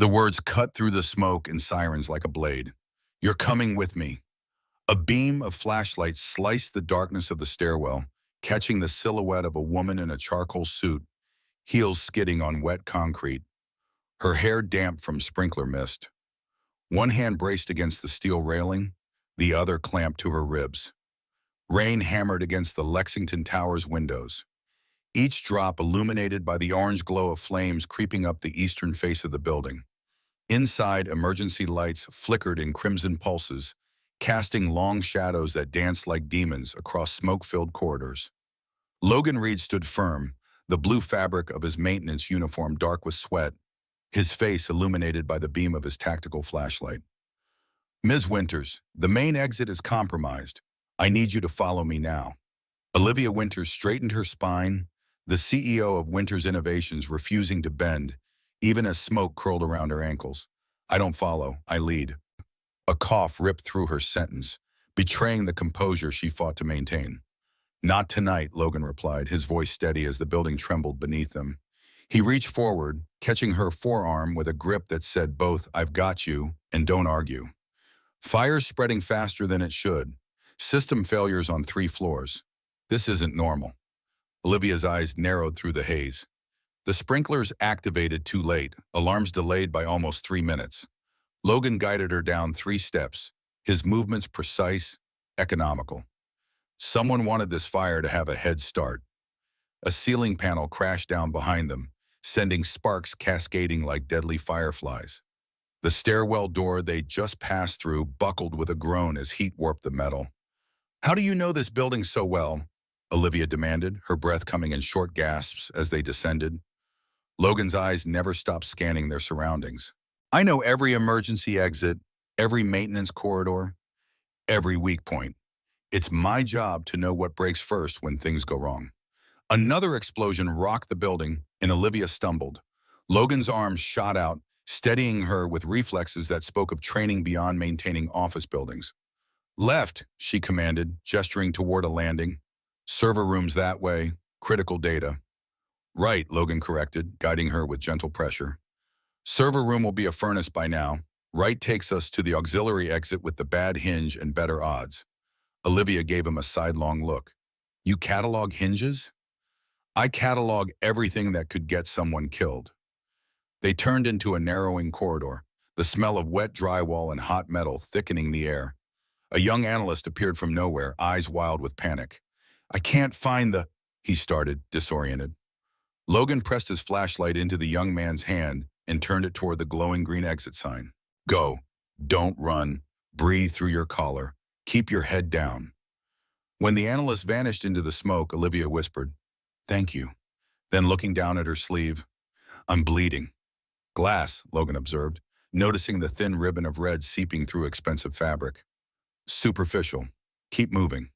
The words cut through the smoke and sirens like a blade. "You're coming with me." A beam of flashlight sliced the darkness of the stairwell, catching the silhouette of a woman in a charcoal suit, heels skidding on wet concrete, her hair damp from sprinkler mist. One hand braced against the steel railing, the other clamped to her ribs. Rain hammered against the Lexington Tower's windows, each drop illuminated by the orange glow of flames creeping up the eastern face of the building. Inside, emergency lights flickered in crimson pulses, casting long shadows that danced like demons across smoke-filled corridors. Logan Reed stood firm, the blue fabric of his maintenance uniform dark with sweat, his face illuminated by the beam of his tactical flashlight. "Ms. Winters, the main exit is compromised. I need you to follow me now." Olivia Winters straightened her spine, the CEO of Winters Innovations refusing to bend, even as smoke curled around her ankles. "I don't follow, I lead." A cough ripped through her sentence, betraying the composure she fought to maintain. "Not tonight," Logan replied, his voice steady as the building trembled beneath him. He reached forward, catching her forearm with a grip that said both, "I've got you," and "Don't argue." Fire's spreading faster than it should. System failures on 3 floors. This isn't normal. Olivia's eyes narrowed through the haze. The sprinklers activated too late, alarms delayed by almost 3 minutes. Logan guided her down 3 steps, his movements precise, economical. Someone wanted this fire to have a head start. A ceiling panel crashed down behind them, sending sparks cascading like deadly fireflies. The stairwell door they just passed through buckled with a groan as heat warped the metal. "How do you know this building so well?" Olivia demanded, her breath coming in short gasps as they descended. Logan's eyes never stopped scanning their surroundings. "I know every emergency exit, every maintenance corridor, every weak point. It's my job to know what breaks first when things go wrong." Another explosion rocked the building, and Olivia stumbled. Logan's arms shot out, steadying her with reflexes that spoke of training beyond maintaining office buildings. "Left," she commanded, gesturing toward a landing. "Server rooms that way, critical data." "Right," Logan corrected, guiding her with gentle pressure. "Server room will be a furnace by now. Right takes us to the auxiliary exit with the bad hinge and better odds." Olivia gave him a sidelong look. "You catalog hinges?" "I catalog everything that could get someone killed." They turned into a narrowing corridor, the smell of wet drywall and hot metal thickening the air. A young analyst appeared from nowhere, eyes wild with panic. "I can't find the—" he started, disoriented. Logan pressed his flashlight into the young man's hand and turned it toward the glowing green exit sign. "Go. Don't run. Breathe through your collar. Keep your head down." When the analyst vanished into the smoke, Olivia whispered, "Thank you." Then looking down at her sleeve, "I'm bleeding." "Glass," Logan observed, noticing the thin ribbon of red seeping through expensive fabric. "Superficial. Keep moving."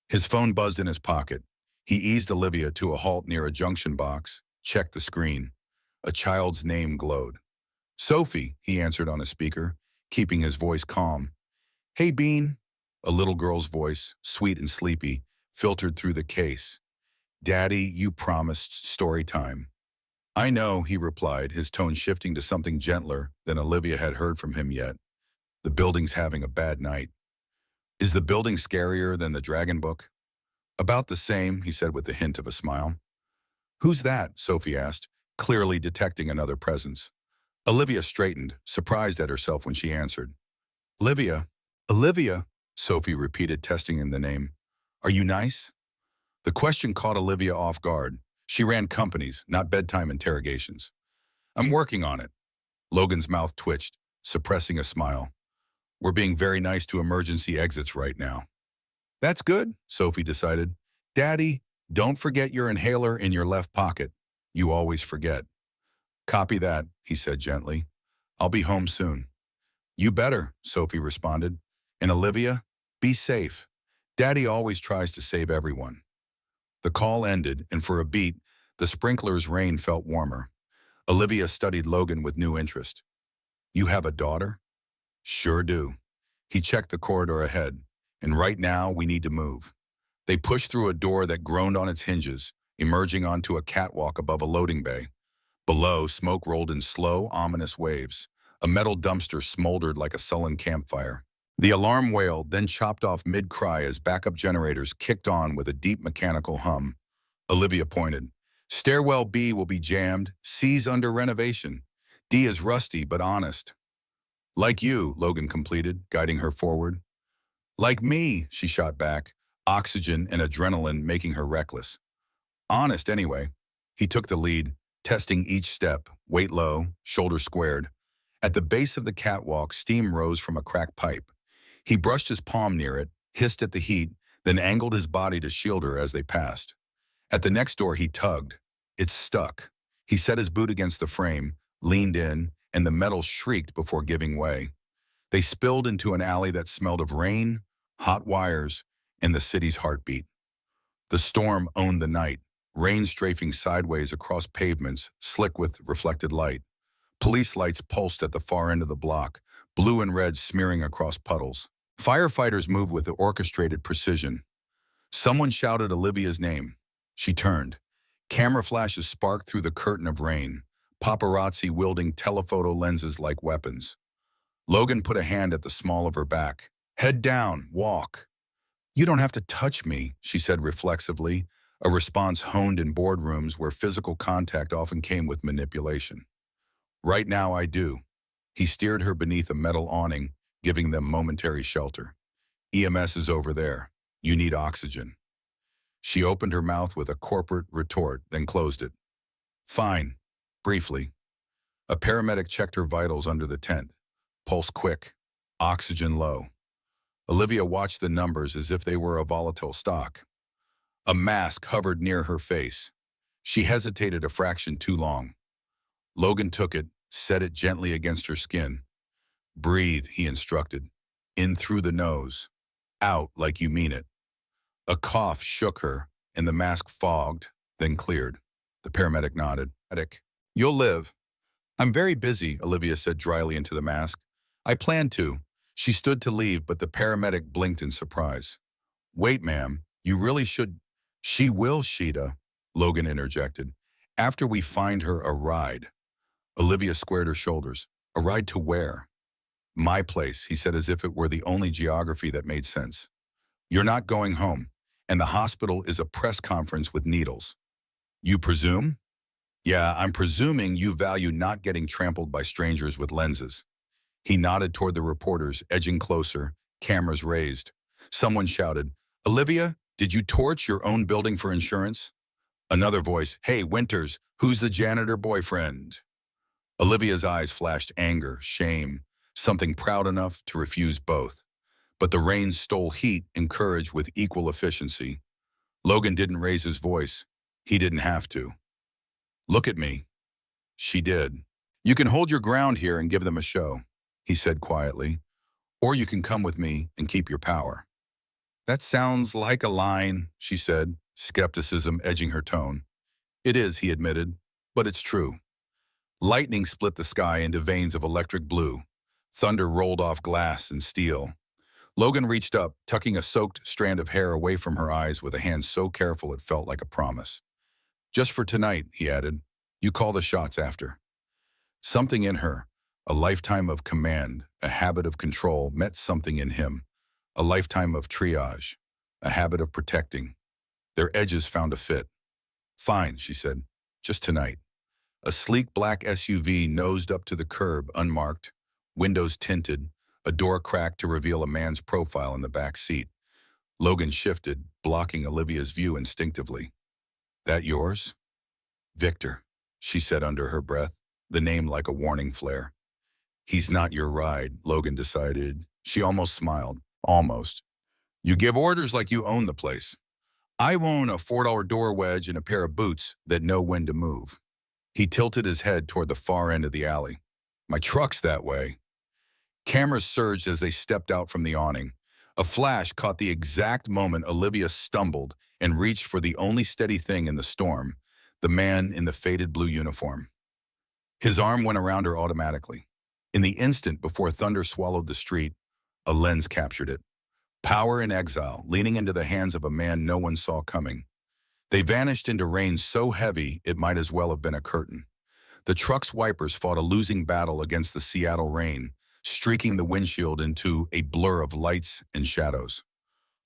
His phone buzzed in his pocket. He eased Olivia to a halt near a junction box, checked the screen. A child's name glowed. "Sophie," he answered on a speaker, keeping his voice calm. "Hey, Bean." A little girl's voice, sweet and sleepy, filtered through the case. "Daddy, you promised story time." "I know," he replied, his tone shifting to something gentler than Olivia had heard from him yet. "The building's having a bad night." "Is the building scarier than the Dragon Book?" "About the same," he said with the hint of a smile. "Who's that?" Sophie asked, clearly detecting another presence. Olivia straightened, surprised at herself when she answered. "Olivia." "Olivia," Sophie repeated, testing in the name. "Are you nice?" The question caught Olivia off guard. She ran companies, not bedtime interrogations. "I'm working on it." Logan's mouth twitched, suppressing a smile. "We're being very nice to emergency exits right now." "That's good," Sophie decided. "Daddy, don't forget your inhaler in your left pocket. You always forget." "Copy that," he said gently. "I'll be home soon." "You better," Sophie responded. "And Olivia, be safe. Daddy always tries to save everyone." The call ended, and for a beat, the sprinkler's rain felt warmer. Olivia studied Logan with new interest. "You have a daughter?" "Sure do." He checked the corridor ahead. "And right now, we need to move." They pushed through a door that groaned on its hinges, emerging onto a catwalk above a loading bay. Below, smoke rolled in slow, ominous waves. A metal dumpster smoldered like a sullen campfire. The alarm wailed, then chopped off mid-cry as backup generators kicked on with a deep mechanical hum. Olivia pointed. Stairwell B will be jammed. C's under renovation. D is rusty but honest. Like you, Logan completed, guiding her forward. Like me, she shot back, oxygen and adrenaline making her reckless. Honest, anyway. He took the lead, testing each step, weight low, shoulder squared. At the base of the catwalk, steam rose from a cracked pipe. He brushed his palm near it, hissed at the heat, then angled his body to shield her as they passed. At the next door, he tugged. It stuck. He set his boot against the frame, leaned in, and the metal shrieked before giving way. They spilled into an alley that smelled of rain, hot wires, and the city's heartbeat. The storm owned the night, rain strafing sideways across pavements, slick with reflected light. Police lights pulsed at the far end of the block, blue and red smearing across puddles. Firefighters moved with orchestrated precision. Someone shouted Olivia's name. She turned. Camera flashes sparked through the curtain of rain, paparazzi wielding telephoto lenses like weapons. Logan put a hand at the small of her back. Head down, walk. You don't have to touch me, she said reflexively, a response honed in boardrooms where physical contact often came with manipulation. Right now I do. He steered her beneath a metal awning, giving them momentary shelter. EMS is over there. You need oxygen. She opened her mouth with a corporate retort, then closed it. Fine. Briefly. A paramedic checked her vitals under the tent. Pulse quick. Oxygen low. Olivia watched the numbers as if they were a volatile stock. A mask hovered near her face. She hesitated a fraction too long. Logan took it, set it gently against her skin. Breathe, he instructed. In through the nose. Out like you mean it. A cough shook her, and the mask fogged, then cleared. The paramedic nodded. You'll live. I'm very busy, Olivia said dryly into the mask. I plan to. She stood to leave, but the paramedic blinked in surprise. Wait, ma'am, you really should. She will, Sheeta, Logan interjected. After we find her a ride. Olivia squared her shoulders. A ride to where? My place, he said as if it were the only geography that made sense. You're not going home, and the hospital is a press conference with needles. You presume? Yeah, I'm presuming you value not getting trampled by strangers with lenses. He nodded toward the reporters, edging closer, cameras raised. Someone shouted, Olivia, did you torch your own building for insurance? Another voice, Hey, Winters, who's the janitor boyfriend? Olivia's eyes flashed anger, shame, something proud enough to refuse both. But the rain stole heat and courage with equal efficiency. Logan didn't raise his voice. He didn't have to. Look at me. She did. You can hold your ground here and give them a show, he said quietly. Or you can come with me and keep your power. That sounds like a line, she said, skepticism edging her tone. It is, he admitted, but it's true. Lightning split the sky into veins of electric blue. Thunder rolled off glass and steel. Logan reached up, tucking a soaked strand of hair away from her eyes with a hand so careful it felt like a promise. Just for tonight, he added. You call the shots after. Something in her, a lifetime of command, a habit of control, met something in him. A lifetime of triage, a habit of protecting. Their edges found a fit. Fine, she said. Just tonight. A sleek black SUV nosed up to the curb, unmarked, windows tinted, a door cracked to reveal a man's profile in the back seat. Logan shifted, blocking Olivia's view instinctively. That yours? Victor, she said under her breath, the name like a warning flare. He's not your ride, Logan decided. She almost smiled. Almost. You give orders like you own the place. I own a $4 door wedge and a pair of boots that know when to move. He tilted his head toward the far end of the alley. My truck's that way. Cameras surged as they stepped out from the awning. A flash caught the exact moment Olivia stumbled and reached for the only steady thing in the storm, the man in the faded blue uniform. His arm went around her automatically. In the instant before thunder swallowed the street, a lens captured it. Power in exile, leaning into the hands of a man no one saw coming. They vanished into rain so heavy it might as well have been a curtain. The truck's wipers fought a losing battle against the Seattle rain, streaking the windshield into a blur of lights and shadows.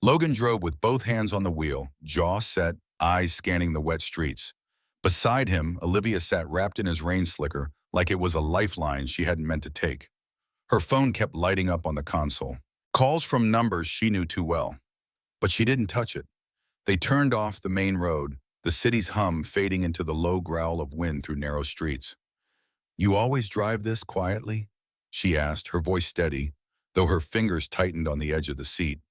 Logan drove with both hands on the wheel, jaw set, eyes scanning the wet streets. Beside him, Olivia sat wrapped in his rain slicker like it was a lifeline she hadn't meant to take. Her phone kept lighting up on the console. Calls from numbers she knew too well. But she didn't touch it. They turned off the main road, the city's hum fading into the low growl of wind through narrow streets. "You always drive this quietly?" she asked, her voice steady, though her fingers tightened on the edge of the seat.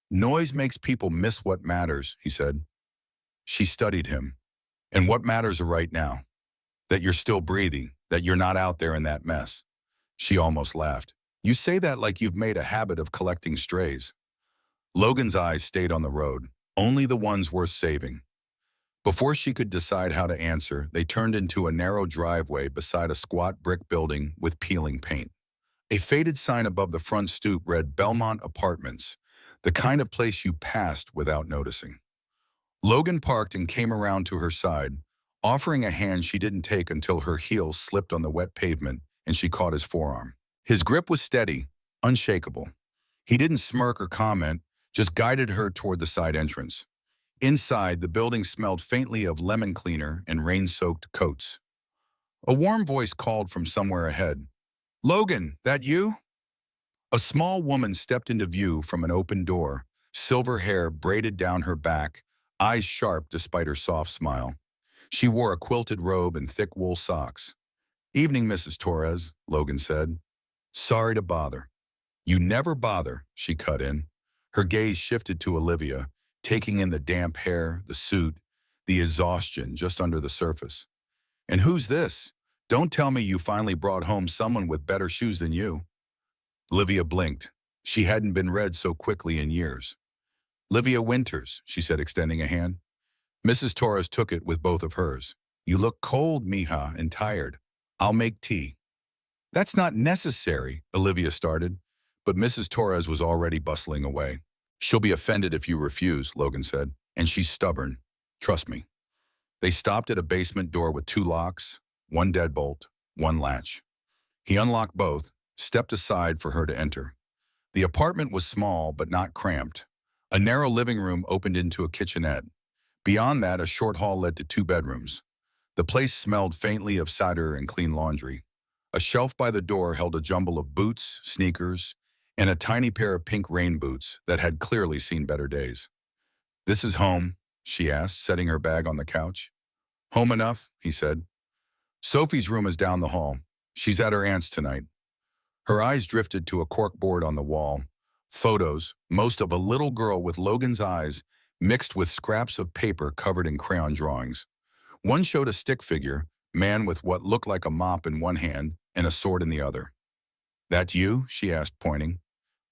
"Noise makes people miss what matters," he said. She studied him. "And what matters right now? That you're still breathing, that you're not out there in that mess." She almost laughed. "You say that like you've made a habit of collecting strays." Logan's eyes stayed on the road, only the ones worth saving. Before she could decide how to answer, they turned into a narrow driveway beside a squat brick building with peeling paint. A faded sign above the front stoop read Belmont Apartments, the kind of place you passed without noticing. Logan parked and came around to her side, offering a hand she didn't take until her heels slipped on the wet pavement and she caught his forearm. His grip was steady, unshakable. He didn't smirk or comment, just guided her toward the side entrance. Inside, the building smelled faintly of lemon cleaner and rain-soaked coats. A warm voice called from somewhere ahead. "Logan, that you?" A small woman stepped into view from an open door, silver hair braided down her back, eyes sharp despite her soft smile. She wore a quilted robe and thick wool socks. "Evening, Mrs. Torres," Logan said. "Sorry to bother." "You never bother," she cut in. Her gaze shifted to Olivia, taking in the damp hair, the suit, the exhaustion just under the surface. "And who's this? Don't tell me you finally brought home someone with better shoes than you." Olivia blinked. She hadn't been read so quickly in years. "Livia Winters," she said, extending a hand. Mrs. Torres took it with both of hers. "You look cold, mija, and tired. I'll make tea." "That's not necessary," Olivia started, but Mrs. Torres was already bustling away. "She'll be offended if you refuse," Logan said, "and she's stubborn. Trust me." They stopped at a basement door with two locks, one deadbolt, one latch. He unlocked both, stepped aside for her to enter. The apartment was small but not cramped. A narrow living room opened into a kitchenette. Beyond that, a short hall led to two bedrooms. The place smelled faintly of cider and clean laundry. A shelf by the door held a jumble of boots, sneakers, and a tiny pair of pink rain boots that had clearly seen better days. "This is home?" she asked, setting her bag on the couch. "Home enough," he said. "Sophie's room is down the hall. She's at her aunt's tonight." Her eyes drifted to a corkboard on the wall. Photos, most of a little girl with Logan's eyes, mixed with scraps of paper covered in crayon drawings. One showed a stick figure, man with what looked like a mop in one hand and a sword in the other. "That you?" she asked, pointing.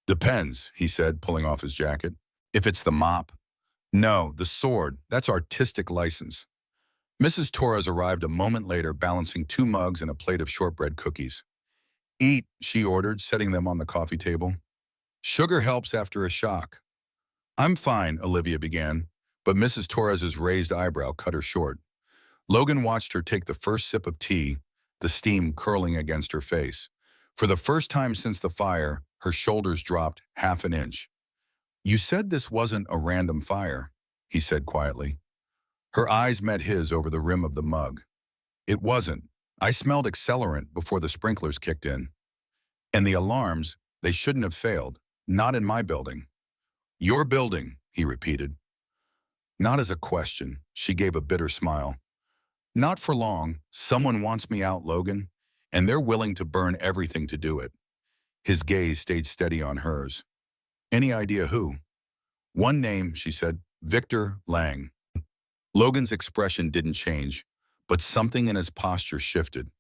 "Depends," he said, pulling off his jacket. "If it's the mop." "No, the sword. That's artistic license." Mrs. Torres arrived a moment later, balancing two mugs and a plate of shortbread cookies. "Eat," she ordered, setting them on the coffee table. "Sugar helps after a shock." "I'm fine," Olivia began, but Mrs. Torres's raised eyebrow cut her short. Logan watched her take the first sip of tea, the steam curling against her face. For the first time since the fire, her shoulders dropped half an inch. "You said this wasn't a random fire," he said quietly. Her eyes met his over the rim of the mug. "It wasn't. I smelled accelerant before the sprinklers kicked in. And the alarms, they shouldn't have failed. Not in my building." "Your building," he repeated. Not as a question, she gave a bitter smile. "Not for long. Someone wants me out, Logan, and they're willing to burn everything to do it." His gaze stayed steady on hers. "Any idea who?" "One name," she said, "Victor Lang." Logan's expression didn't change, but something in his posture shifted,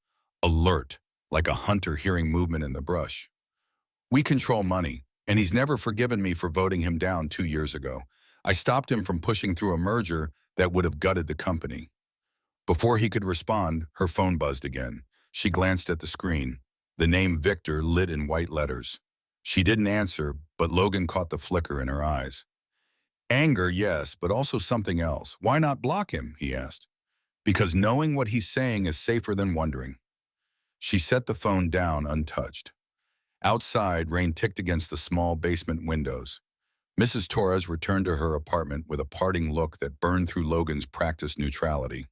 alert, like a hunter hearing movement in the brush. "We control money, and he's never forgiven me for voting him down 2 years ago. I stopped him from pushing through a merger that would have gutted the company." Before he could respond, her phone buzzed again. She glanced at the screen. The name Victor lit in white letters. She didn't answer, but Logan caught the flicker in her eyes. "Anger, yes, but also something else. Why not block him?" he asked. because knowing what he's saying is safer than wondering. She set the phone down untouched. Outside, rain ticked against the small basement windows. Mrs. Torres returned to her apartment with a parting look that burned through Logan's practiced neutrality.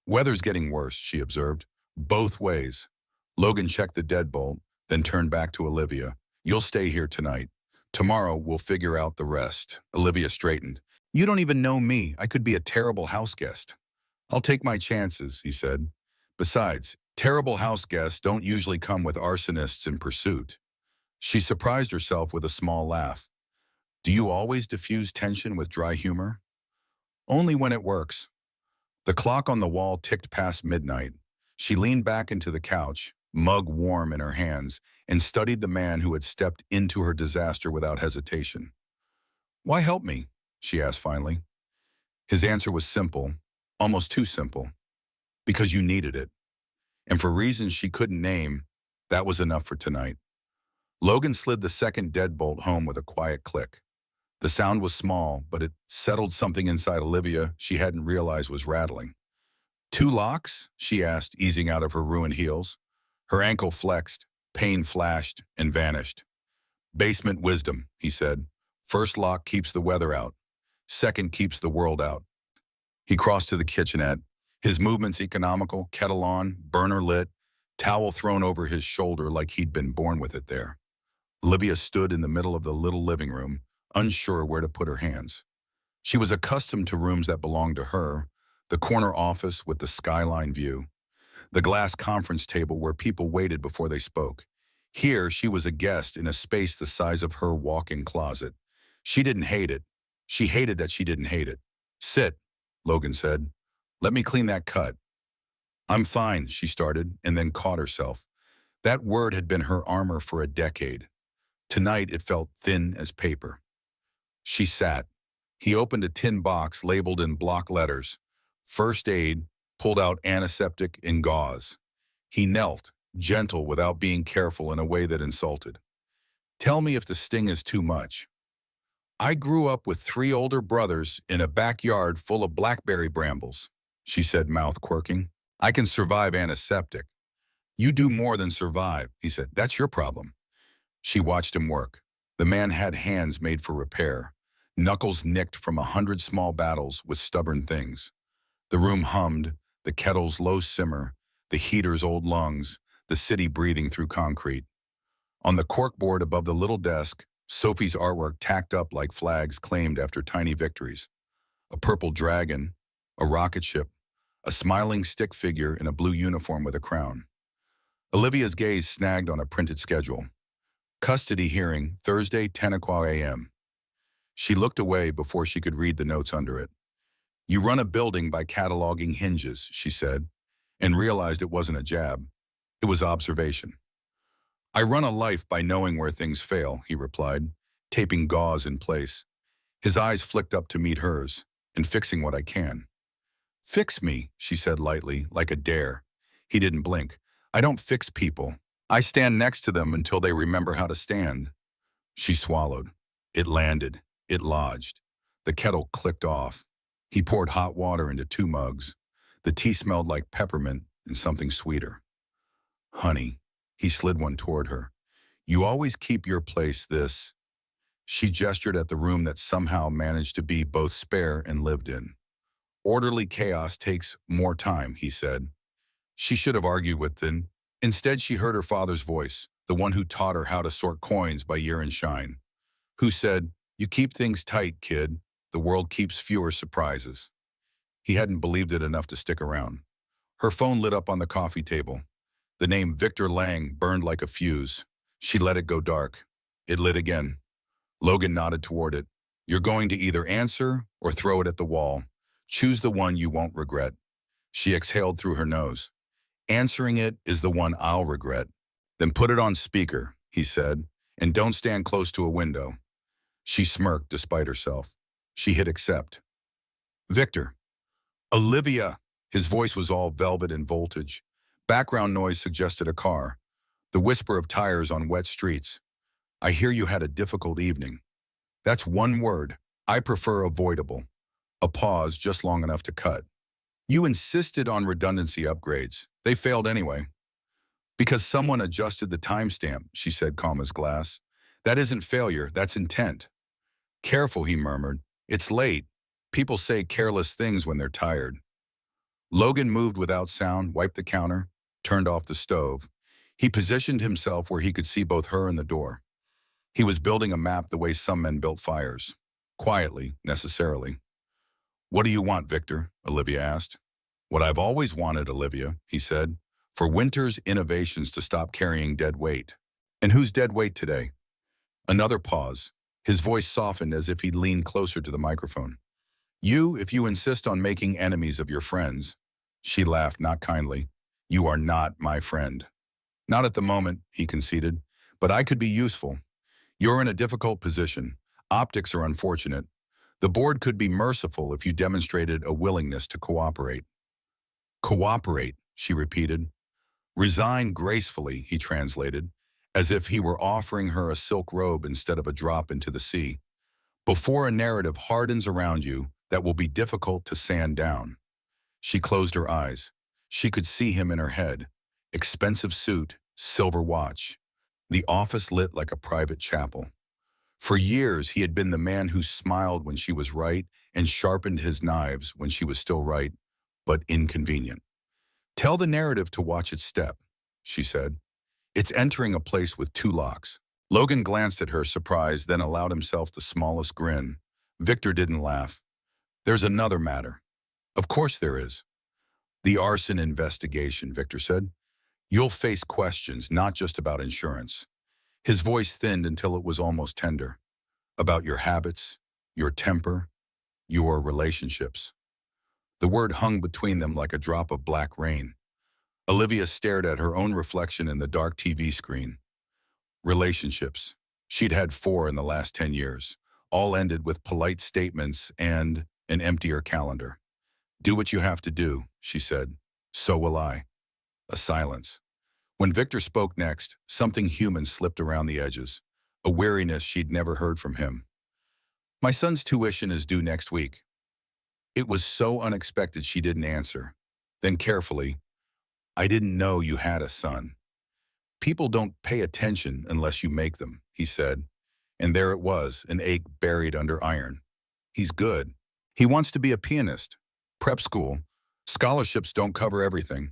Weather's getting worse, she observed. Both ways. Logan checked the deadbolt, then turned back to Olivia. You'll stay here tonight. Tomorrow, we'll figure out the rest. Olivia straightened. You don't even know me. I could be a terrible house guest. I'll take my chances, he said. Besides, terrible house guests don't usually come with arsonists in pursuit. She surprised herself with a small laugh. Do you always diffuse tension with dry humor? Only when it works. The clock on the wall ticked past midnight. She leaned back into the couch, mug warm in her hands, and studied the man who had stepped into her disaster without hesitation. Why help me? She asked finally. His answer was simple, almost too simple. Because you needed it. And for reasons she couldn't name, that was enough for tonight. Logan slid the second deadbolt home with a quiet click. The sound was small, but it settled something inside Olivia she hadn't realized was rattling. 2 locks? She asked, easing out of her ruined heels. Her ankle flexed, pain flashed, and vanished. Basement wisdom, he said. First lock keeps the weather out. Second keeps the world out. He crossed to the kitchenette, his movements economical, kettle on, burner lit, towel thrown over his shoulder like he'd been born with it there. Olivia stood in the middle of the little living room, unsure where to put her hands. She was accustomed to rooms that belonged to her, the corner office with the skyline view, the glass conference table where people waited before they spoke. Here, she was a guest in a space the size of her walk-in closet. She didn't hate it. She hated that she didn't hate it. Sit, Logan said. Let me clean that cut. I'm fine, she started, and then caught herself. That word had been her armor for a decade. Tonight, it felt thin as paper. She sat. He opened a tin box labeled in block letters. First aid, pulled out antiseptic and gauze. He knelt, gentle without being careful in a way that insulted. Tell me if the sting is too much. I grew up with 3 older brothers in a backyard full of blackberry brambles, she said, mouth quirking. I can survive antiseptic. You do more than survive, he said. That's your problem. She watched him work. The man had hands made for repair, knuckles nicked from 100 small battles with stubborn things. The room hummed, the kettle's low simmer, the heater's old lungs, the city breathing through concrete. On the corkboard above the little desk, Sophie's artwork tacked up like flags claimed after tiny victories. A purple dragon, a rocket ship, a smiling stick figure in a blue uniform with a crown. Olivia's gaze snagged on a printed schedule. Custody hearing, Thursday, 10 o'clock a.m. She looked away before she could read the notes under it. You run a building by cataloging hinges, she said, and realized it wasn't a jab. It was observation. I run a life by knowing where things fail, he replied, taping gauze in place. His eyes flicked up to meet hers, and fixing what I can. Fix me, she said lightly, like a dare. He didn't blink. I don't fix people. I stand next to them until they remember how to stand. She swallowed. It landed. It lodged. The kettle clicked off. He poured hot water into 2 mugs. The tea smelled like peppermint and something sweeter. Honey, he slid one toward her. You always keep your place this. She gestured at the room that somehow managed to be both spare and lived in. Orderly chaos takes more time, he said. She should have argued with him. Instead, she heard her father's voice, the one who taught her how to sort coins by year and shine, who said, you keep things tight, kid. The world keeps fewer surprises. He hadn't believed it enough to stick around. Her phone lit up on the coffee table. The name Victor Lang burned like a fuse. She let it go dark. It lit again. Logan nodded toward it. You're going to either answer or throw it at the wall. Choose the one you won't regret. She exhaled through her nose. Answering it is the one I'll regret. Then put it on speaker, he said, and don't stand close to a window. She smirked despite herself. She hit accept. Victor. Olivia. His voice was all velvet and voltage. Background noise suggested a car. The whisper of tires on wet streets. I hear you had a difficult evening. That's one word. I prefer avoidable. A pause just long enough to cut. You insisted on redundancy upgrades. They failed anyway. Because someone adjusted the timestamp, she said, calm as glass. That isn't failure, that's intent. Careful, he murmured. It's late. People say careless things when they're tired. Logan moved without sound, wiped the counter, turned off the stove. He positioned himself where he could see both her and the door. He was building a map the way some men built fires. Quietly, necessarily. What do you want, Victor? Olivia asked. What I've always wanted, Olivia, he said. For Winter's innovations to stop carrying dead weight. And who's dead weight today? Another pause. His voice softened as if he'd leaned closer to the microphone. You, if you insist on making enemies of your friends. She laughed, not kindly. You are not my friend. Not at the moment, he conceded, but I could be useful. You're in a difficult position. Optics are unfortunate. The board could be merciful if you demonstrated a willingness to cooperate. Cooperate, she repeated. Resign gracefully, he translated, as if he were offering her a silk robe instead of a drop into the sea. Before a narrative hardens around you that will be difficult to sand down. She closed her eyes. She could see him in her head. Expensive suit, silver watch. The office lit like a private chapel. For years, he had been the man who smiled when she was right and sharpened his knives when she was still right, but inconvenient. Tell the narrative to watch its step, she said. It's entering a place with two locks. Logan glanced at her, surprised, then allowed himself the smallest grin. Victor didn't laugh. There's another matter. Of course there is. The arson investigation, Victor said. You'll face questions, not just about insurance. His voice thinned until it was almost tender. About your habits, your temper, your relationships. The word hung between them like a drop of black rain. Olivia stared at her own reflection in the dark TV screen. Relationships. She'd had 4 in the last 10 years. All ended with polite statements and an emptier calendar. Do what you have to do, she said. So will I. A silence. When Victor spoke next, something human slipped around the edges, a weariness she'd never heard from him. My son's tuition is due next week. It was so unexpected she didn't answer. Then carefully, I didn't know you had a son. People don't pay attention unless you make them, he said. And there it was, an ache buried under iron. He's good. He wants to be a pianist. Prep school. Scholarships don't cover everything.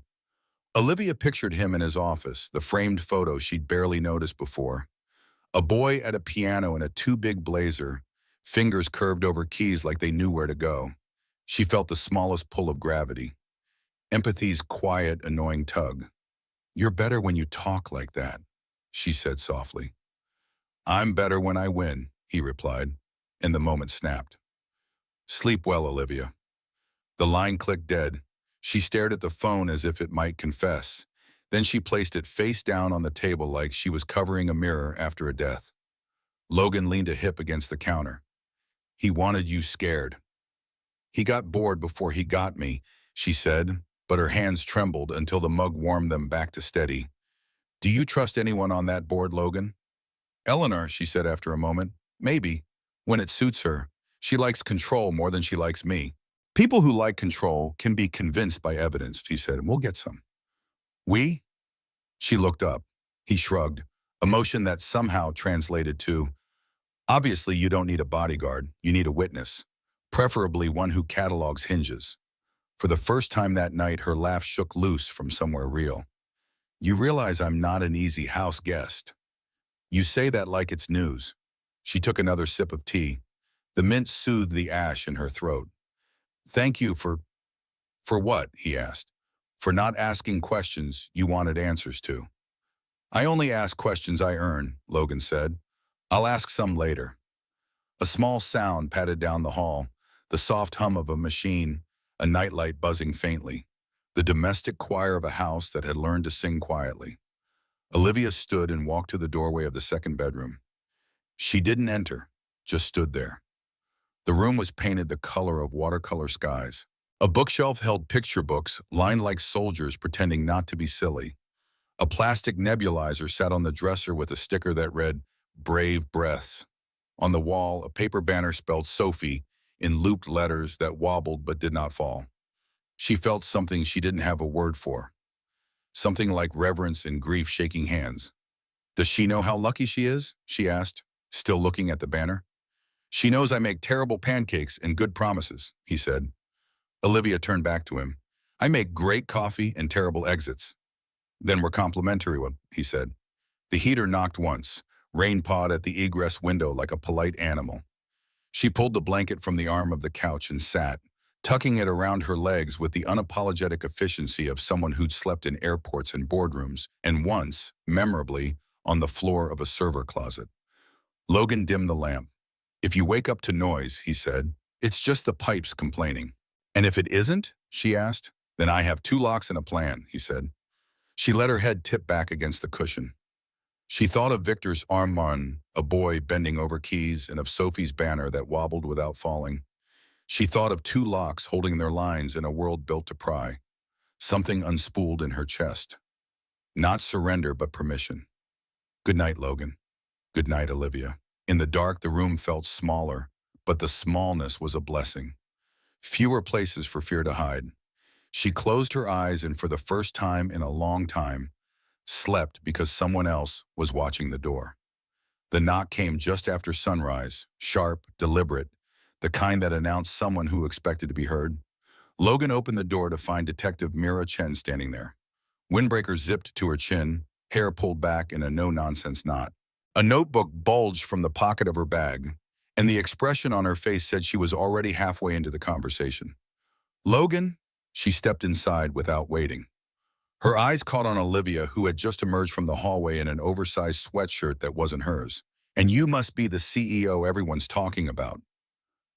Olivia pictured him in his office, the framed photo she'd barely noticed before. A boy at a piano in a too-big blazer, fingers curved over keys like they knew where to go. She felt the smallest pull of gravity. Empathy's quiet, annoying tug. You're better when you talk like that, she said softly. I'm better when I win, he replied, and the moment snapped. Sleep well, Olivia. The line clicked dead. She stared at the phone as if it might confess. Then she placed it face down on the table like she was covering a mirror after a death. Logan leaned a hip against the counter. He wanted you scared. He got bored before he got me, she said, but her hands trembled until the mug warmed them back to steady. Do you trust anyone on that board, Logan? Eleanor, she said after a moment. Maybe. When it suits her. She likes control more than she likes me. People who like control can be convinced by evidence, he said, and we'll get some. We? She looked up. He shrugged, emotion that somehow translated to, obviously you don't need a bodyguard, you need a witness, preferably one who catalogs hinges. For the first time that night, her laugh shook loose from somewhere real. You realize I'm not an easy house guest. You say that like it's news. She took another sip of tea. The mint soothed the ash in her throat. Thank you for what? He asked. For not asking questions you wanted answers to. I only ask questions I earn, Logan said. I'll ask some later. A small sound patted down the hall, the soft hum of a machine, a nightlight buzzing faintly, the domestic choir of a house that had learned to sing quietly. Olivia stood and walked to the doorway of the second bedroom. She didn't enter, just stood there. The room was painted the color of watercolor skies. A bookshelf held picture books lined like soldiers pretending not to be silly. A plastic nebulizer sat on the dresser with a sticker that read, Brave Breaths. On the wall, a paper banner spelled Sophie in looped letters that wobbled but did not fall. She felt something she didn't have a word for, something like reverence and grief shaking hands. Does she know how lucky she is? She asked, still looking at the banner. She knows I make terrible pancakes and good promises, he said. Olivia turned back to him. I make great coffee and terrible exits. Then we're complimentary, he said. The heater knocked once, rain pawed at the egress window like a polite animal. She pulled the blanket from the arm of the couch and sat, tucking it around her legs with the unapologetic efficiency of someone who'd slept in airports and boardrooms, and once, memorably, on the floor of a server closet. Logan dimmed the lamp. If you wake up to noise, he said, it's just the pipes complaining. And if it isn't, she asked, then I have 2 locks and a plan, he said. She let her head tip back against the cushion. She thought of Victor's armband, a boy bending over keys, and of Sophie's banner that wobbled without falling. She thought of 2 locks holding their lines in a world built to pry. Something unspooled in her chest. Not surrender, but permission. Good night, Logan. Good night, Olivia. In the dark, the room felt smaller, but the smallness was a blessing. Fewer places for fear to hide. She closed her eyes and for the first time in a long time, slept because someone else was watching the door. The knock came just after sunrise, sharp, deliberate, the kind that announced someone who expected to be heard. Logan opened the door to find Detective Mira Chen standing there. Windbreaker zipped to her chin, hair pulled back in a no-nonsense knot. A notebook bulged from the pocket of her bag, and the expression on her face said she was already halfway into the conversation. Logan? She stepped inside without waiting. Her eyes caught on Olivia, who had just emerged from the hallway in an oversized sweatshirt that wasn't hers. And you must be the CEO everyone's talking about.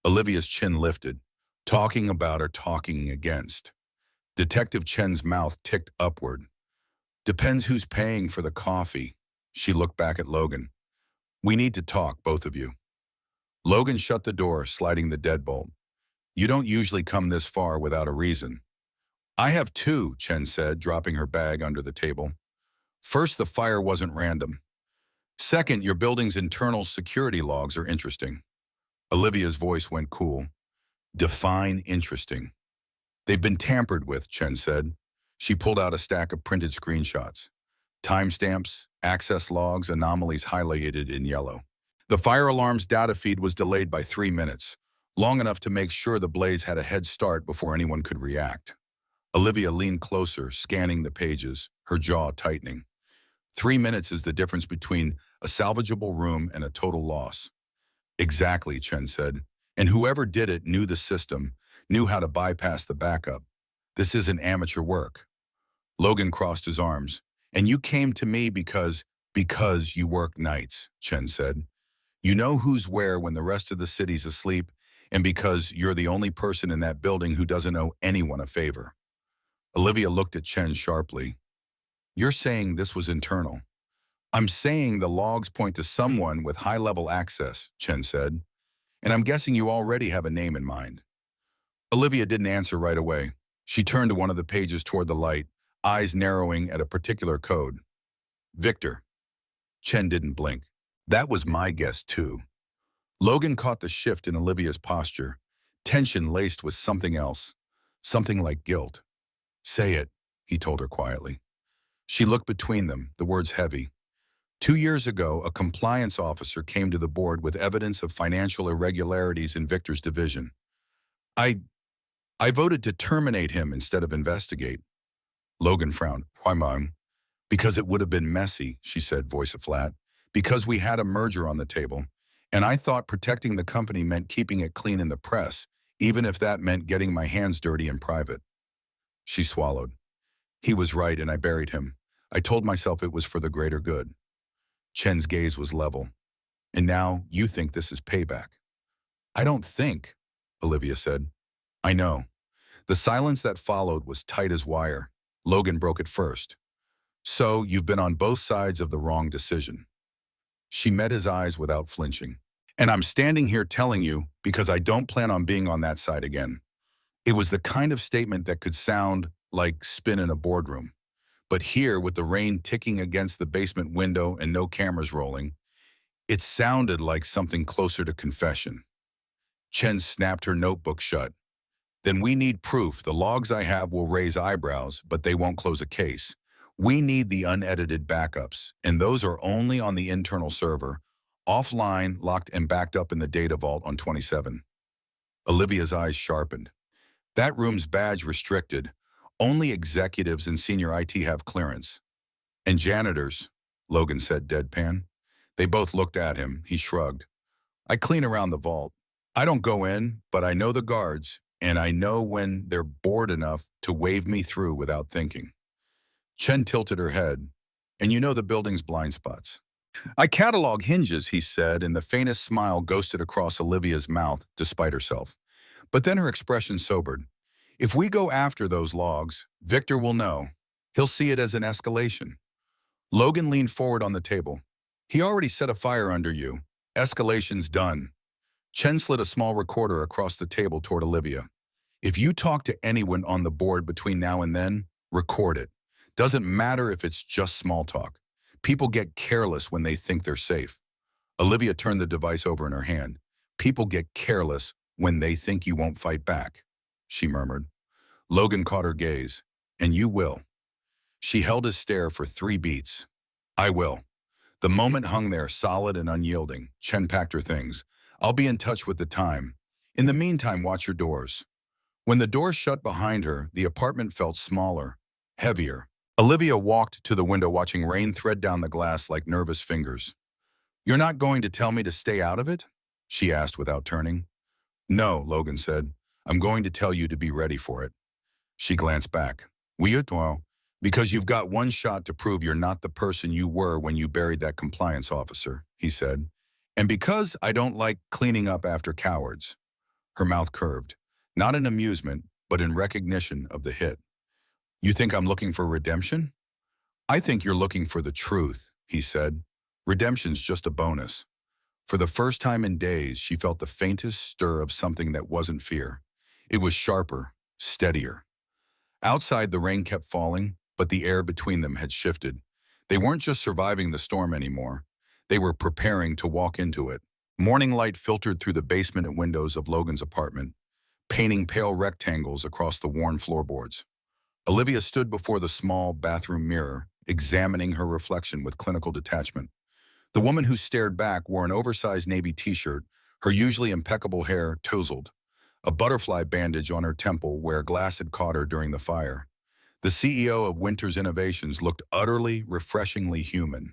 Olivia's chin lifted. Talking about or talking against? Detective Chen's mouth ticked upward. Depends who's paying for the coffee. She looked back at Logan. We need to talk, both of you. Logan shut the door, sliding the deadbolt. You don't usually come this far without a reason. I have 2, Chen said, dropping her bag under the table. First, the fire wasn't random. Second, your building's internal security logs are interesting. Olivia's voice went cool. Define interesting. They've been tampered with, Chen said. She pulled out a stack of printed screenshots. Timestamps, access logs, anomalies highlighted in yellow. The fire alarm's data feed was delayed by 3 minutes, long enough to make sure the blaze had a head start before anyone could react. Olivia leaned closer, scanning the pages, her jaw tightening. 3 minutes is the difference between a salvageable room and a total loss. Exactly, Chen said. And whoever did it knew the system, knew how to bypass the backup. This isn't amateur work. Logan crossed his arms. And you came to me because you work nights, Chen said. You know who's where when the rest of the city's asleep, and because you're the only person in that building who doesn't owe anyone a favor. Olivia looked at Chen sharply. You're saying this was internal. I'm saying the logs point to someone with high-level access, Chen said. And I'm guessing you already have a name in mind. Olivia didn't answer right away. She turned to one of the pages toward the light, eyes narrowing at a particular code. Victor. Chen didn't blink. That was my guess, too. Logan caught the shift in Olivia's posture, tension laced with something else, something like guilt. Say it, he told her quietly. She looked between them, the words heavy. 2 years ago, a compliance officer came to the board with evidence of financial irregularities in Victor's division. I voted to terminate him instead of investigate. Logan frowned. Why, Mom? Because it would have been messy, she said, voice flat. Because we had a merger on the table. And I thought protecting the company meant keeping it clean in the press, even if that meant getting my hands dirty in private. She swallowed. He was right, and I buried him. I told myself it was for the greater good. Chen's gaze was level. And now you think this is payback. I don't think, Olivia said. I know. The silence that followed was tight as wire. Logan broke it first. So you've been on both sides of the wrong decision. She met his eyes without flinching. And I'm standing here telling you because I don't plan on being on that side again. It was the kind of statement that could sound like spin in a boardroom. But here, with the rain ticking against the basement window and no cameras rolling, it sounded like something closer to confession. Chen snapped her notebook shut. Then we need proof. The logs I have will raise eyebrows, but they won't close a case. We need the unedited backups, and those are only on the internal server, offline, locked and backed up in the data vault on 27. Olivia's eyes sharpened. That room's badge restricted. Only executives and senior IT have clearance. And janitors, Logan said deadpan. They both looked at him. He shrugged. I clean around the vault. I don't go in, but I know the guards, and I know when they're bored enough to wave me through without thinking. Chen tilted her head. And you know the building's blind spots. I catalog hinges, he said, and the faintest smile ghosted across Olivia's mouth despite herself. But then her expression sobered. If we go after those logs, Victor will know. He'll see it as an escalation. Logan leaned forward on the table. He already set a fire under you. Escalation's done. Chen slid a small recorder across the table toward Olivia. If you talk to anyone on the board between now and then, record it. Doesn't matter if it's just small talk. People get careless when they think they're safe. Olivia turned the device over in her hand. People get careless when they think you won't fight back, she murmured. Logan caught her gaze. And you will. She held his stare for 3 beats. I will. The moment hung there, solid and unyielding. Chen packed her things. I'll be in touch with the time. In the meantime, watch your doors. When the door shut behind her, the apartment felt smaller, heavier. Olivia walked to the window, watching rain thread down the glass like nervous fingers. You're not going to tell me to stay out of it? She asked without turning. No, Logan said. I'm going to tell you to be ready for it. She glanced back. Well, because you've got one shot to prove you're not the person you were when you buried that compliance officer, he said. And because I don't like cleaning up after cowards. Her mouth curved, not in amusement, but in recognition of the hit. You think I'm looking for redemption? I think you're looking for the truth, he said. Redemption's just a bonus. For the first time in days, she felt the faintest stir of something that wasn't fear. It was sharper, steadier. Outside, the rain kept falling, but the air between them had shifted. They weren't just surviving the storm anymore. They were preparing to walk into it. Morning light filtered through the basement windows of Logan's apartment, painting pale rectangles across the worn floorboards. Olivia stood before the small bathroom mirror, examining her reflection with clinical detachment. The woman who stared back wore an oversized navy t-shirt, her usually impeccable hair tousled, a butterfly bandage on her temple where glass had caught her during the fire. The CEO of Winter's Innovations looked utterly, refreshingly human.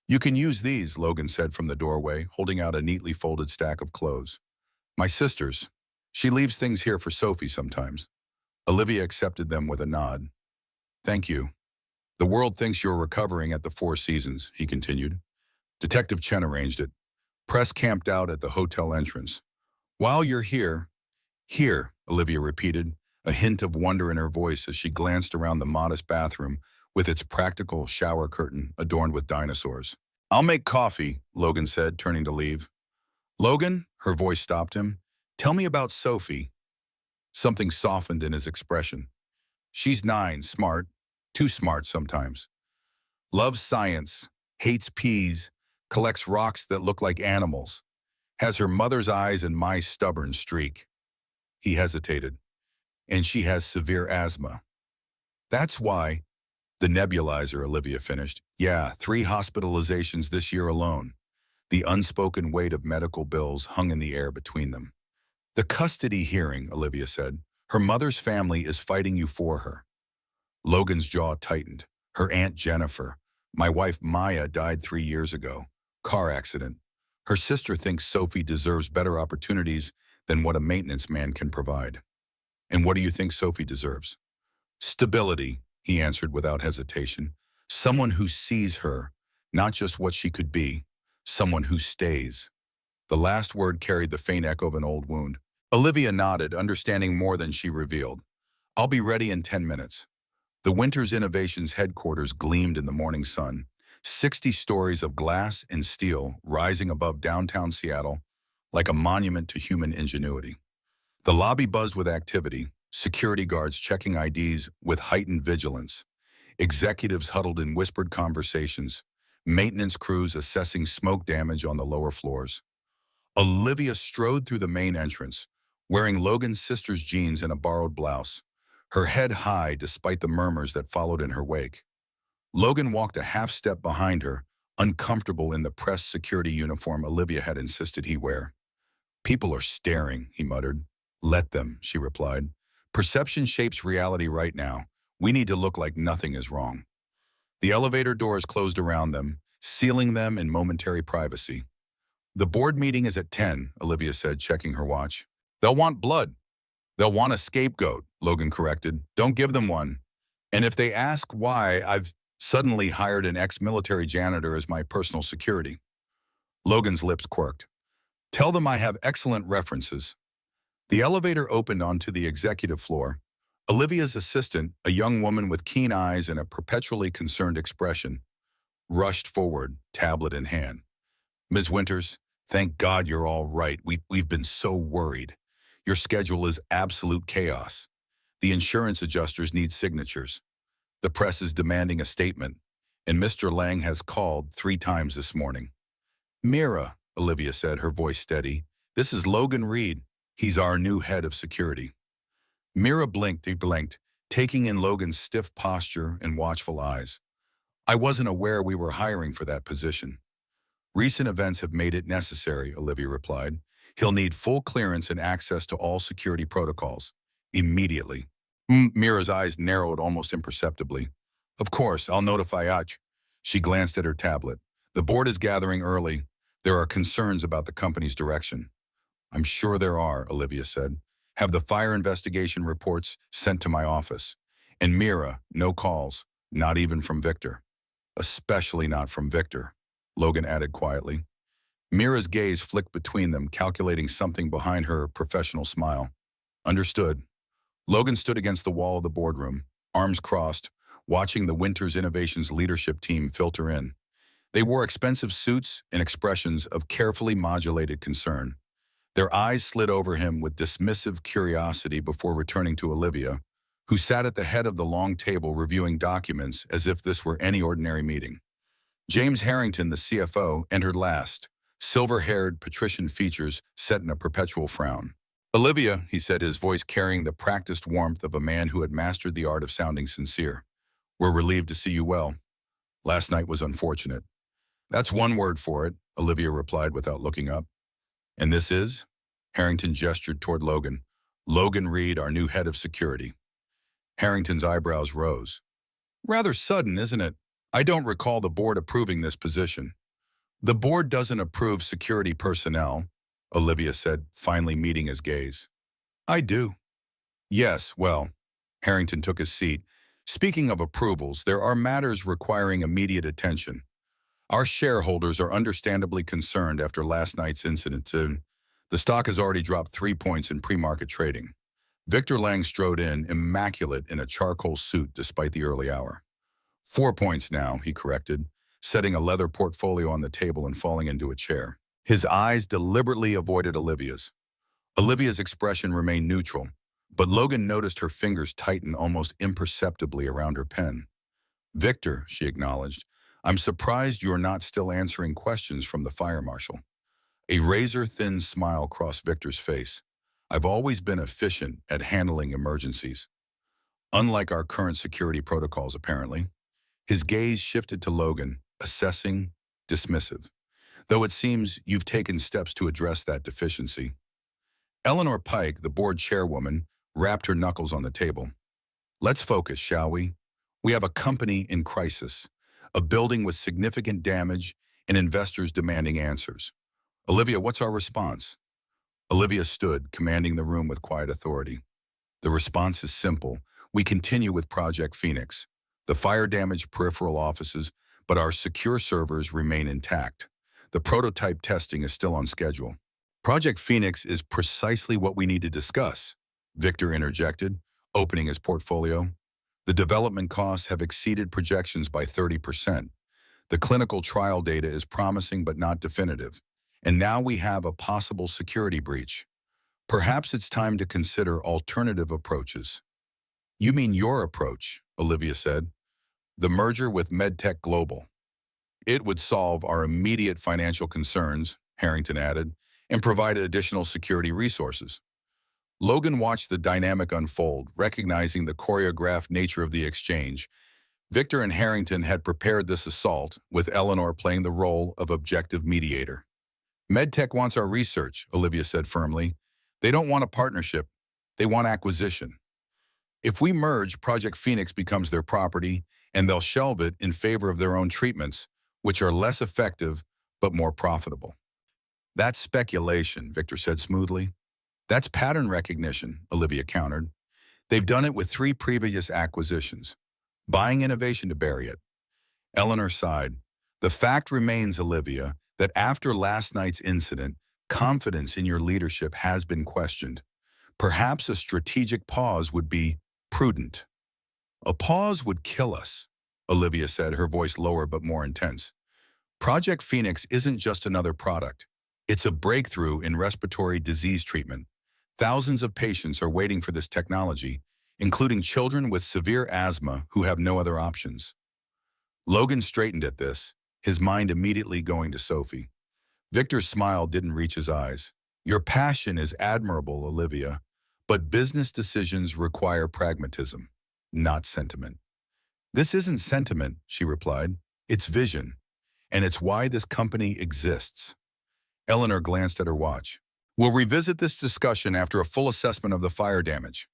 You can use these, Logan said from the doorway, holding out a neatly folded stack of clothes. My sister's. She leaves things here for Sophie sometimes. Olivia accepted them with a nod. Thank you. The world thinks you're recovering at the Four Seasons, he continued. Detective Chen arranged it. Press camped out at the hotel entrance. While you're here, Olivia repeated, a hint of wonder in her voice as she glanced around the modest bathroom with its practical shower curtain adorned with dinosaurs. I'll make coffee, Logan said, turning to leave. Logan, her voice stopped him. Tell me about Sophie. Something softened in his expression. She's 9, smart, too smart sometimes. Loves science, hates peas, collects rocks that look like animals, has her mother's eyes and my stubborn streak. He hesitated. And she has severe asthma. That's why. The nebulizer, Olivia finished. Yeah, 3 hospitalizations this year alone. The unspoken weight of medical bills hung in the air between them. The custody hearing, Olivia said. Her mother's family is fighting you for her. Logan's jaw tightened. Her Aunt Jennifer, my wife Maya, died 3 years ago. Car accident. Her sister thinks Sophie deserves better opportunities than what a maintenance man can provide. And what do you think Sophie deserves? Stability, he answered without hesitation. Someone who sees her, not just what she could be. Someone who stays. The last word carried the faint echo of an old wound. Olivia nodded, understanding more than she revealed. I'll be ready in 10 minutes. The Winter's Innovations headquarters gleamed in the morning sun. 60 stories of glass and steel rising above downtown Seattle like a monument to human ingenuity. The lobby buzzed with activity, security guards checking IDs with heightened vigilance, executives huddled in whispered conversations, maintenance crews assessing smoke damage on the lower floors. Olivia strode through the main entrance, wearing Logan's sister's jeans and a borrowed blouse, her head high despite the murmurs that followed in her wake. Logan walked a half step behind her, uncomfortable in the press security uniform Olivia had insisted he wear. "People are staring," he muttered. "Let them," she replied. "Perception shapes reality right now. We need to look like nothing is wrong." The elevator doors closed around them, sealing them in momentary privacy. "The board meeting is at 10, Olivia said, checking her watch. "They'll want blood." "They'll want a scapegoat," Logan corrected. "Don't give them one. And if they ask why, I've suddenly hired an ex-military janitor as my personal security." Logan's lips quirked. "Tell them I have excellent references." The elevator opened onto the executive floor. Olivia's assistant, a young woman with keen eyes and a perpetually concerned expression, rushed forward, tablet in hand. "Ms. Winters, thank God you're all right. We've been so worried. Your schedule is absolute chaos. The insurance adjusters need signatures. The press is demanding a statement, and Mr. Lang has called 3 times this morning." "Mira," Olivia said, her voice steady. "This is Logan Reed. He's our new head of security." Mira blinked, taking in Logan's stiff posture and watchful eyes. "I wasn't aware we were hiring for that position." "Recent events have made it necessary," Olivia replied. "He'll need full clearance and access to all security protocols. Immediately." Mira's eyes narrowed almost imperceptibly. "Of course, I'll notify Ach." She glanced at her tablet. "The board is gathering early. There are concerns about the company's direction." "I'm sure there are," Olivia said. "Have the fire investigation reports sent to my office. And Mira, no calls, not even from Victor." "Especially not from Victor," Logan added quietly. Mira's gaze flicked between them, calculating something behind her professional smile. "Understood." Logan stood against the wall of the boardroom, arms crossed, watching the Winters Innovations leadership team filter in. They wore expensive suits and expressions of carefully modulated concern. Their eyes slid over him with dismissive curiosity before returning to Olivia, who sat at the head of the long table reviewing documents as if this were any ordinary meeting. James Harrington, the CFO, entered last, silver-haired, patrician features set in a perpetual frown. "Olivia," he said, his voice carrying the practiced warmth of a man who had mastered the art of sounding sincere. "We're relieved to see you well. Last night was unfortunate." "That's one word for it," Olivia replied without looking up. "And this is?" Harrington gestured toward Logan. "Logan Reed, our new head of security." Harrington's eyebrows rose. "Rather sudden, isn't it? I don't recall the board approving this position." "The board doesn't approve security personnel," Olivia said, finally meeting his gaze. "I do." "Yes, well," Harrington took his seat. "Speaking of approvals, there are matters requiring immediate attention. Our shareholders are understandably concerned after last night's incident. The stock has already dropped 3 points in pre-market trading." Victor Lang strode in, immaculate in a charcoal suit despite the early hour. 4 points now, he corrected, setting a leather portfolio on the table and falling into a chair. His eyes deliberately avoided Olivia's. Olivia's expression remained neutral, but Logan noticed her fingers tighten almost imperceptibly around her pen. "Victor," she acknowledged, "I'm surprised you're not still answering questions from the fire marshal." A razor-thin smile crossed Victor's face. "I've always been efficient at handling emergencies." "Unlike our current security protocols, apparently." His gaze shifted to Logan, assessing, dismissive. "Though it seems you've taken steps to address that deficiency." Eleanor Pike, the board chairwoman, rapped her knuckles on the table. "Let's focus, shall we? We have a company in crisis, a building with significant damage, and investors demanding answers. Olivia, what's our response?" Olivia stood, commanding the room with quiet authority. "The response is simple. We continue with Project Phoenix. The fire-damaged peripheral offices, but our secure servers remain intact. The prototype testing is still on schedule." "Project Phoenix is precisely what we need to discuss," Victor interjected, opening his portfolio. "The development costs have exceeded projections by 30%. The clinical trial data is promising but not definitive. And now we have a possible security breach. Perhaps it's time to consider alternative approaches." "You mean your approach," Olivia said. "The merger with MedTech Global." "It would solve our immediate financial concerns," Harrington added, "and provide additional security resources." Logan watched the dynamic unfold, recognizing the choreographed nature of the exchange. Victor and Harrington had prepared this assault, with Eleanor playing the role of objective mediator. MedTech wants our research, Olivia said firmly. They don't want a partnership. They want acquisition. If we merge, Project Phoenix becomes their property, and they'll shelve it in favor of their own treatments, which are less effective but more profitable. That's speculation, Victor said smoothly. That's pattern recognition, Olivia countered. They've done it with 3 previous acquisitions, buying innovation to bury it. Eleanor sighed. The fact remains, Olivia, that after last night's incident, confidence in your leadership has been questioned. Perhaps a strategic pause would be prudent. A pause would kill us, Olivia said, her voice lower but more intense. Project Phoenix isn't just another product. It's a breakthrough in respiratory disease treatment. Thousands of patients are waiting for this technology, including children with severe asthma who have no other options. Logan straightened at this, his mind immediately going to Sophie. Victor's smile didn't reach his eyes. Your passion is admirable, Olivia, but business decisions require pragmatism, not sentiment. This isn't sentiment, she replied. It's vision, and it's why this company exists. Eleanor glanced at her watch. We'll revisit this discussion after a full assessment of the fire damage.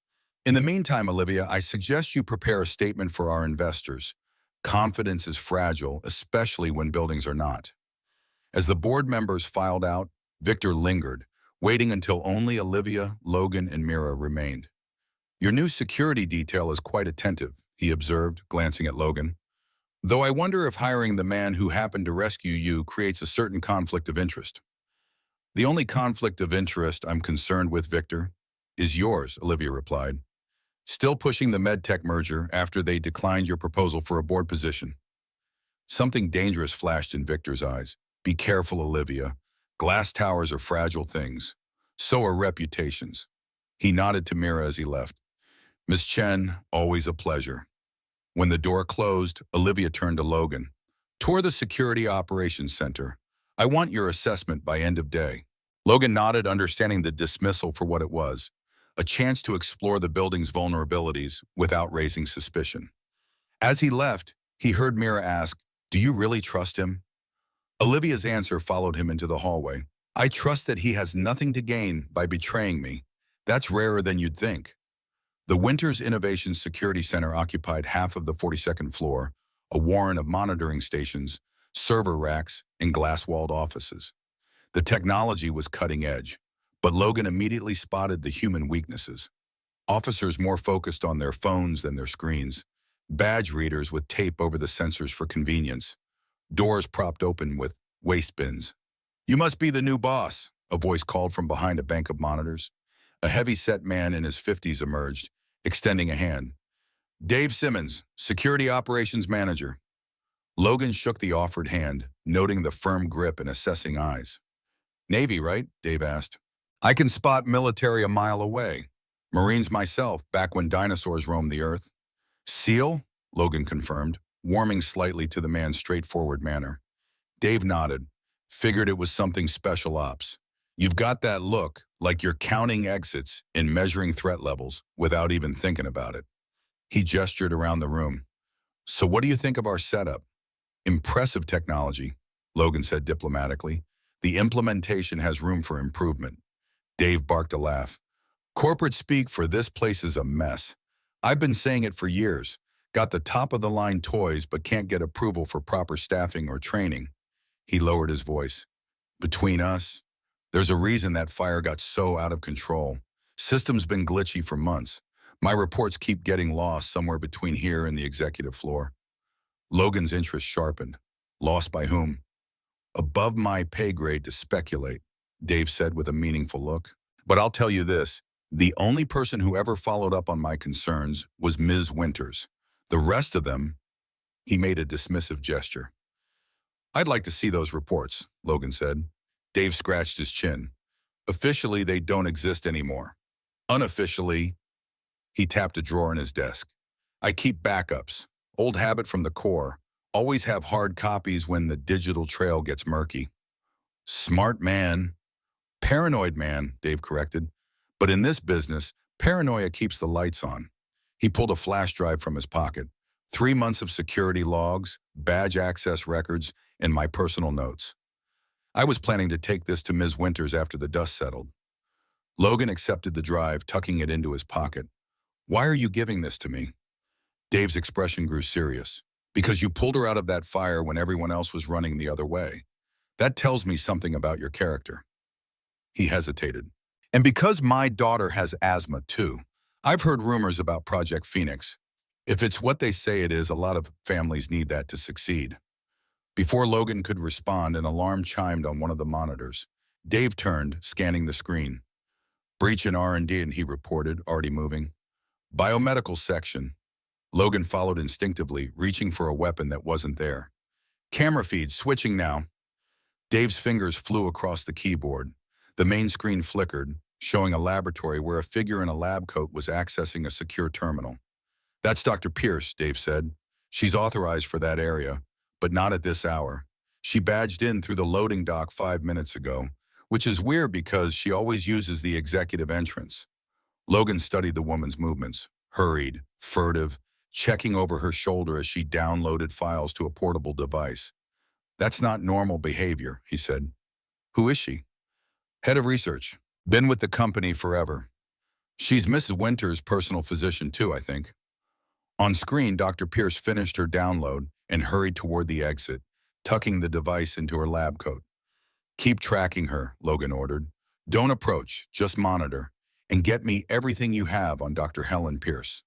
In the meantime, Olivia, I suggest you prepare a statement for our investors. Confidence is fragile, especially when buildings are not. As the board members filed out, Victor lingered, waiting until only Olivia, Logan, and Mira remained. Your new security detail is quite attentive, he observed, glancing at Logan. Though I wonder if hiring the man who happened to rescue you creates a certain conflict of interest. The only conflict of interest I'm concerned with, Victor, is yours, Olivia replied. Still pushing the MedTech merger after they declined your proposal for a board position. Something dangerous flashed in Victor's eyes. Be careful, Olivia. Glass towers are fragile things. So are reputations. He nodded to Mira as he left. Miss Chen, always a pleasure. When the door closed, Olivia turned to Logan. Tour the Security Operations Center. I want your assessment by end of day. Logan nodded, understanding the dismissal for what it was, a chance to explore the building's vulnerabilities without raising suspicion. As he left, he heard Mira ask, Do you really trust him? Olivia's answer followed him into the hallway. I trust that he has nothing to gain by betraying me. That's rarer than you'd think. The Winters Innovation Security Center occupied half of the 42nd floor, a warren of monitoring stations, server racks, and glass-walled offices. The technology was cutting edge, but Logan immediately spotted the human weaknesses. Officers more focused on their phones than their screens, badge readers with tape over the sensors for convenience, doors propped open with waste bins. You must be the new boss, a voice called from behind a bank of monitors. A heavy-set man in his 50s emerged, extending a hand. Dave Simmons, Security Operations Manager. Logan shook the offered hand, noting the firm grip and assessing eyes. Navy, right? Dave asked. I can spot military a mile away. Marines myself, back when dinosaurs roamed the earth. SEAL? Logan confirmed, warming slightly to the man's straightforward manner. Dave nodded, figured it was something special ops. You've got that look, like you're counting exits and measuring threat levels without even thinking about it. He gestured around the room. So what do you think of our setup? Impressive technology, Logan said diplomatically. The implementation has room for improvement. Dave barked a laugh. Corporate speak for this place is a mess. I've been saying it for years. Got the top-of-the-line toys but can't get approval for proper staffing or training. He lowered his voice. Between us, there's a reason that fire got so out of control. System's been glitchy for months. My reports keep getting lost somewhere between here and the executive floor. Logan's interest sharpened. Lost by whom? Above my pay grade to speculate, Dave said with a meaningful look. But I'll tell you this, the only person who ever followed up on my concerns was Ms. Winters. The rest of them, he made a dismissive gesture. I'd like to see those reports, Logan said. Dave scratched his chin. Officially, they don't exist anymore. Unofficially, he tapped a drawer in his desk. I keep backups. Old habit from the Corps. Always have hard copies when the digital trail gets murky. Smart man. Paranoid man, Dave corrected. But in this business, paranoia keeps the lights on. He pulled a flash drive from his pocket. 3 months of security logs, badge access records, and my personal notes. I was planning to take this to Ms. Winters after the dust settled. Logan accepted the drive, tucking it into his pocket. Why are you giving this to me? Dave's expression grew serious. Because you pulled her out of that fire when everyone else was running the other way. That tells me something about your character. He hesitated. And because my daughter has asthma too, I've heard rumors about Project Phoenix. If it's what they say it is, a lot of families need that to succeed. Before Logan could respond, an alarm chimed on one of the monitors. Dave turned, scanning the screen. Breach in R&D, and he reported, already moving. Biomedical section. Logan followed instinctively, reaching for a weapon that wasn't there. Camera feed, switching now. Dave's fingers flew across the keyboard. The main screen flickered, showing a laboratory where a figure in a lab coat was accessing a secure terminal. That's Dr. Pierce, Dave said. She's authorized for that area, but not at this hour. She badged in through the loading dock 5 minutes ago, which is weird because she always uses the executive entrance. Logan studied the woman's movements, hurried, furtive, checking over her shoulder as she downloaded files to a portable device. That's not normal behavior, he said. Who is she? Head of research. Been with the company forever. She's Mrs. Winter's personal physician too, I think. On screen, Dr. Pierce finished her download and hurried toward the exit, tucking the device into her lab coat. Keep tracking her, Logan ordered. Don't approach, just monitor, and get me everything you have on Dr. Helen Pierce.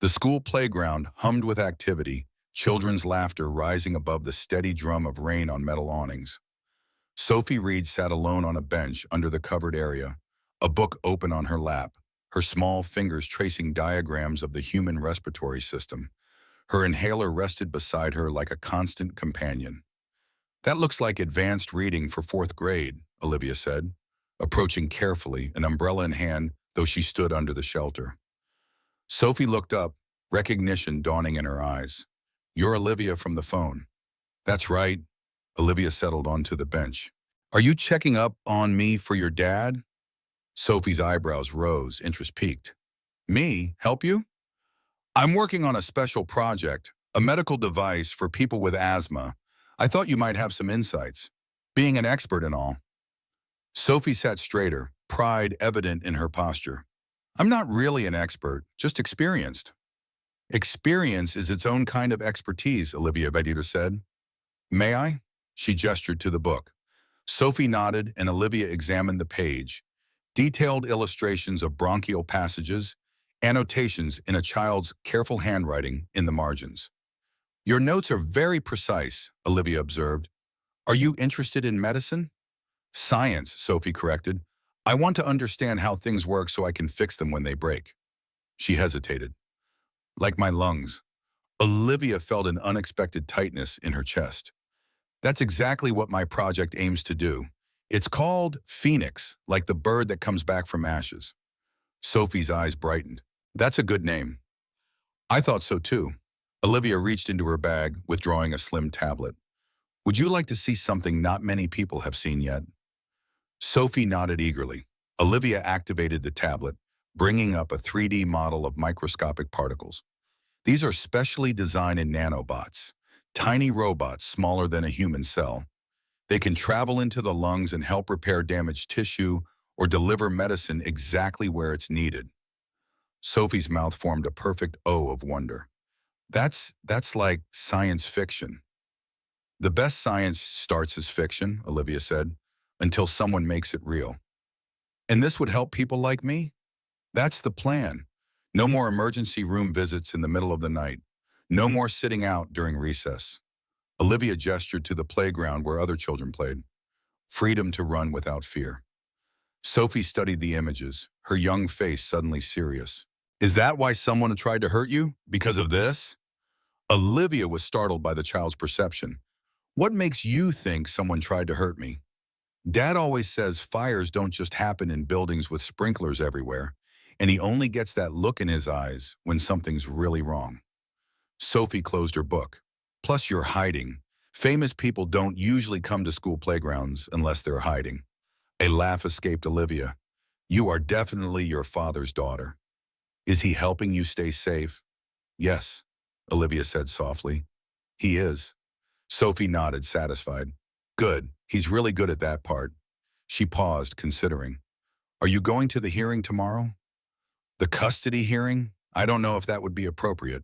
The school playground hummed with activity, children's laughter rising above the steady drum of rain on metal awnings. Sophie Reed sat alone on a bench under the covered area, a book open on her lap, her small fingers tracing diagrams of the human respiratory system. Her inhaler rested beside her like a constant companion. That looks like advanced reading for 4th grade, Olivia said, approaching carefully, an umbrella in hand, though she stood under the shelter. Sophie looked up, recognition dawning in her eyes. You're Olivia from the phone. That's right. Olivia settled onto the bench. Are you checking up on me for your dad? Sophie's eyebrows rose, interest peaked. Me? Help you? I'm working on a special project, a medical device for people with asthma. I thought you might have some insights, being an expert and all. Sophie sat straighter, pride evident in her posture. I'm not really an expert, just experienced. Experience is its own kind of expertise, Olivia Vedita said. May I? She gestured to the book. Sophie nodded and Olivia examined the page. Detailed illustrations of bronchial passages, annotations in a child's careful handwriting in the margins. Your notes are very precise, Olivia observed. Are you interested in medicine? Science, Sophie corrected. I want to understand how things work so I can fix them when they break. She hesitated. Like my lungs. Olivia felt an unexpected tightness in her chest. That's exactly what my project aims to do. It's called Phoenix, like the bird that comes back from ashes. Sophie's eyes brightened. That's a good name. I thought so too. Olivia reached into her bag, withdrawing a slim tablet. Would you like to see something not many people have seen yet? Sophie nodded eagerly. Olivia activated the tablet, bringing up a 3D model of microscopic particles. These are specially designed in nanobots, tiny robots smaller than a human cell. They can travel into the lungs and help repair damaged tissue or deliver medicine exactly where it's needed. Sophie's mouth formed a perfect O of wonder. That's like science fiction. The best science starts as fiction, Olivia said, until someone makes it real. And this would help people like me? That's the plan. No more emergency room visits in the middle of the night. No more sitting out during recess. Olivia gestured to the playground where other children played. Freedom to run without fear. Sophie studied the images, her young face suddenly serious. Is that why someone tried to hurt you? Because of this? Olivia was startled by the child's perception. What makes you think someone tried to hurt me? Dad always says fires don't just happen in buildings with sprinklers everywhere, and he only gets that look in his eyes when something's really wrong. Sophie closed her book. Plus you're hiding. Famous people don't usually come to school playgrounds unless they're hiding. A laugh escaped Olivia. You are definitely your father's daughter. Is he helping you stay safe? Yes, Olivia said softly. He is. Sophie nodded, satisfied. Good. He's really good at that part. She paused, considering. Are you going to the hearing tomorrow? The custody hearing? I don't know if that would be appropriate.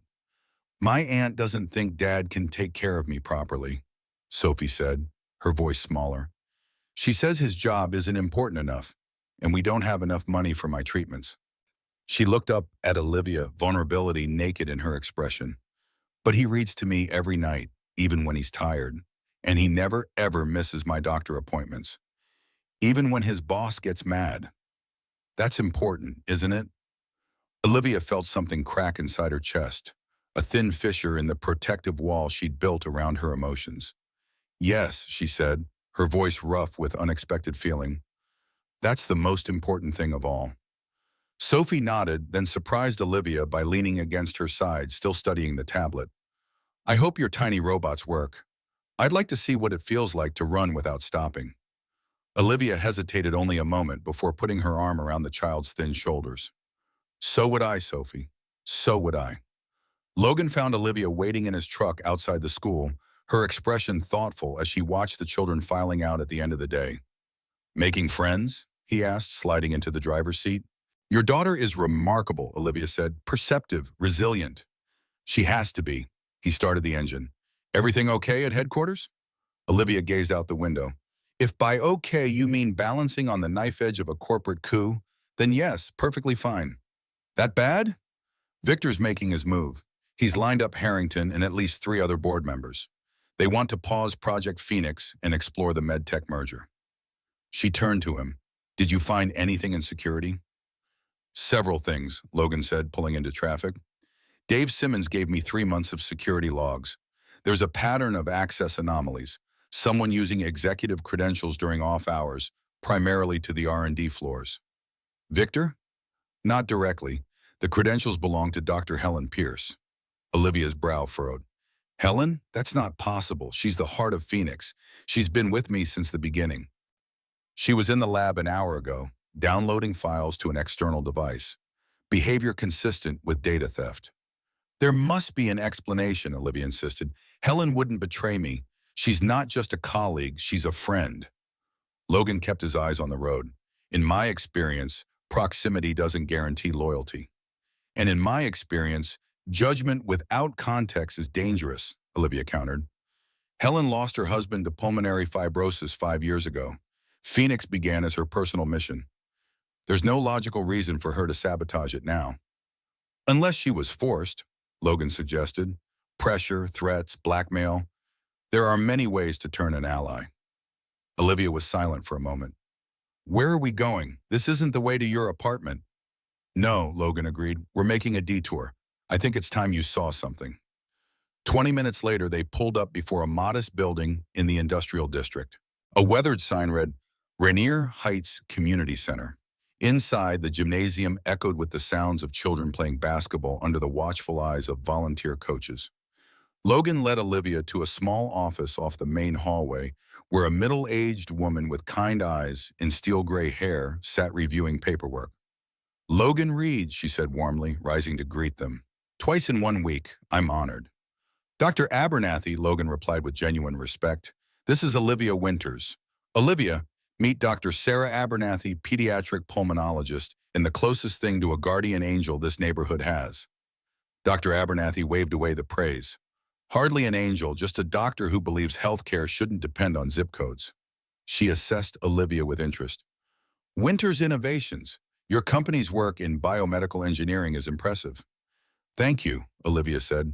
My aunt doesn't think Dad can take care of me properly, Sophie said, her voice smaller. She says his job isn't important enough, and we don't have enough money for my treatments. She looked up at Olivia, vulnerability naked in her expression. But he reads to me every night, even when he's tired, and he never ever misses my doctor appointments, even when his boss gets mad. That's important, isn't it? Olivia felt something crack inside her chest, a thin fissure in the protective wall she'd built around her emotions. Yes, she said, her voice rough with unexpected feeling. That's the most important thing of all. Sophie nodded, then surprised Olivia by leaning against her side, still studying the tablet. I hope your tiny robots work. I'd like to see what it feels like to run without stopping. Olivia hesitated only a moment before putting her arm around the child's thin shoulders. So would I, Sophie. So would I. Logan found Olivia waiting in his truck outside the school, her expression thoughtful as she watched the children filing out at the end of the day. Making friends? He asked, sliding into the driver's seat. Your daughter is remarkable, Olivia said. Perceptive, resilient. She has to be. He started the engine. Everything okay at headquarters? Olivia gazed out the window. If by okay you mean balancing on the knife edge of a corporate coup, then yes, perfectly fine. That bad? Victor's making his move. He's lined up Harrington and at least 3 other board members. They want to pause Project Phoenix and explore the MedTech merger. She turned to him. Did you find anything in security? Several things, Logan said, pulling into traffic. Dave Simmons gave me 3 months of security logs. There's a pattern of access anomalies. Someone using executive credentials during off hours, primarily to the R&D floors. Victor? Not directly. The credentials belong to Dr. Helen Pierce. Olivia's brow furrowed. Helen? That's not possible. She's the heart of Phoenix. She's been with me since the beginning. She was in the lab an hour ago, downloading files to an external device. Behavior consistent with data theft. There must be an explanation, Olivia insisted. Helen wouldn't betray me. She's not just a colleague, she's a friend. Logan kept his eyes on the road. In my experience, proximity doesn't guarantee loyalty. And in my experience, judgment without context is dangerous, Olivia countered. Helen lost her husband to pulmonary fibrosis 5 years ago. Phoenix began as her personal mission. There's no logical reason for her to sabotage it now. Unless she was forced, Logan suggested. Pressure, threats, blackmail. There are many ways to turn an ally. Olivia was silent for a moment. Where are we going? This isn't the way to your apartment. No, Logan agreed. We're making a detour. I think it's time you saw something. 20 minutes later, they pulled up before a modest building in the industrial district. A weathered sign read, Rainier Heights Community Center. Inside, the gymnasium echoed with the sounds of children playing basketball under the watchful eyes of volunteer coaches. Logan led Olivia to a small office off the main hallway where a middle-aged woman with kind eyes and steel-gray hair sat reviewing paperwork. Logan Reed, she said warmly, rising to greet them. Twice in 1 week, I'm honored. Dr. Abernathy, Logan replied with genuine respect. This is Olivia Winters. Olivia, meet Dr. Sarah Abernathy, pediatric pulmonologist, and the closest thing to a guardian angel this neighborhood has. Dr. Abernathy waved away the praise. Hardly an angel, just a doctor who believes healthcare shouldn't depend on zip codes. She assessed Olivia with interest. Winters Innovations. Your company's work in biomedical engineering is impressive. Thank you, Olivia said,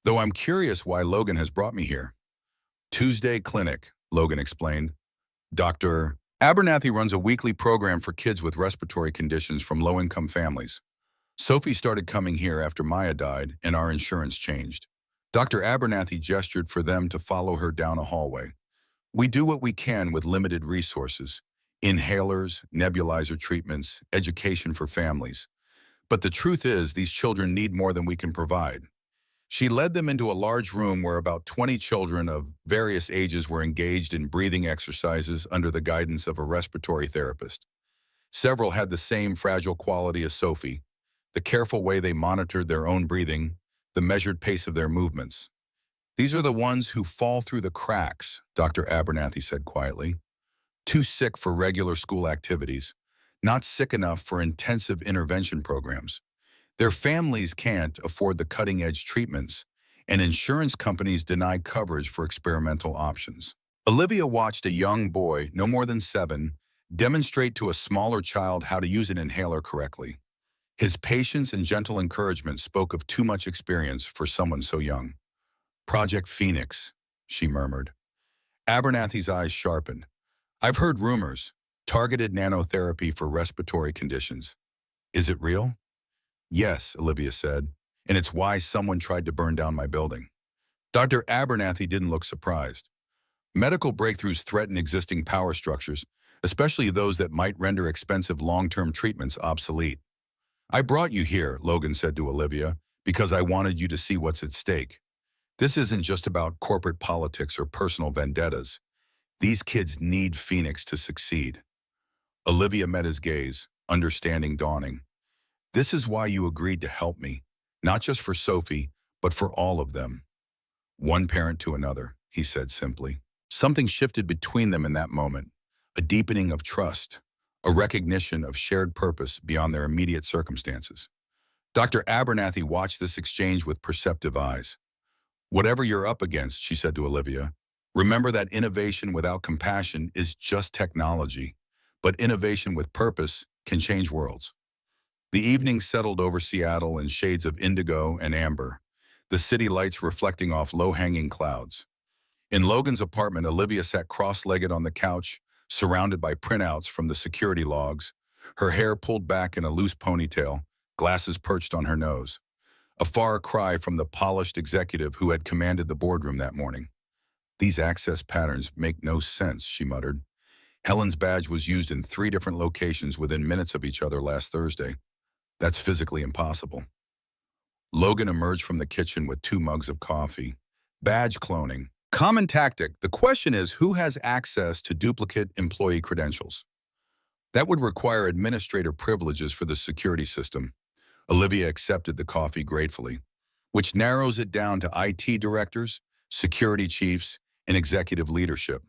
though I'm curious why Logan has brought me here. Tuesday Clinic, Logan explained. Dr. Abernathy runs a weekly program for kids with respiratory conditions from low-income families. Sophie started coming here after Maya died and our insurance changed. Dr. Abernathy gestured for them to follow her down a hallway. We do what we can with limited resources. Inhalers, nebulizer treatments, education for families. But the truth is, these children need more than we can provide. She led them into a large room where about 20 children of various ages were engaged in breathing exercises under the guidance of a respiratory therapist. Several had the same fragile quality as Sophie, the careful way they monitored their own breathing, the measured pace of their movements. These are the ones who fall through the cracks, Dr. Abernathy said quietly. Too sick for regular school activities, not sick enough for intensive intervention programs. Their families can't afford the cutting-edge treatments, and insurance companies deny coverage for experimental options. Olivia watched a young boy, no more than 7, demonstrate to a smaller child how to use an inhaler correctly. His patience and gentle encouragement spoke of too much experience for someone so young. Project Phoenix, she murmured. Abernathy's eyes sharpened. I've heard rumors. Targeted nanotherapy for respiratory conditions. Is it real? Yes, Olivia said, and it's why someone tried to burn down my building. Dr. Abernathy didn't look surprised. Medical breakthroughs threaten existing power structures, especially those that might render expensive long-term treatments obsolete. I brought you here, Logan said to Olivia, because I wanted you to see what's at stake. This isn't just about corporate politics or personal vendettas. These kids need Phoenix to succeed. Olivia met his gaze, understanding dawning. This is why you agreed to help me, not just for Sophie, but for all of them. One parent to another, he said simply. Something shifted between them in that moment, a deepening of trust, a recognition of shared purpose beyond their immediate circumstances. Dr. Abernathy watched this exchange with perceptive eyes. Whatever you're up against, she said to Olivia, remember that innovation without compassion is just technology, but innovation with purpose can change worlds. The evening settled over Seattle in shades of indigo and amber, the city lights reflecting off low-hanging clouds. In Logan's apartment, Olivia sat cross-legged on the couch, surrounded by printouts from the security logs, her hair pulled back in a loose ponytail, glasses perched on her nose. A far cry from the polished executive who had commanded the boardroom that morning. These access patterns make no sense, she muttered. Helen's badge was used in 3 different locations within minutes of each other last Thursday. That's physically impossible. Logan emerged from the kitchen with 2 mugs of coffee. Badge cloning. Common tactic. The question is, who has access to duplicate employee credentials? That would require administrator privileges for the security system. Olivia accepted the coffee gratefully, which narrows it down to IT directors, security chiefs, and executive leadership.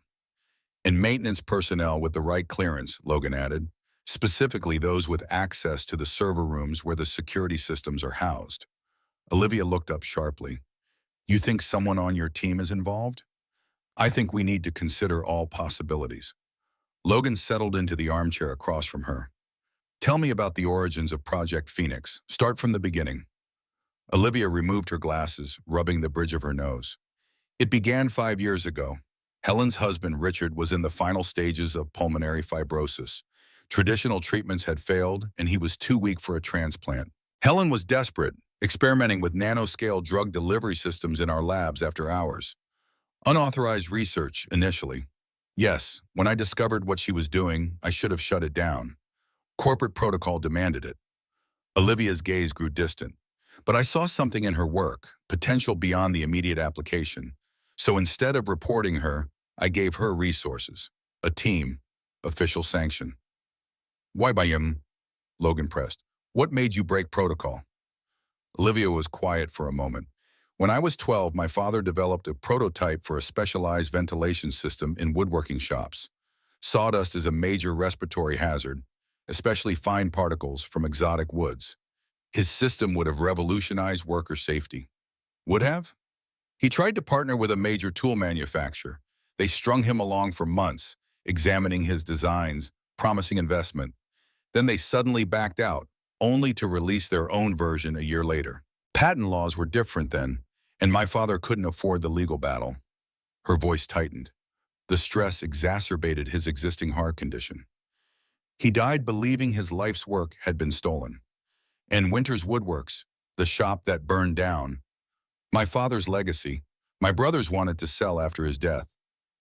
And maintenance personnel with the right clearance, Logan added, specifically those with access to the server rooms where the security systems are housed. Olivia looked up sharply. You think someone on your team is involved? I think we need to consider all possibilities. Logan settled into the armchair across from her. Tell me about the origins of Project Phoenix. Start from the beginning. Olivia removed her glasses, rubbing the bridge of her nose. It began 5 years ago. Helen's husband, Richard, was in the final stages of pulmonary fibrosis. Traditional treatments had failed, and he was too weak for a transplant. Helen was desperate, experimenting with nanoscale drug delivery systems in our labs after hours. Unauthorized research, initially. Yes, when I discovered what she was doing, I should have shut it down. Corporate protocol demanded it. Olivia's gaze grew distant. But I saw something in her work, potential beyond the immediate application. So instead of reporting her, I gave her resources. A team. Official sanction. Why by him? Logan pressed. What made you break protocol? Olivia was quiet for a moment. When I was 12, my father developed a prototype for a specialized ventilation system in woodworking shops. Sawdust is a major respiratory hazard, especially fine particles from exotic woods. His system would have revolutionized worker safety. Would have? He tried to partner with a major tool manufacturer. They strung him along for months, examining his designs, promising investment. Then they suddenly backed out, only to release their own version a year later. Patent laws were different then, and my father couldn't afford the legal battle. Her voice tightened. The stress exacerbated his existing heart condition. He died believing his life's work had been stolen. And Winter's Woodworks, the shop that burned down, my father's legacy, my brothers wanted to sell after his death.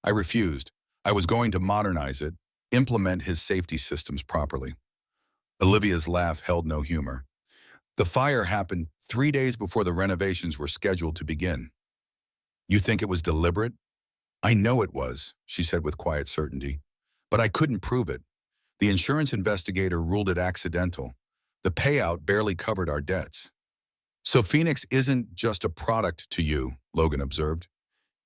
I refused. I was going to modernize it, implement his safety systems properly. Olivia's laugh held no humor. The fire happened 3 days before the renovations were scheduled to begin. You think it was deliberate? I know it was, she said with quiet certainty. But I couldn't prove it. The insurance investigator ruled it accidental. The payout barely covered our debts. So Phoenix isn't just a product to you, Logan observed.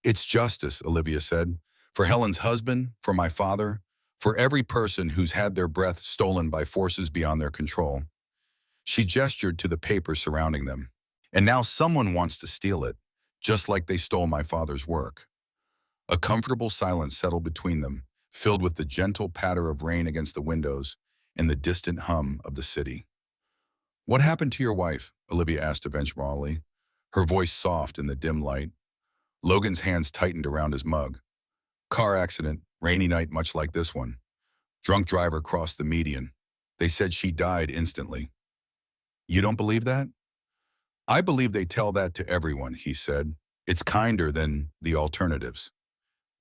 It's justice, Olivia said. For Helen's husband, for my father, for every person who's had their breath stolen by forces beyond their control. She gestured to the paper surrounding them. And now someone wants to steal it, just like they stole my father's work. A comfortable silence settled between them, filled with the gentle patter of rain against the windows and the distant hum of the city. What happened to your wife? Olivia asked eventually, her voice soft in the dim light. Logan's hands tightened around his mug. Car accident, rainy night much like this one. Drunk driver crossed the median. They said she died instantly. You don't believe that? I believe they tell that to everyone, he said. It's kinder than the alternatives.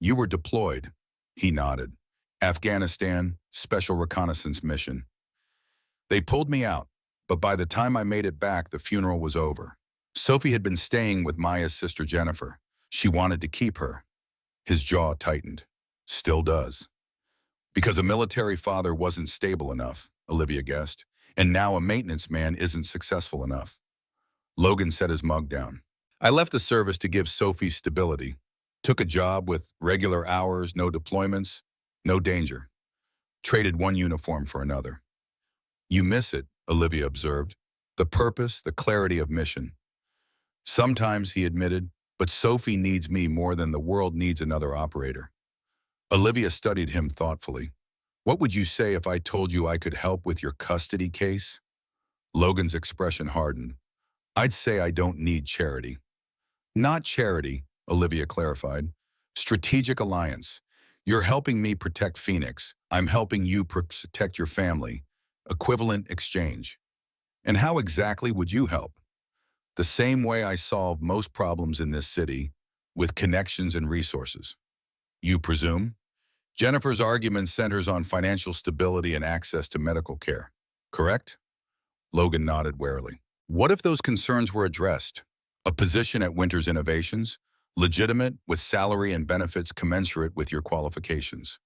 You were deployed. He nodded. Afghanistan, Special Reconnaissance Mission. They pulled me out, but by the time I made it back, the funeral was over. Sophie had been staying with Maya's sister Jennifer. She wanted to keep her. His jaw tightened. Still does. Because a military father wasn't stable enough, Olivia guessed, and now a maintenance man isn't successful enough. Logan set his mug down. I left the service to give Sophie stability. Took a job with regular hours, no deployments, no danger. Traded one uniform for another. You miss it, Olivia observed. The purpose, the clarity of mission. Sometimes, he admitted, but Sophie needs me more than the world needs another operator. Olivia studied him thoughtfully. What would you say if I told you I could help with your custody case? Logan's expression hardened. I'd say I don't need charity. Not charity, Olivia clarified. Strategic alliance. You're helping me protect Phoenix. I'm helping you protect your family. Equivalent exchange. And how exactly would you help? The same way I solve most problems in this city, with connections and resources. You presume? Jennifer's argument centers on financial stability and access to medical care, correct? Logan nodded warily. What if those concerns were addressed? A position at Winter's Innovations, legitimate with salary and benefits commensurate with your qualifications.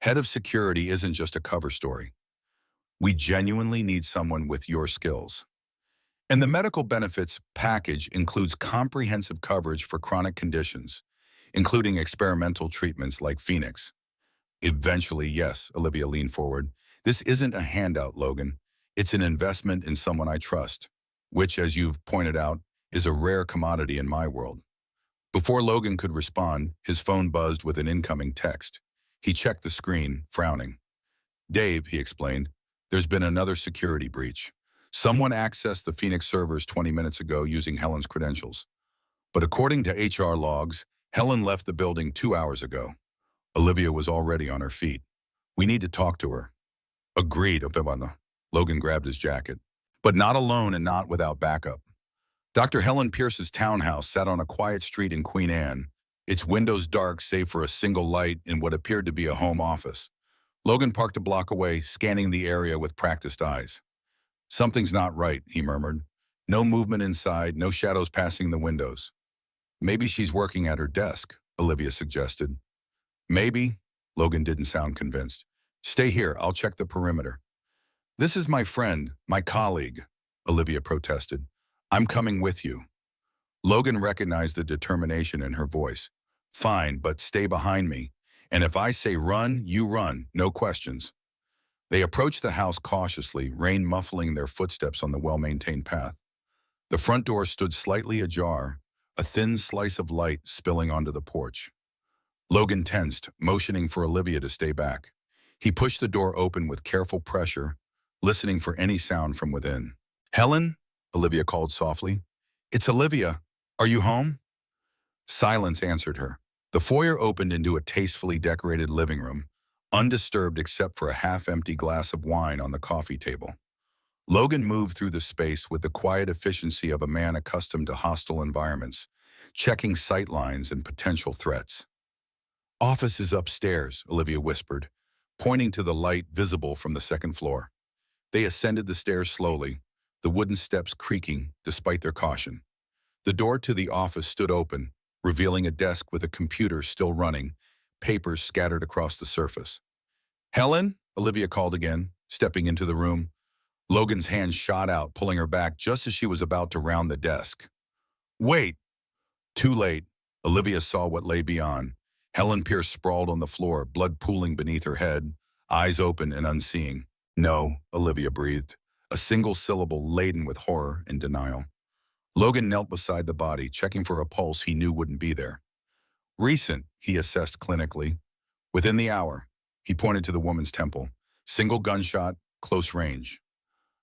Head of security isn't just a cover story. We genuinely need someone with your skills. And the medical benefits package includes comprehensive coverage for chronic conditions, including experimental treatments like Phoenix. Eventually, yes, Olivia leaned forward. This isn't a handout, Logan. It's an investment in someone I trust, which, as you've pointed out, is a rare commodity in my world. Before Logan could respond, his phone buzzed with an incoming text. He checked the screen, frowning. Dave, he explained, there's been another security breach. Someone accessed the Phoenix servers 20 minutes ago using Helen's credentials. But according to HR logs, Helen left the building 2 hours ago. Olivia was already on her feet. We need to talk to her. Agreed, Opevana. Logan grabbed his jacket. But not alone and not without backup. Dr. Helen Pierce's townhouse sat on a quiet street in Queen Anne, its windows dark save for a single light in what appeared to be a home office. Logan parked a block away, scanning the area with practiced eyes. Something's not right, he murmured. No movement inside, no shadows passing the windows. Maybe she's working at her desk, Olivia suggested. Maybe. Logan didn't sound convinced. Stay here, I'll check the perimeter. This is my friend, my colleague, Olivia protested. I'm coming with you. Logan recognized the determination in her voice. Fine, but stay behind me. And if I say run, you run, no questions. They approached the house cautiously, rain muffling their footsteps on the well-maintained path. The front door stood slightly ajar, a thin slice of light spilling onto the porch. Logan tensed, motioning for Olivia to stay back. He pushed the door open with careful pressure, listening for any sound from within. Helen? Olivia called softly. It's Olivia. Are you home? Silence answered her. The foyer opened into a tastefully decorated living room, undisturbed except for a half-empty glass of wine on the coffee table. Logan moved through the space with the quiet efficiency of a man accustomed to hostile environments, checking sight lines and potential threats. Office is upstairs, Olivia whispered, pointing to the light visible from the second floor. They ascended the stairs slowly, the wooden steps creaking despite their caution. The door to the office stood open, revealing a desk with a computer still running, papers scattered across the surface. Helen? Olivia called again, stepping into the room. Logan's hand shot out, pulling her back just as she was about to round the desk. Wait! Too late. Olivia saw what lay beyond. Helen Pierce sprawled on the floor, blood pooling beneath her head, eyes open and unseeing. No, Olivia breathed, a single syllable laden with horror and denial. Logan knelt beside the body, checking for a pulse he knew wouldn't be there. Recent, he assessed clinically. Within the hour, he pointed to the woman's temple. Single gunshot, close range.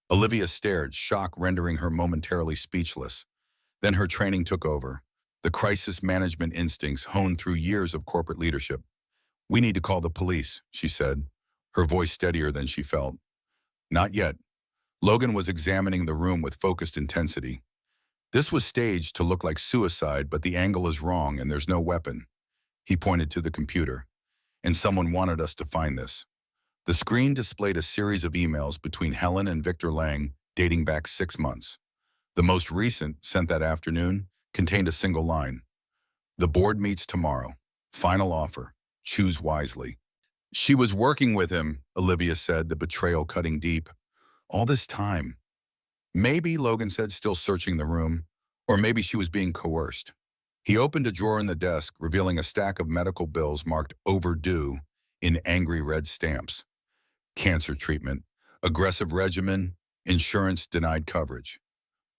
Olivia stared, shock rendering her momentarily speechless. Then her training took over. The crisis management instincts honed through years of corporate leadership. We need to call the police, she said, her voice steadier than she felt. Not yet. Logan was examining the room with focused intensity. This was staged to look like suicide, but the angle is wrong and there's no weapon. He pointed to the computer. And someone wanted us to find this. The screen displayed a series of emails between Helen and Victor Lang dating back 6 months. The most recent, sent that afternoon, contained a single line. The board meets tomorrow. Final offer. Choose wisely. She was working with him, Olivia said, the betrayal cutting deep. All this time. Maybe, Logan said, still searching the room. Or maybe she was being coerced. He opened a drawer in the desk, revealing a stack of medical bills marked overdue in angry red stamps. Cancer treatment, aggressive regimen, insurance denied coverage.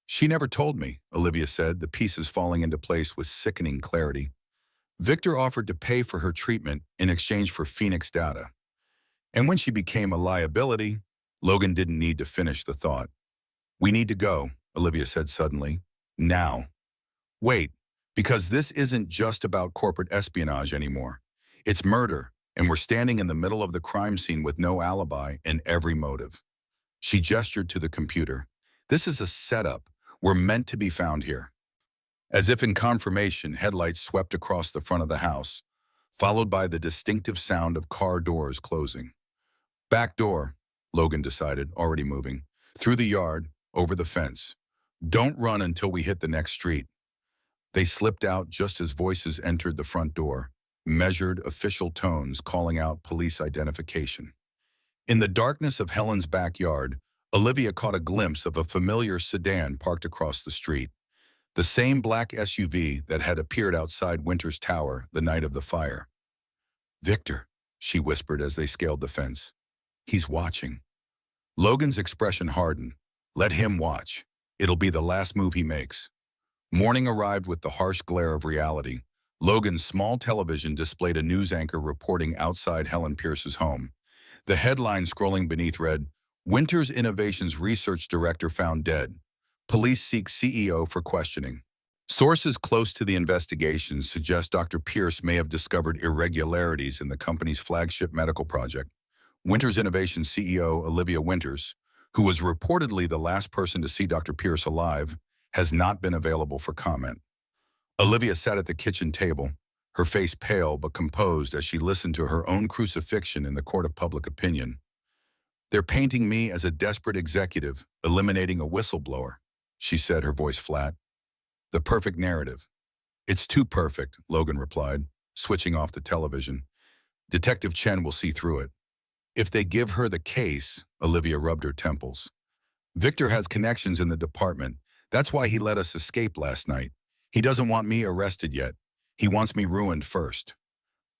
She never told me, Olivia said, the pieces falling into place with sickening clarity. Victor offered to pay for her treatment in exchange for Phoenix data. And when she became a liability, Logan didn't need to finish the thought. We need to go, Olivia said suddenly. Now. Wait, because this isn't just about corporate espionage anymore. It's murder, and we're standing in the middle of the crime scene with no alibi and every motive. She gestured to the computer. This is a setup. We're meant to be found here. As if in confirmation, headlights swept across the front of the house, followed by the distinctive sound of car doors closing. Back door, Logan decided, already moving. Through the yard, over the fence. Don't run until we hit the next street. They slipped out just as voices entered the front door, measured official tones calling out police identification. In the darkness of Helen's backyard, Olivia caught a glimpse of a familiar sedan parked across the street. The same black SUV that had appeared outside Winter's tower the night of the fire. Victor, she whispered as they scaled the fence. He's watching. Logan's expression hardened. Let him watch. It'll be the last move he makes. Morning arrived with the harsh glare of reality. Logan's small television displayed a news anchor reporting outside Helen Pierce's home. The headline scrolling beneath read, Winter's Innovations Research Director found dead. Police seek CEO for questioning. Sources close to the investigation suggest Dr. Pierce may have discovered irregularities in the company's flagship medical project. Winter's Innovations CEO, Olivia Winters, who was reportedly the last person to see Dr. Pierce alive, has not been available for comment. Olivia sat at the kitchen table, her face pale but composed as she listened to her own crucifixion in the court of public opinion. They're painting me as a desperate executive, eliminating a whistleblower, she said, her voice flat. The perfect narrative. It's too perfect, Logan replied, switching off the television. Detective Chen will see through it. If they give her the case, Olivia rubbed her temples. Victor has connections in the department. That's why he let us escape last night. He doesn't want me arrested yet. He wants me ruined first.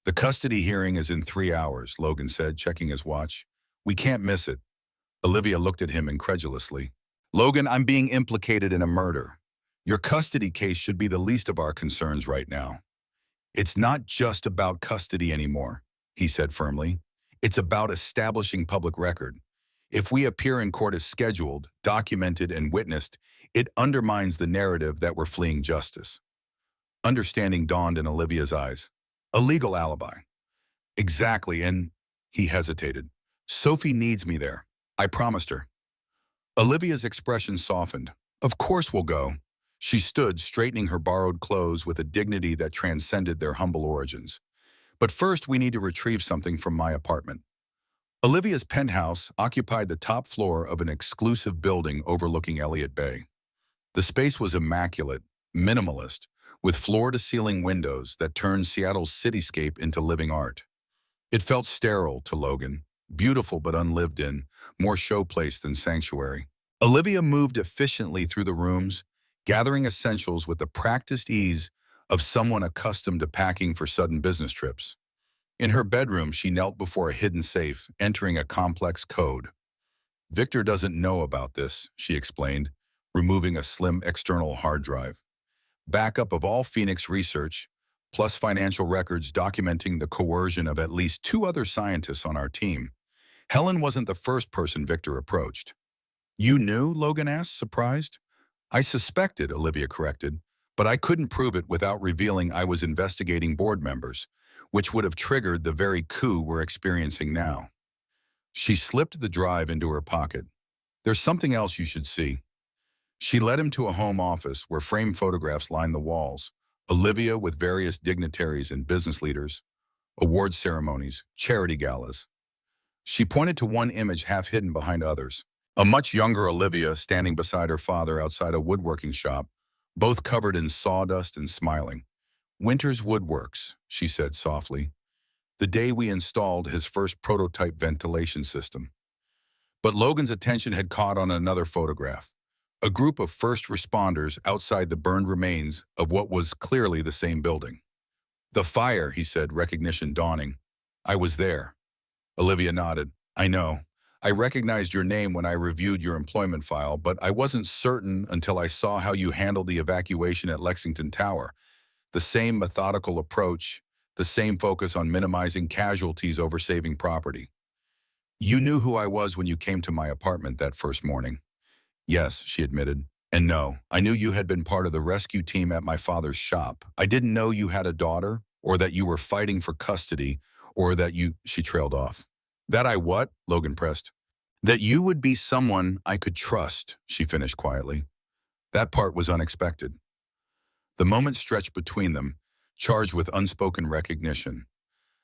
The custody hearing is in 3 hours, Logan said, checking his watch. We can't miss it. Olivia looked at him incredulously. Logan, I'm being implicated in a murder. Your custody case should be the least of our concerns right now. It's not just about custody anymore, he said firmly. It's about establishing public record. If we appear in court as scheduled, documented, and witnessed, it undermines the narrative that we're fleeing justice. Understanding dawned in Olivia's eyes. A legal alibi. Exactly, and he hesitated. Sophie needs me there. I promised her. Olivia's expression softened. Of course we'll go. She stood, straightening her borrowed clothes with a dignity that transcended their humble origins. But first, we need to retrieve something from my apartment. Olivia's penthouse occupied the top floor of an exclusive building overlooking Elliott Bay. The space was immaculate, minimalist, with floor-to-ceiling windows that turned Seattle's cityscape into living art. It felt sterile to Logan, beautiful but unlived in, more showplace than sanctuary. Olivia moved efficiently through the rooms, gathering essentials with the practiced ease of someone accustomed to packing for sudden business trips. In her bedroom, she knelt before a hidden safe, entering a complex code. Victor doesn't know about this, she explained, removing a slim external hard drive. Backup of all Phoenix research, plus financial records documenting the coercion of at least two other scientists on our team. Helen wasn't the first person Victor approached. You knew? Logan asked, surprised. I suspected, Olivia corrected, but I couldn't prove it without revealing I was investigating board members, which would have triggered the very coup we're experiencing now. She slipped the drive into her pocket. There's something else you should see. She led him to a home office where framed photographs lined the walls, Olivia with various dignitaries and business leaders, award ceremonies, charity galas. She pointed to one image half hidden behind others. A much younger Olivia standing beside her father outside a woodworking shop, both covered in sawdust and smiling. Winter's Woodworks, she said softly, the day we installed his first prototype ventilation system. But Logan's attention had caught on another photograph, a group of first responders outside the burned remains of what was clearly the same building. The fire, he said, recognition dawning. I was there. Olivia nodded. I know. I recognized your name when I reviewed your employment file, but I wasn't certain until I saw how you handled the evacuation at Lexington Tower. The same methodical approach, the same focus on minimizing casualties over saving property. You knew who I was when you came to my apartment that first morning. Yes, she admitted. And no, I knew you had been part of the rescue team at my father's shop. I didn't know you had a daughter, or that you were fighting for custody, or that you, she trailed off. That I what? Logan pressed. That you would be someone I could trust, she finished quietly. That part was unexpected. The moment stretched between them, charged with unspoken recognition.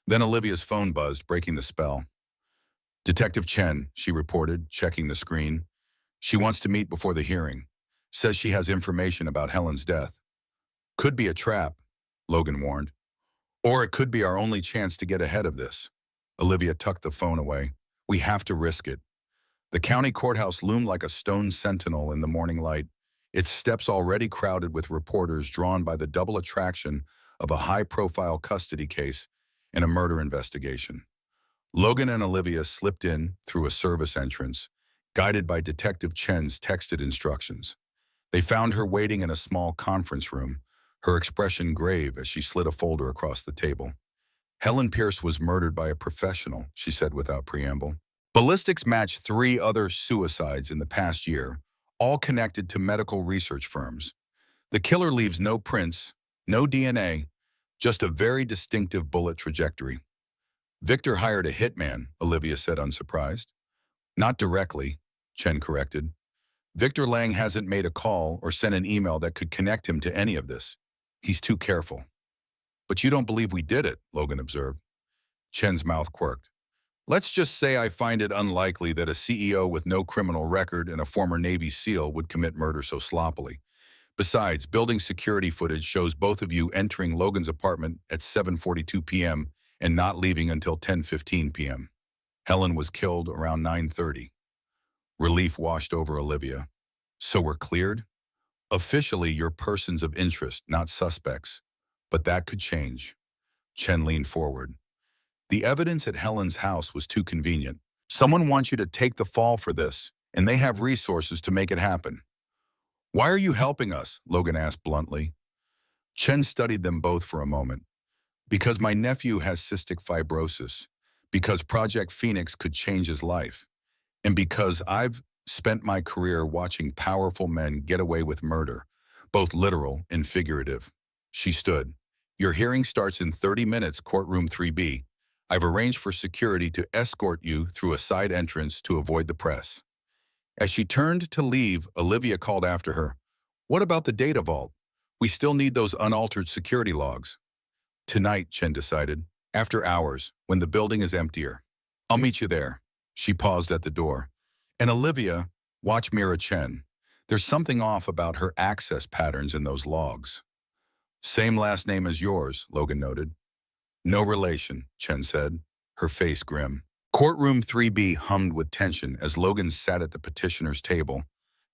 Then Olivia's phone buzzed, breaking the spell. Detective Chen, she reported, checking the screen. She wants to meet before the hearing. Says she has information about Helen's death. Could be a trap, Logan warned. Or it could be our only chance to get ahead of this. Olivia tucked the phone away. We have to risk it. The county courthouse loomed like a stone sentinel in the morning light, its steps already crowded with reporters drawn by the double attraction of a high-profile custody case and a murder investigation. Logan and Olivia slipped in through a service entrance, guided by Detective Chen's texted instructions. They found her waiting in a small conference room, her expression grave as she slid a folder across the table. Helen Pierce was murdered by a professional, she said without preamble. Ballistics matched 3 other suicides in the past year, all connected to medical research firms. The killer leaves no prints, no DNA, just a very distinctive bullet trajectory. Victor hired a hitman, Olivia said unsurprised. Not directly, Chen corrected. Victor Lang hasn't made a call or sent an email that could connect him to any of this. He's too careful. But you don't believe we did it, Logan observed. Chen's mouth quirked. Let's just say I find it unlikely that a CEO with no criminal record and a former Navy SEAL would commit murder so sloppily. Besides, building security footage shows both of you entering Logan's apartment at 7:42 p.m. and not leaving until 10:15 p.m. Helen was killed around 9:30. Relief washed over Olivia. So we're cleared? Officially, you're persons of interest, not suspects. But that could change. Chen leaned forward. The evidence at Helen's house was too convenient. Someone wants you to take the fall for this, and they have resources to make it happen. Why are you helping us? Logan asked bluntly. Chen studied them both for a moment. Because my nephew has cystic fibrosis, because Project Phoenix could change his life, and because I've spent my career watching powerful men get away with murder, both literal and figurative. She stood. Your hearing starts in 30 minutes, courtroom 3B. I've arranged for security to escort you through a side entrance to avoid the press. As she turned to leave, Olivia called after her. What about the data vault? We still need those unaltered security logs. Tonight, Chen decided, after hours, when the building is emptier. I'll meet you there. She paused at the door. And Olivia, watch Mira Chen. There's something off about her access patterns in those logs. Same last name as yours, Logan noted. No relation, Chen said, her face grim. Courtroom 3B hummed with tension as Logan sat at the petitioner's table,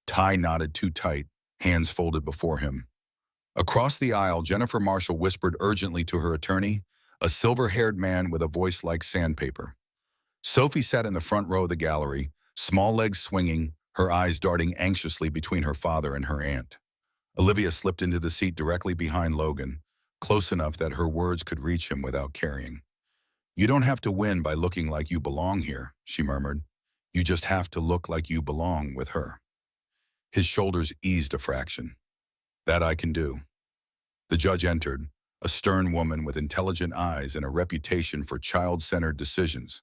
tie knotted too tight, hands folded before him. Across the aisle, Jennifer Marshall whispered urgently to her attorney, a silver-haired man with a voice like sandpaper. Sophie sat in the front row of the gallery, small legs swinging, her eyes darting anxiously between her father and her aunt. Olivia slipped into the seat directly behind Logan, close enough that her words could reach him without carrying. "You don't have to win by looking like you belong here," she murmured. "You just have to look like you belong with her." His shoulders eased a fraction. "That I can do." The judge entered, a stern woman with intelligent eyes and a reputation for child-centered decisions.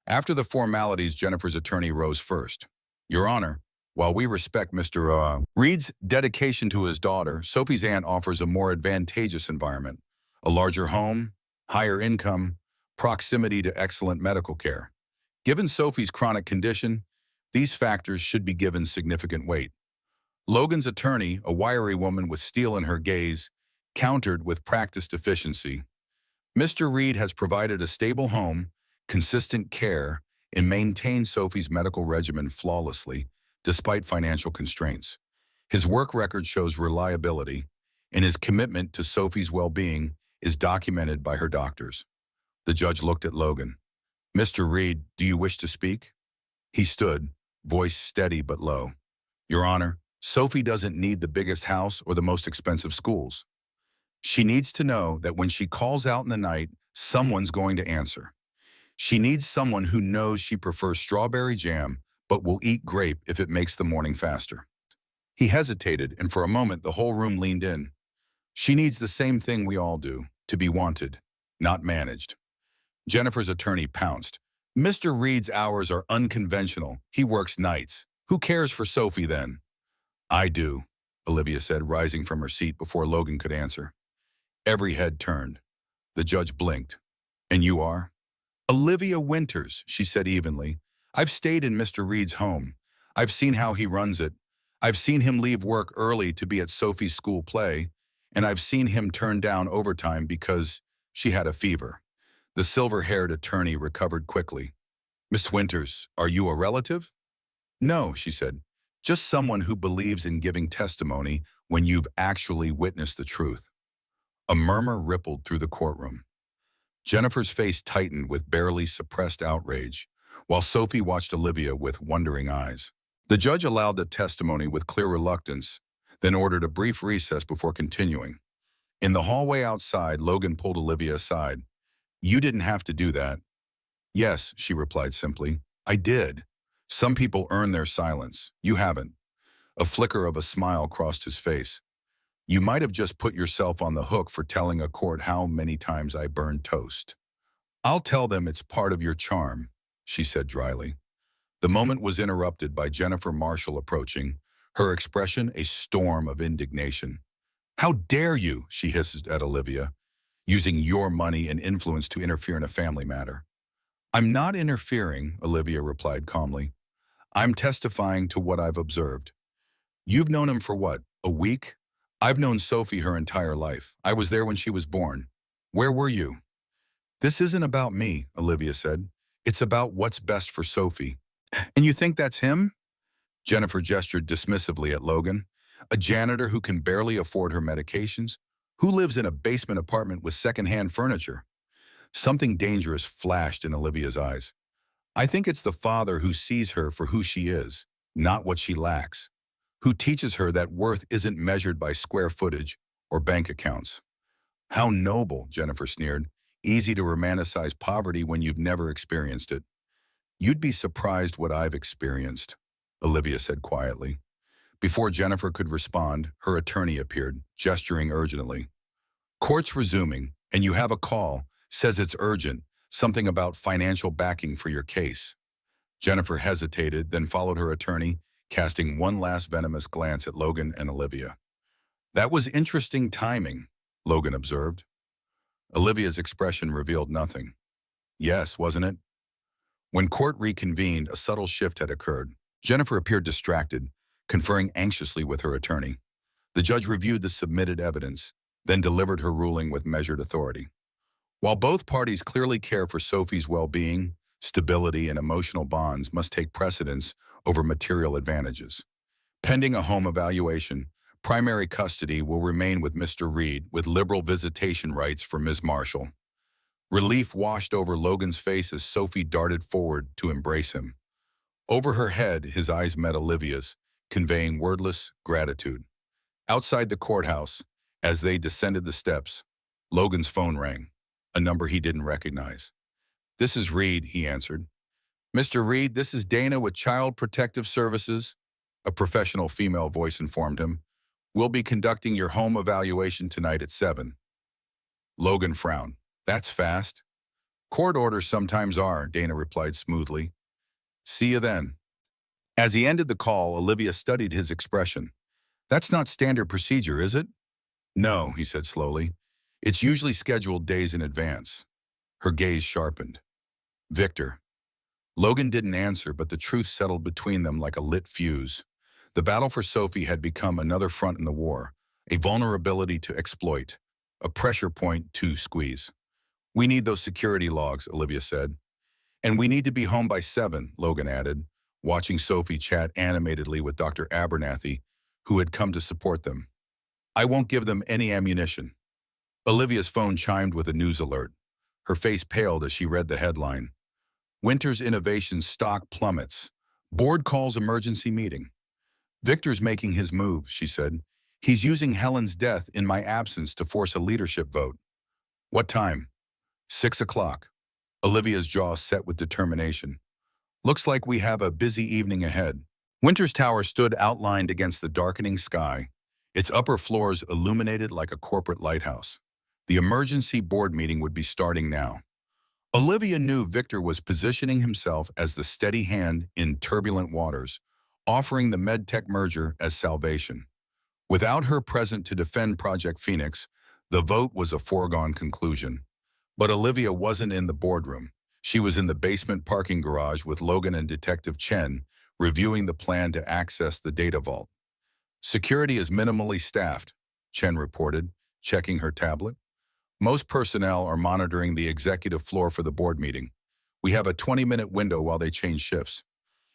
After the formalities, Jennifer's attorney rose first. "Your Honor, while we respect Mr. Reed's dedication to his daughter, Sophie's aunt offers a more advantageous environment, a larger home, higher income, proximity to excellent medical care. Given Sophie's chronic condition, these factors should be given significant weight." Logan's attorney, a wiry woman with steel in her gaze, countered with practiced efficiency. "Mr. Reed has provided a stable home, consistent care, and maintained Sophie's medical regimen flawlessly, despite financial constraints. His work record shows reliability, and his commitment to Sophie's well-being is documented by her doctors." The judge looked at Logan. "Mr. Reed, do you wish to speak?" He stood, voice steady but low. "Your Honor, Sophie doesn't need the biggest house or the most expensive schools. She needs to know that when she calls out in the night, someone's going to answer. She needs someone who knows she prefers strawberry jam, but will eat grape if it makes the morning faster." He hesitated, and for a moment the whole room leaned in. "She needs the same thing we all do, to be wanted, not managed." Jennifer's attorney pounced. "Mr. Reed's hours are unconventional. He works nights. Who cares for Sophie then?" "I do," Olivia said, rising from her seat before Logan could answer. Every head turned. The judge blinked. "And you are?" "Olivia Winters," she said evenly. "I've stayed in Mr. Reed's home. I've seen how he runs it. I've seen him leave work early to be at Sophie's school play, and I've seen him turn down overtime because she had a fever." The silver-haired attorney recovered quickly. "Miss Winters, are you a relative?" "No," she said. "Just someone who believes in giving testimony when you've actually witnessed the truth." A murmur rippled through the courtroom. Jennifer's face tightened with barely suppressed outrage, while Sophie watched Olivia with wondering eyes. The judge allowed the testimony with clear reluctance, then ordered a brief recess before continuing. In the hallway outside, Logan pulled Olivia aside. "You didn't have to do that." "Yes," she replied simply. "I did. Some people earn their silence. You haven't." A flicker of a smile crossed his face. "You might have just put yourself on the hook for telling a court how many times I burned toast." "I'll tell them it's part of your charm," she said dryly. The moment was interrupted by Jennifer Marshall approaching, her expression a storm of indignation. "How dare you," she hissed at Olivia, "using your money and influence to interfere in a family matter." "I'm not interfering," Olivia replied calmly. "I'm testifying to what I've observed. You've known him for what, a week? I've known Sophie her entire life. I was there when she was born. Where were you?" "This isn't about me," Olivia said. "It's about what's best for Sophie." "And you think that's him?" Jennifer gestured dismissively at Logan. "A janitor who can barely afford her medications? Who lives in a basement apartment with secondhand furniture?" Something dangerous flashed in Olivia's eyes. "I think it's the father who sees her for who she is, not what she lacks, who teaches her that worth isn't measured by square footage or bank accounts." "How noble," Jennifer sneered. "Easy to romanticize poverty when you've never experienced it." "You'd be surprised what I've experienced," Olivia said quietly. Before Jennifer could respond, her attorney appeared, gesturing urgently. "Court's resuming, and you have a call. Says it's urgent, something about financial backing for your case." Jennifer hesitated, then followed her attorney, casting one last venomous glance at Logan and Olivia. "That was interesting timing," Logan observed. Olivia's expression revealed nothing. "Yes, wasn't it?" When court reconvened, a subtle shift had occurred. Jennifer appeared distracted, conferring anxiously with her attorney. The judge reviewed the submitted evidence, then delivered her ruling with measured authority. "While both parties clearly care for Sophie's well-being, Stability and emotional bonds must take precedence over material advantages. Pending a home evaluation, primary custody will remain with Mr. Reed with liberal visitation rights for Ms. Marshall. Relief washed over Logan's face as Sophie darted forward to embrace him. Over her head, his eyes met Olivia's, conveying wordless gratitude. Outside the courthouse, as they descended the steps, Logan's phone rang, a number he didn't recognize. "This is Reed," he answered. "Mr. Reed, this is Dana with Child Protective Services," a professional female voice informed him. "We'll be conducting your home evaluation tonight at 7. Logan frowned. "That's fast." "Court orders sometimes are," Dana replied smoothly. "See you then." As he ended the call, Olivia studied his expression. "That's not standard procedure, is it?" "No," he said slowly. "It's usually scheduled days in advance." Her gaze sharpened. "Victor." Logan didn't answer, but the truth settled between them like a lit fuse. The battle for Sophie had become another front in the war, a vulnerability to exploit, a pressure point to squeeze. "We need those security logs," Olivia said. "And we need to be home by 7, Logan added, watching Sophie chat animatedly with Dr. Abernathy, who had come to support them. "I won't give them any ammunition." Olivia's phone chimed with a news alert. Her face paled as she read the headline. "Winter's Innovation Stock Plummets. Board calls emergency meeting." "Victor's making his move," she said. "He's using Helen's death in my absence to force a leadership vote." "What time?" 6 o'clock. Olivia's jaw set with determination. "Looks like we have a busy evening ahead." Winter's Tower stood outlined against the darkening sky, its upper floors illuminated like a corporate lighthouse. The emergency board meeting would be starting now. Olivia knew Victor was positioning himself as the steady hand in turbulent waters, offering the MedTech merger as salvation. Without her present to defend Project Phoenix, the vote was a foregone conclusion. But Olivia wasn't in the boardroom. She was in the basement parking garage with Logan and Detective Chen, reviewing the plan to access the data vault. "Security is minimally staffed," Chen reported, checking her tablet. "Most personnel are monitoring the executive floor for the board meeting. We have a 20-minute window while they change shifts."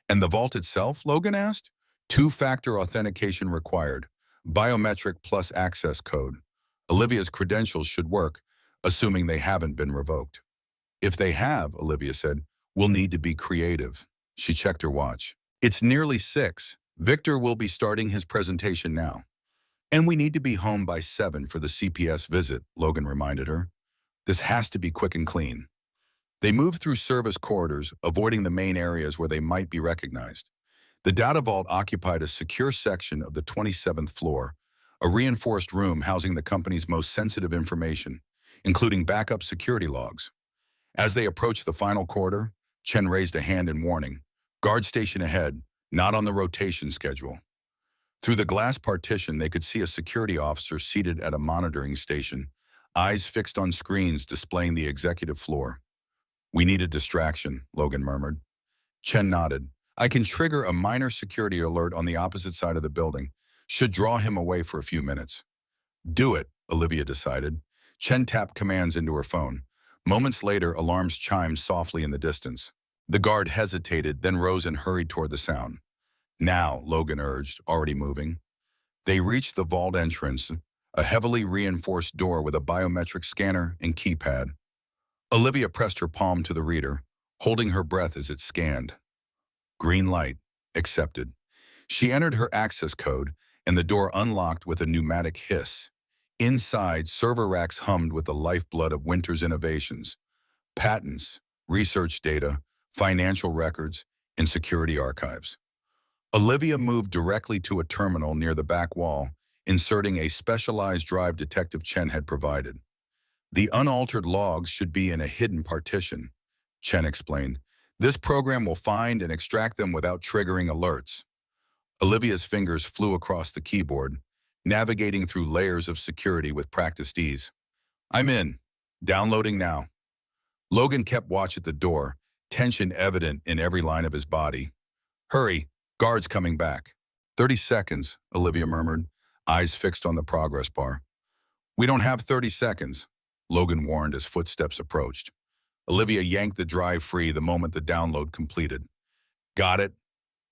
"And the vault itself?" Logan asked. "Two-factor authentication required. Biometric plus access code. Olivia's credentials should work, assuming they haven't been revoked." "If they have," Olivia said, "we'll need to be creative." She checked her watch. "It's nearly 6. Victor will be starting his presentation now. And we need to be home by 7 for the CPS visit," Logan reminded her. "This has to be quick and clean." They moved through service corridors, avoiding the main areas where they might be recognized. The data vault occupied a secure section of the 27th floor, a reinforced room housing the company's most sensitive information, including backup security logs. As they approached the final corridor, Chen raised a hand in warning. "Guard station ahead, not on the rotation schedule." Through the glass partition, they could see a security officer seated at a monitoring station, eyes fixed on screens displaying the executive floor. "We need a distraction," Logan murmured. Chen nodded. "I can trigger a minor security alert on the opposite side of the building. Should draw him away for a few minutes." "Do it," Olivia decided. Chen tapped commands into her phone. Moments later, alarms chimed softly in the distance. The guard hesitated, then rose and hurried toward the sound. "Now," Logan urged, already moving. They reached the vault entrance, a heavily reinforced door with a biometric scanner and keypad. Olivia pressed her palm to the reader, holding her breath as it scanned. Green light. Accepted. She entered her access code, and the door unlocked with a pneumatic hiss. Inside, server racks hummed with the lifeblood of Winter's innovations. Patents, research data, financial records, and security archives. Olivia moved directly to a terminal near the back wall, inserting a specialized drive Detective Chen had provided. "The unaltered logs should be in a hidden partition," Chen explained. "This program will find and extract them without triggering alerts." Olivia's fingers flew across the keyboard, navigating through layers of security with practiced ease. "I'm in. Downloading now." Logan kept watch at the door, tension evident in every line of his body. "Hurry, guards coming back." 30 seconds, Olivia murmured, eyes fixed on the progress bar. "We don't have 30 seconds, Logan warned as footsteps approached. Olivia yanked the drive free the moment the download completed. Got it?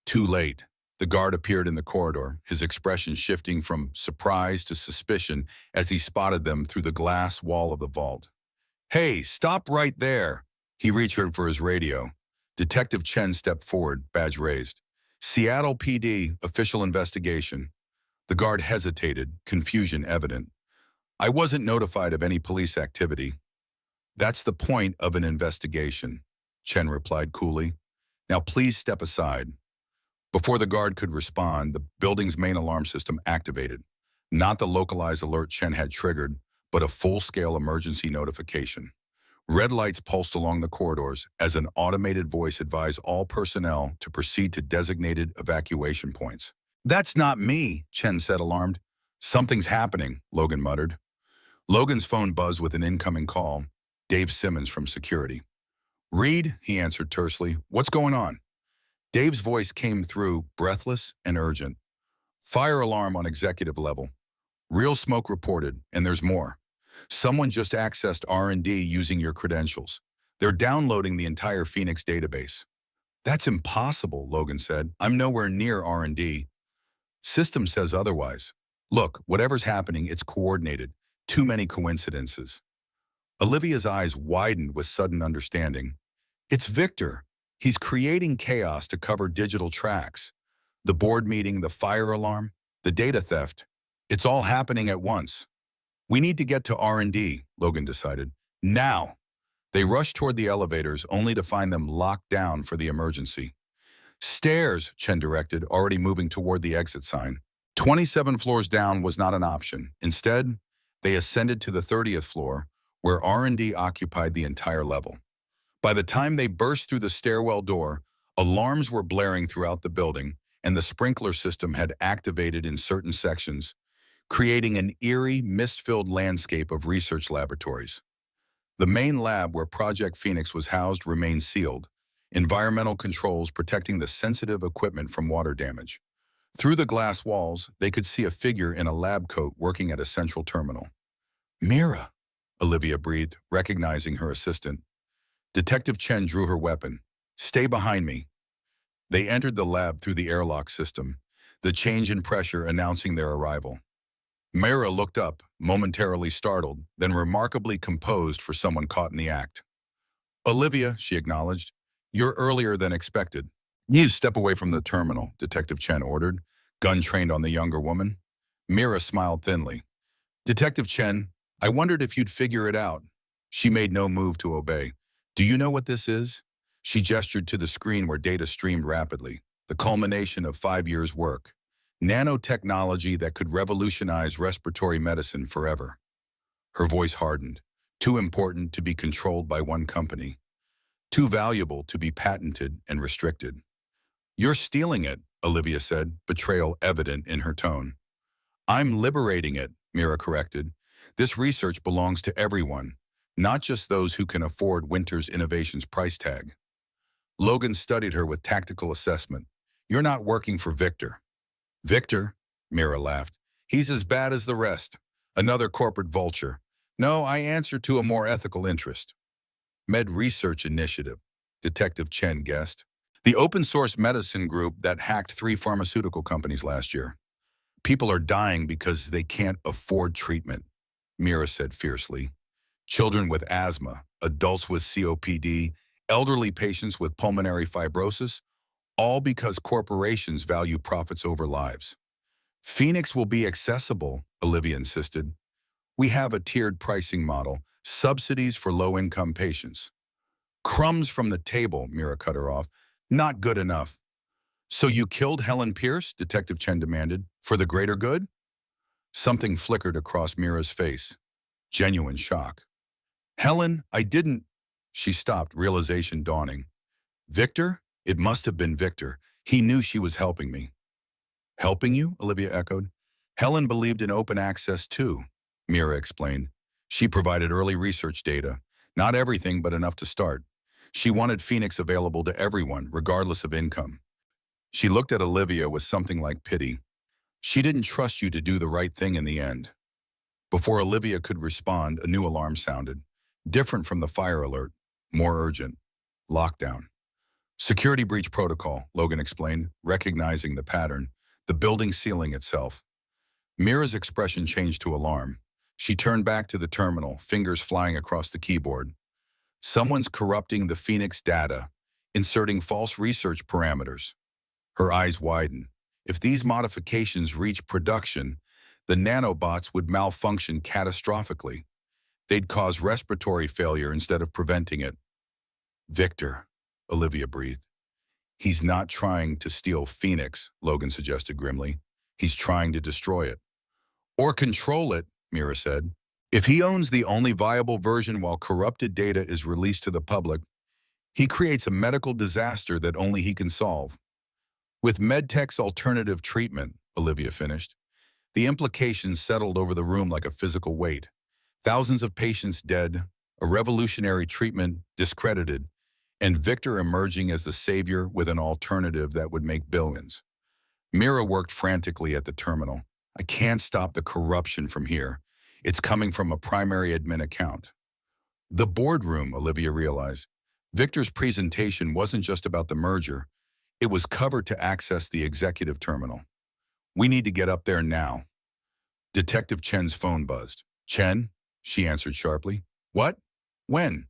Too late. The guard appeared in the corridor, his expression shifting from surprise to suspicion as he spotted them through the glass wall of the vault. Hey, stop right there! He reached for his radio. Detective Chen stepped forward, badge raised. Seattle PD, official investigation. The guard hesitated, confusion evident. I wasn't notified of any police activity. That's the point of an investigation, Chen replied coolly. Now please step aside. Before the guard could respond, the building's main alarm system activated. Not the localized alert Chen had triggered, but a full-scale emergency notification. Red lights pulsed along the corridors as an automated voice advised all personnel to proceed to designated evacuation points. That's not me, Chen said, alarmed. Something's happening, Logan muttered. Logan's phone buzzed with an incoming call. Dave Simmons from security. Reed, he answered tersely. What's going on? Dave's voice came through, breathless and urgent. Fire alarm on executive level. Real smoke reported, and there's more. Someone just accessed R&D using your credentials. They're downloading the entire Phoenix database. That's impossible, Logan said. I'm nowhere near R&D. System says otherwise. Look, whatever's happening, it's coordinated. Too many coincidences. Olivia's eyes widened with sudden understanding. It's Victor. He's creating chaos to cover digital tracks. The board meeting, the fire alarm, the data theft. It's all happening at once. We need to get to R&D, Logan decided. Now! They rushed toward the elevators only to find them locked down for the emergency. Stairs, Chen directed, already moving toward the exit sign. 27 floors down was not an option. Instead, they ascended to the 30th floor, where R&D occupied the entire level. By the time they burst through the stairwell door, alarms were blaring throughout the building, and the sprinkler system had activated in certain sections, creating an eerie, mist-filled landscape of research laboratories. The main lab where Project Phoenix was housed remained sealed, environmental controls protecting the sensitive equipment from water damage. Through the glass walls, they could see a figure in a lab coat working at a central terminal. Mira, Olivia breathed, recognizing her assistant. Detective Chen drew her weapon. Stay behind me. They entered the lab through the airlock system, the change in pressure announcing their arrival. Mira looked up, momentarily startled, then remarkably composed for someone caught in the act. Olivia, she acknowledged, you're earlier than expected. You step away from the terminal, Detective Chen ordered, gun trained on the younger woman. Mira smiled thinly. Detective Chen, I wondered if you'd figure it out. She made no move to obey. Do you know what this is? She gestured to the screen where data streamed rapidly, the culmination of 5 years' work. Nanotechnology that could revolutionize respiratory medicine forever. Her voice hardened. Too important to be controlled by one company. Too valuable to be patented and restricted. You're stealing it, Olivia said, betrayal evident in her tone. I'm liberating it, Mira corrected. This research belongs to everyone, not just those who can afford Winter's Innovations price tag. Logan studied her with tactical assessment. You're not working for Victor. Victor, Mira laughed. He's as bad as the rest. Another corporate vulture. No, I answer to a more ethical interest. Med Research Initiative, Detective Chen guessed. The open-source medicine group that hacked 3 pharmaceutical companies last year. People are dying because they can't afford treatment, Mira said fiercely. Children with asthma, adults with COPD, elderly patients with pulmonary fibrosis, all because corporations value profits over lives. Phoenix will be accessible, Olivia insisted. We have a tiered pricing model, subsidies for low-income patients. Crumbs from the table, Mira cut her off. Not good enough. So you killed Helen Pierce, Detective Chen demanded, for the greater good? Something flickered across Mira's face. Genuine shock. Helen, I didn't. She stopped, realization dawning. Victor? It must have been Victor. He knew she was helping me. Helping you? Olivia echoed. Helen believed in open access too, Mira explained. She provided early research data. Not everything, but enough to start. She wanted Phoenix available to everyone, regardless of income. She looked at Olivia with something like pity. She didn't trust you to do the right thing in the end. Before Olivia could respond, a new alarm sounded, different from the fire alert. More urgent. Lockdown. Security breach protocol, Logan explained, recognizing the pattern, the building ceiling itself. Mira's expression changed to alarm. She turned back to the terminal, fingers flying across the keyboard. Someone's corrupting the Phoenix data, inserting false research parameters. Her eyes widened. If these modifications reach production, the nanobots would malfunction catastrophically. They'd cause respiratory failure instead of preventing it. Victor, Olivia breathed. He's not trying to steal Phoenix, Logan suggested grimly. He's trying to destroy it. Or control it, Mira said. If he owns the only viable version while corrupted data is released to the public, he creates a medical disaster that only he can solve. With MedTech's alternative treatment, Olivia finished, the implications settled over the room like a physical weight. Thousands of patients dead, a revolutionary treatment discredited, and Victor emerging as the savior with an alternative that would make billions. Mira worked frantically at the terminal. I can't stop the corruption from here. It's coming from a primary admin account. The boardroom, Olivia realized. Victor's presentation wasn't just about the merger. It was covered to access the executive terminal. We need to get up there now. Detective Chen's phone buzzed. Chen? She answered sharply. What? When?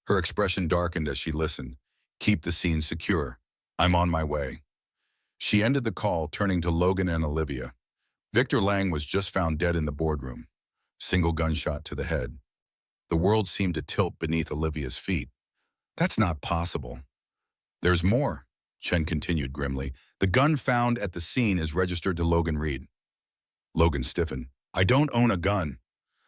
Her expression darkened as she listened. Keep the scene secure. I'm on my way. She ended the call, turning to Logan and Olivia. Victor Lang was just found dead in the boardroom. Single gunshot to the head. The world seemed to tilt beneath Olivia's feet. That's not possible. There's more, Chen continued grimly. The gun found at the scene is registered to Logan Reed. Logan stiffened. I don't own a gun.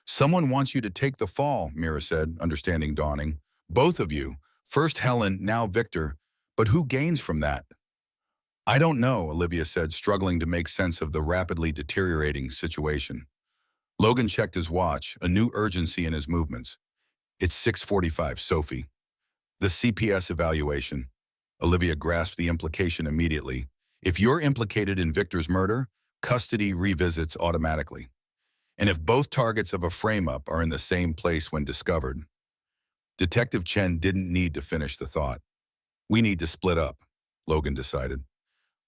Someone wants you to take the fall, Mira said, understanding dawning. Both of you. First Helen, now Victor. But who gains from that? I don't know, Olivia said, struggling to make sense of the rapidly deteriorating situation. Logan checked his watch, a new urgency in his movements. It's 6:45, Sophie. The CPS evaluation. Olivia grasped the implication immediately. If you're implicated in Victor's murder, custody revisits automatically. And if both targets of a frame-up are in the same place when discovered. Detective Chen didn't need to finish the thought. We need to split up, Logan decided.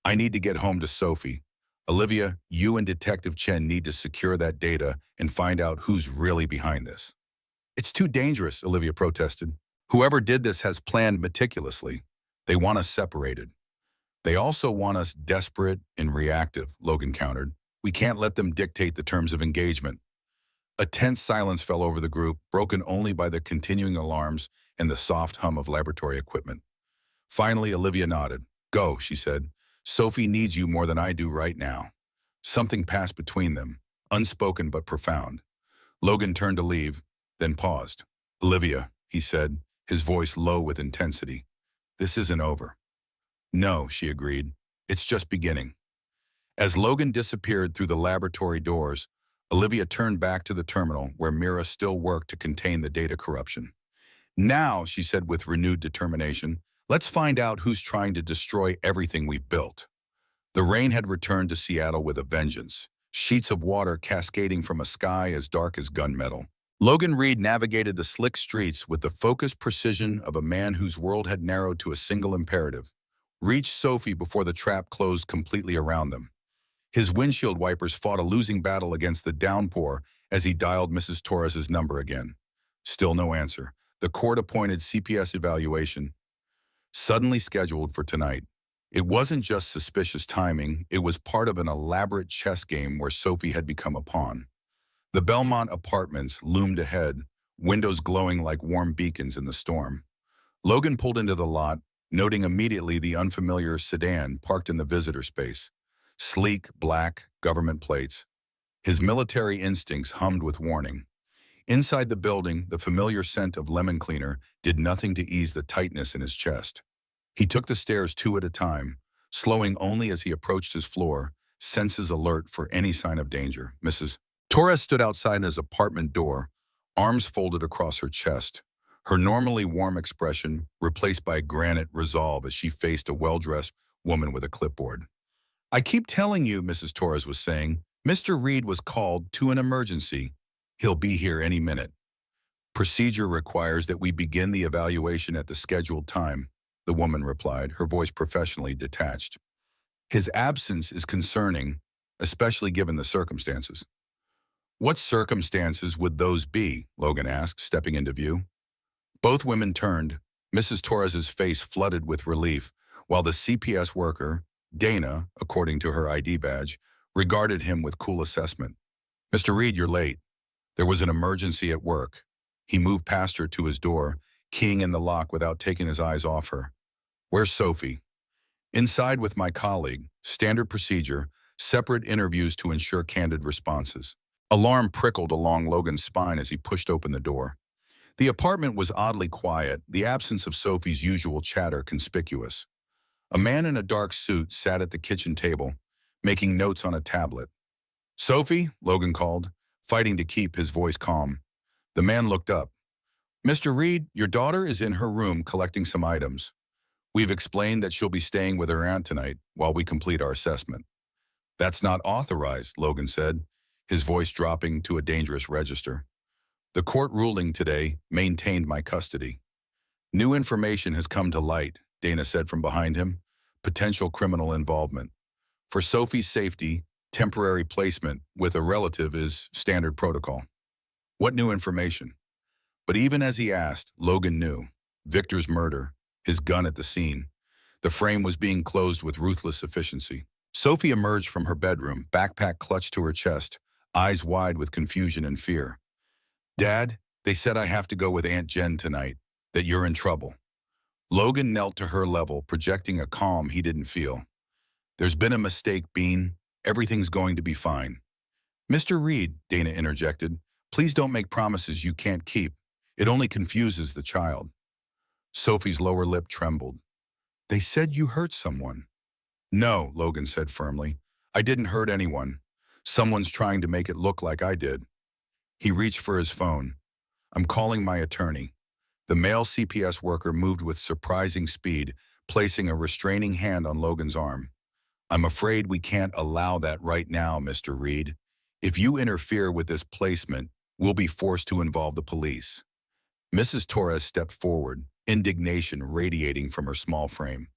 I need to get home to Sophie. Olivia, you and Detective Chen need to secure that data and find out who's really behind this. It's too dangerous, Olivia protested. Whoever did this has planned meticulously. They want us separated. They also want us desperate and reactive, Logan countered. We can't let them dictate the terms of engagement. A tense silence fell over the group, broken only by the continuing alarms and the soft hum of laboratory equipment. Finally, Olivia nodded. Go, she said. Sophie needs you more than I do right now. Something passed between them, unspoken but profound. Logan turned to leave, then paused. Olivia, he said, his voice low with intensity. This isn't over. No, she agreed. It's just beginning. As Logan disappeared through the laboratory doors, Olivia turned back to the terminal where Mira still worked to contain the data corruption. Now, she said with renewed determination, let's find out who's trying to destroy everything we've built. The rain had returned to Seattle with a vengeance, sheets of water cascading from a sky as dark as gunmetal. Logan Reed navigated the slick streets with the focused precision of a man whose world had narrowed to a single imperative: reach Sophie before the trap closed completely around them. His windshield wipers fought a losing battle against the downpour as he dialed Mrs. Torres's number again. Still no answer. The court-appointed CPS evaluation, suddenly scheduled for tonight. It wasn't just suspicious timing, it was part of an elaborate chess game where Sophie had become a pawn. The Belmont apartments loomed ahead, windows glowing like warm beacons in the storm. Logan pulled into the lot, noting immediately the unfamiliar sedan parked in the visitor space. Sleek, black, government plates. His military instincts hummed with warning. Inside the building, the familiar scent of lemon cleaner did nothing to ease the tightness in his chest. He took the stairs two at a time, slowing only as he approached his floor, senses alert for any sign of danger. Mrs. Torres stood outside his apartment door, arms folded across her chest, her normally warm expression replaced by granite resolve as she faced a well-dressed woman with a clipboard. I keep telling you, Mrs. Torres was saying, Mr. Reed was called to an emergency. He'll be here any minute. Procedure requires that we begin the evaluation at the scheduled time, the woman replied, her voice professionally detached. His absence is concerning, especially given the circumstances. What circumstances would those be? Logan asked, stepping into view. Both women turned, Mrs. Torres's face flooded with relief, while the CPS worker, Dana, according to her ID badge, regarded him with cool assessment. Mr. Reed, you're late. There was an emergency at work. He moved past her to his door, keying in the lock without taking his eyes off her. Where's Sophie? Inside with my colleague. Standard procedure, separate interviews to ensure candid responses. Alarm prickled along Logan's spine as he pushed open the door. The apartment was oddly quiet, the absence of Sophie's usual chatter conspicuous. A man in a dark suit sat at the kitchen table, making notes on a tablet. Sophie, Logan called, fighting to keep his voice calm. The man looked up. Mr. Reed, your daughter is in her room collecting some items. We've explained that she'll be staying with her aunt tonight while we complete our assessment. That's not authorized, Logan said, his voice dropping to a dangerous register. The court ruling today maintained my custody. New information has come to light, Dana said from behind him. Potential criminal involvement. For Sophie's safety, temporary placement with a relative is standard protocol. What new information? But even as he asked, Logan knew. Victor's murder, his gun at the scene. The frame was being closed with ruthless efficiency. Sophie emerged from her bedroom, backpack clutched to her chest, eyes wide with confusion and fear. Dad, they said I have to go with Aunt Jen tonight, that you're in trouble. Logan knelt to her level, projecting a calm he didn't feel. There's been a mistake, Bean. Everything's going to be fine. Mr. Reed, Dana interjected, please don't make promises you can't keep. It only confuses the child. Sophie's lower lip trembled. They said you hurt someone. No, Logan said firmly. I didn't hurt anyone. Someone's trying to make it look like I did. He reached for his phone. I'm calling my attorney. The male CPS worker moved with surprising speed, placing a restraining hand on Logan's arm. I'm afraid we can't allow that right now, Mr. Reed. If you interfere with this placement, we'll be forced to involve the police. Mrs. Torres stepped forward, indignation radiating from her small frame.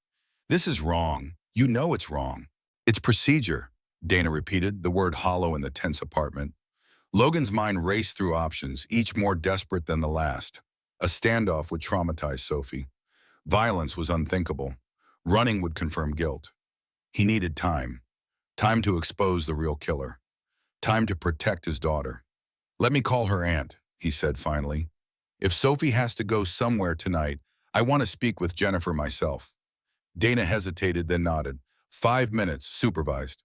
This is wrong. You know it's wrong. It's procedure, Dana repeated, the word hollow in the tense apartment. Logan's mind raced through options, each more desperate than the last. A standoff would traumatize Sophie. Violence was unthinkable. Running would confirm guilt. He needed time. Time to expose the real killer. Time to protect his daughter. Let me call her aunt, he said finally. If Sophie has to go somewhere tonight, I want to speak with Jennifer myself. Dana hesitated, then nodded. 5 minutes, supervised.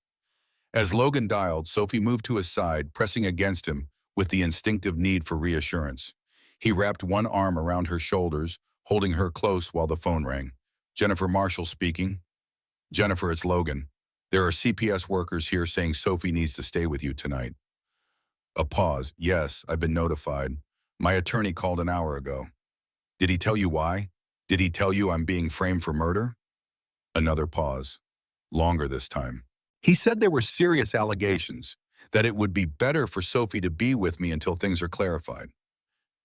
As Logan dialed, Sophie moved to his side, pressing against him with the instinctive need for reassurance. He wrapped one arm around her shoulders, holding her close while the phone rang. Jennifer Marshall speaking. Jennifer, it's Logan. There are CPS workers here saying Sophie needs to stay with you tonight. A pause. Yes, I've been notified. My attorney called an hour ago. Did he tell you why? Did he tell you I'm being framed for murder? Another pause. Longer this time. He said there were serious allegations, that it would be better for Sophie to be with me until things are clarified.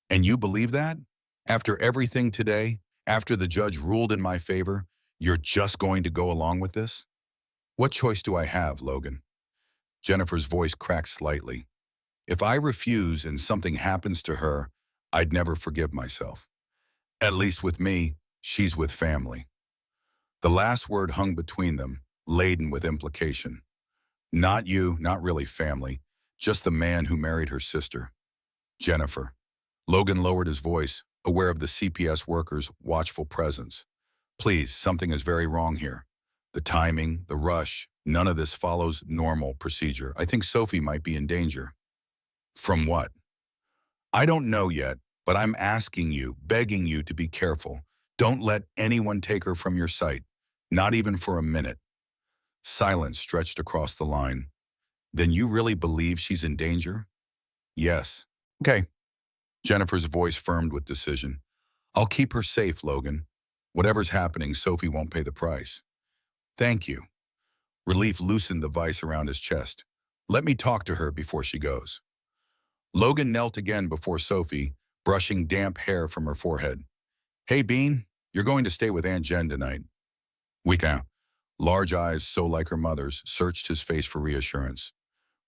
And you believe that? After everything today, after the judge ruled in my favor, you're just going to go along with this? What choice do I have, Logan? Jennifer's voice cracked slightly. If I refuse and something happens to her, I'd never forgive myself. At least with me, she's with family. The last word hung between them, laden with implication. Not you, not really family, just the man who married her sister. Jennifer. Logan lowered his voice, aware of the CPS worker's watchful presence. Please, something is very wrong here. The timing, the rush, none of this follows normal procedure. I think Sophie might be in danger. From what? I don't know yet, but I'm asking you, begging you to be careful. Don't let anyone take her from your sight, not even for a minute. Silence stretched across the line. Then you really believe she's in danger? Yes. Okay. Jennifer's voice firmed with decision. I'll keep her safe, Logan. Whatever's happening, Sophie won't pay the price. Thank you. Relief loosened the vice around his chest. Let me talk to her before she goes. Logan knelt again before Sophie, brushing damp hair from her forehead. Hey, Bean, you're going to stay with Aunt Jen tonight. Wika, large eyes so like her mother's, searched his face for reassurance.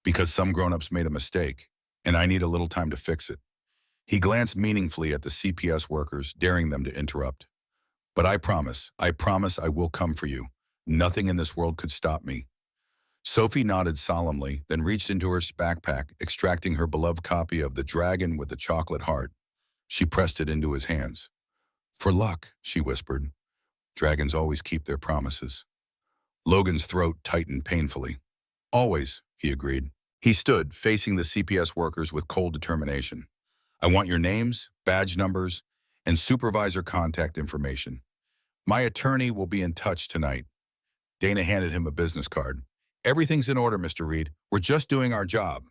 Because some grown-ups made a mistake, and I need a little time to fix it. He glanced meaningfully at the CPS workers, daring them to interrupt. But I promise I will come for you. Nothing in this world could stop me. Sophie nodded solemnly, then reached into her backpack, extracting her beloved copy of The Dragon with the Chocolate Heart. She pressed it into his hands. For luck, she whispered. Dragons always keep their promises. Logan's throat tightened painfully. Always, he agreed. He stood, facing the CPS workers with cold determination. I want your names, badge numbers, and supervisor contact information. My attorney will be in touch tonight. Dana handed him a business card. Everything's in order, Mr. Reed. We're just doing our job.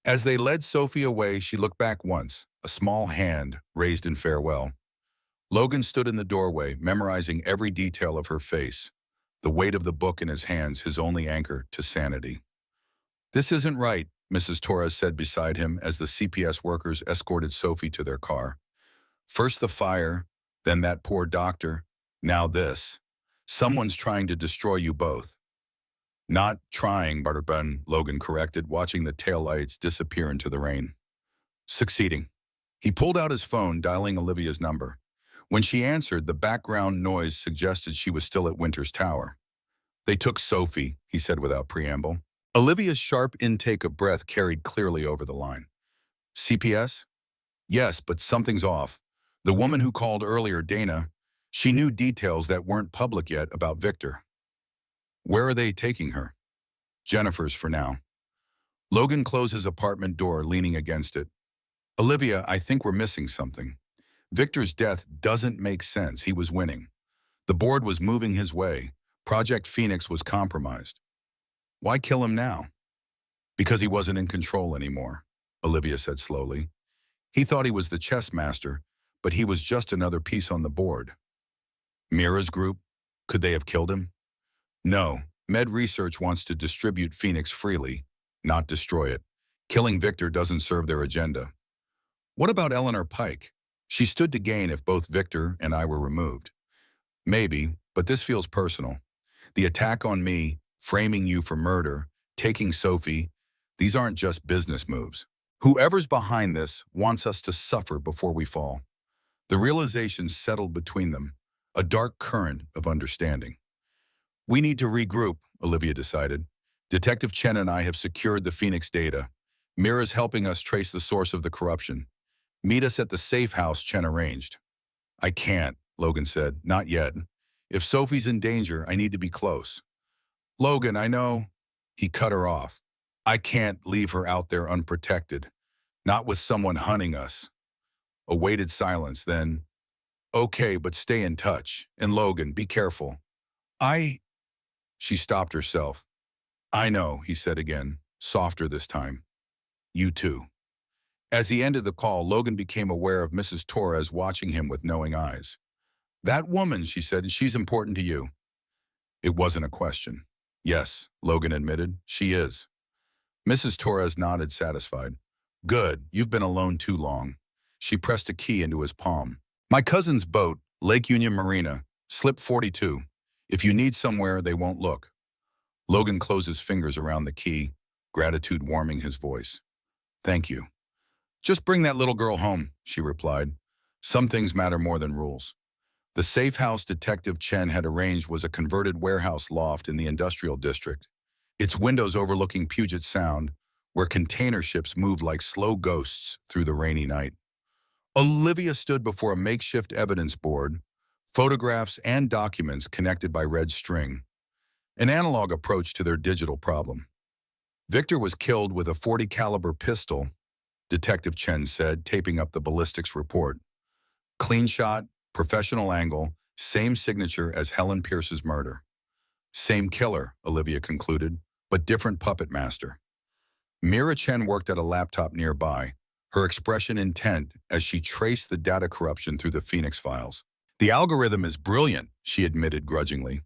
As they led Sophie away, she looked back once, a small hand raised in farewell. Logan stood in the doorway, memorizing every detail of her face, the weight of the book in his hands, his only anchor to sanity. This isn't right, Mrs. Torres said beside him as the CPS workers escorted Sophie to their car. First the fire, then that poor doctor, now this. Someone's trying to destroy you both. Not trying, Butterbun, Logan corrected, watching the taillights disappear into the rain. Succeeding. He pulled out his phone, dialing Olivia's number. When she answered, the background noise suggested she was still at Winter's Tower. They took Sophie, he said without preamble. Olivia's sharp intake of breath carried clearly over the line. CPS? Yes, but something's off. The woman who called earlier, Dana, she knew details that weren't public yet about Victor. Where are they taking her? Jennifer's for now. Logan closed his apartment door, leaning against it. Olivia, I think we're missing something. Victor's death doesn't make sense. He was winning. The board was moving his way. Project Phoenix was compromised. Why kill him now? Because he wasn't in control anymore, Olivia said slowly. He thought he was the chess master, but he was just another piece on the board. Mira's group? Could they have killed him? No, Med Research wants to distribute Phoenix freely, not destroy it. Killing Victor doesn't serve their agenda. What about Eleanor Pike? She stood to gain if both Victor and I were removed. Maybe, but this feels personal. The attack on me, framing you for murder, taking Sophie, these aren't just business moves. Whoever's behind this wants us to suffer before we fall. The realization settled between them, a dark current of understanding. We need to regroup, Olivia decided. Detective Chen and I have secured the Phoenix data. Mira's helping us trace the source of the corruption. Meet us at the safe house Chen arranged. I can't, Logan said. Not yet. If Sophie's in danger, I need to be close. Logan, I know. He cut her off. I can't leave her out there unprotected. Not with someone hunting us. A weighted silence, then. Okay, but stay in touch. And Logan, be careful. She stopped herself. I know, he said again, softer this time. You too. As he ended the call, Logan became aware of Mrs. Torres watching him with knowing eyes. That woman, she said, she's important to you. It wasn't a question. Yes, Logan admitted, she is. Mrs. Torres nodded, satisfied. Good, you've been alone too long. She pressed a key into his palm. My cousin's boat, Lake Union Marina, slip 42. If you need somewhere, they won't look. Logan closed his fingers around the key, gratitude warming his voice. Thank you. Just bring that little girl home, she replied. Some things matter more than rules. The safe house Detective Chen had arranged was a converted warehouse loft in the industrial district, its windows overlooking Puget Sound, where container ships moved like slow ghosts through the rainy night. Olivia stood before a makeshift evidence board, photographs and documents connected by red string, an analog approach to their digital problem. Victor was killed with a .40 caliber pistol, Detective Chen said, taping up the ballistics report. Clean shot, professional angle, same signature as Helen Pierce's murder. Same killer, Olivia concluded, but different puppet master. Mira Chen worked at a laptop nearby, her expression intent as she traced the data corruption through the Phoenix files. The algorithm is brilliant, she admitted grudgingly.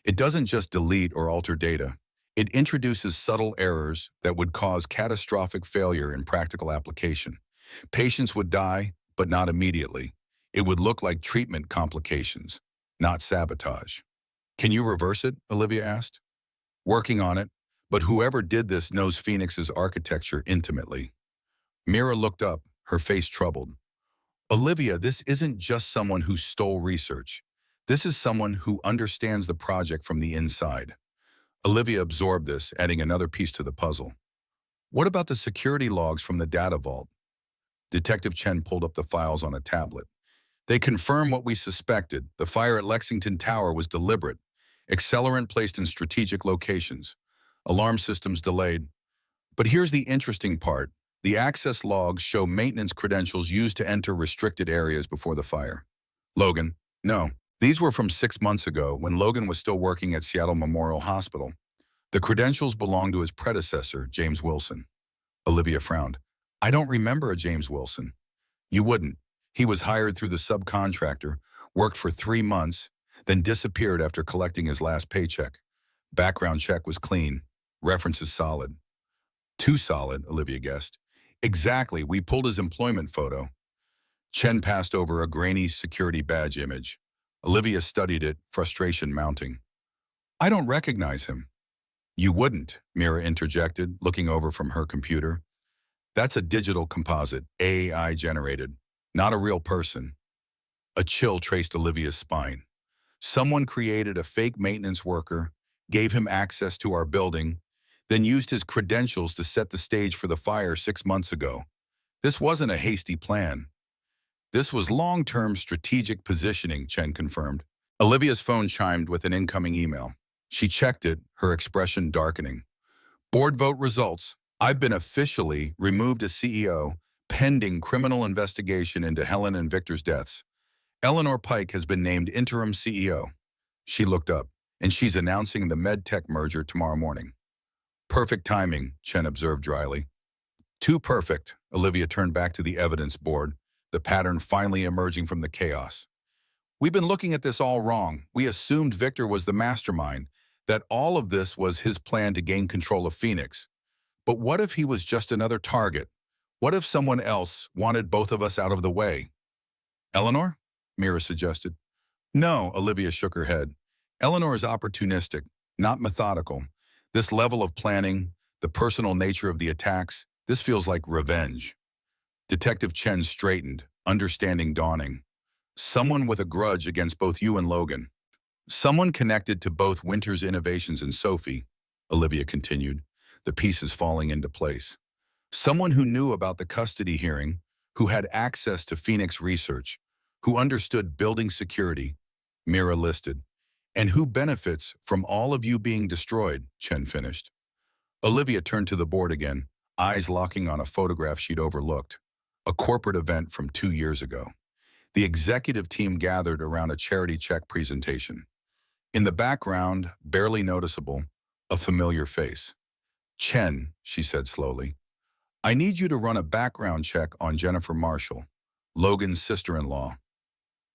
It doesn't just delete or alter data. It introduces subtle errors that would cause catastrophic failure in practical application. Patients would die, but not immediately. It would look like treatment complications, not sabotage. Can you reverse it? Olivia asked. Working on it, but whoever did this knows Phoenix's architecture intimately. Mira looked up, her face troubled. Olivia, this isn't just someone who stole research. This is someone who understands the project from the inside. Olivia absorbed this, adding another piece to the puzzle. What about the security logs from the data vault? Detective Chen pulled up the files on a tablet. They confirm what we suspected. The fire at Lexington Tower was deliberate. Accelerant placed in strategic locations. Alarm systems delayed. But here's the interesting part. The access logs show maintenance credentials used to enter restricted areas before the fire. Logan, no. These were from 6 months ago when Logan was still working at Seattle Memorial Hospital. The credentials belonged to his predecessor, James Wilson. Olivia frowned. I don't remember a James Wilson. You wouldn't. He was hired through the subcontractor, worked for 3 months, then disappeared after collecting his last paycheck. Background check was clean. References solid. Too solid, Olivia guessed. Exactly, we pulled his employment photo. Chen passed over a grainy security badge image. Olivia studied it, frustration mounting. I don't recognize him. You wouldn't, Mira interjected, looking over from her computer. That's a digital composite, AI generated, not a real person. A chill traced Olivia's spine. Someone created a fake maintenance worker, gave him access to our building, then used his credentials to set the stage for the fire 6 months ago. This wasn't a hasty plan. This was long-term strategic positioning, Chen confirmed. Olivia's phone chimed with an incoming email. She checked it, her expression darkening. Board vote results. I've been officially removed as CEO, pending criminal investigation into Helen and Victor's deaths. Eleanor Pike has been named interim CEO. She looked up, and she's announcing the MedTech merger tomorrow morning. Perfect timing, Chen observed dryly. Too perfect, Olivia turned back to the evidence board, the pattern finally emerging from the chaos. We've been looking at this all wrong. We assumed Victor was the mastermind, that all of this was his plan to gain control of Phoenix. But what if he was just another target? What if someone else wanted both of us out of the way? Eleanor? Mira suggested. No, Olivia shook her head. Eleanor is opportunistic, not methodical. This level of planning, the personal nature of the attacks, this feels like revenge. Detective Chen straightened, understanding dawning. Someone with a grudge against both you and Logan. Someone connected to both Winter's innovations and Sophie, Olivia continued, the pieces falling into place. Someone who knew about the custody hearing, who had access to Phoenix research, who understood building security, Mira listed, and who benefits from all of you being destroyed, Chen finished. Olivia turned to the board again, eyes locking on a photograph she'd overlooked, a corporate event from 2 years ago. The executive team gathered around a charity check presentation. In the background, barely noticeable, a familiar face. Chen, she said slowly, I need you to run a background check on Jennifer Marshall, Logan's sister-in-law.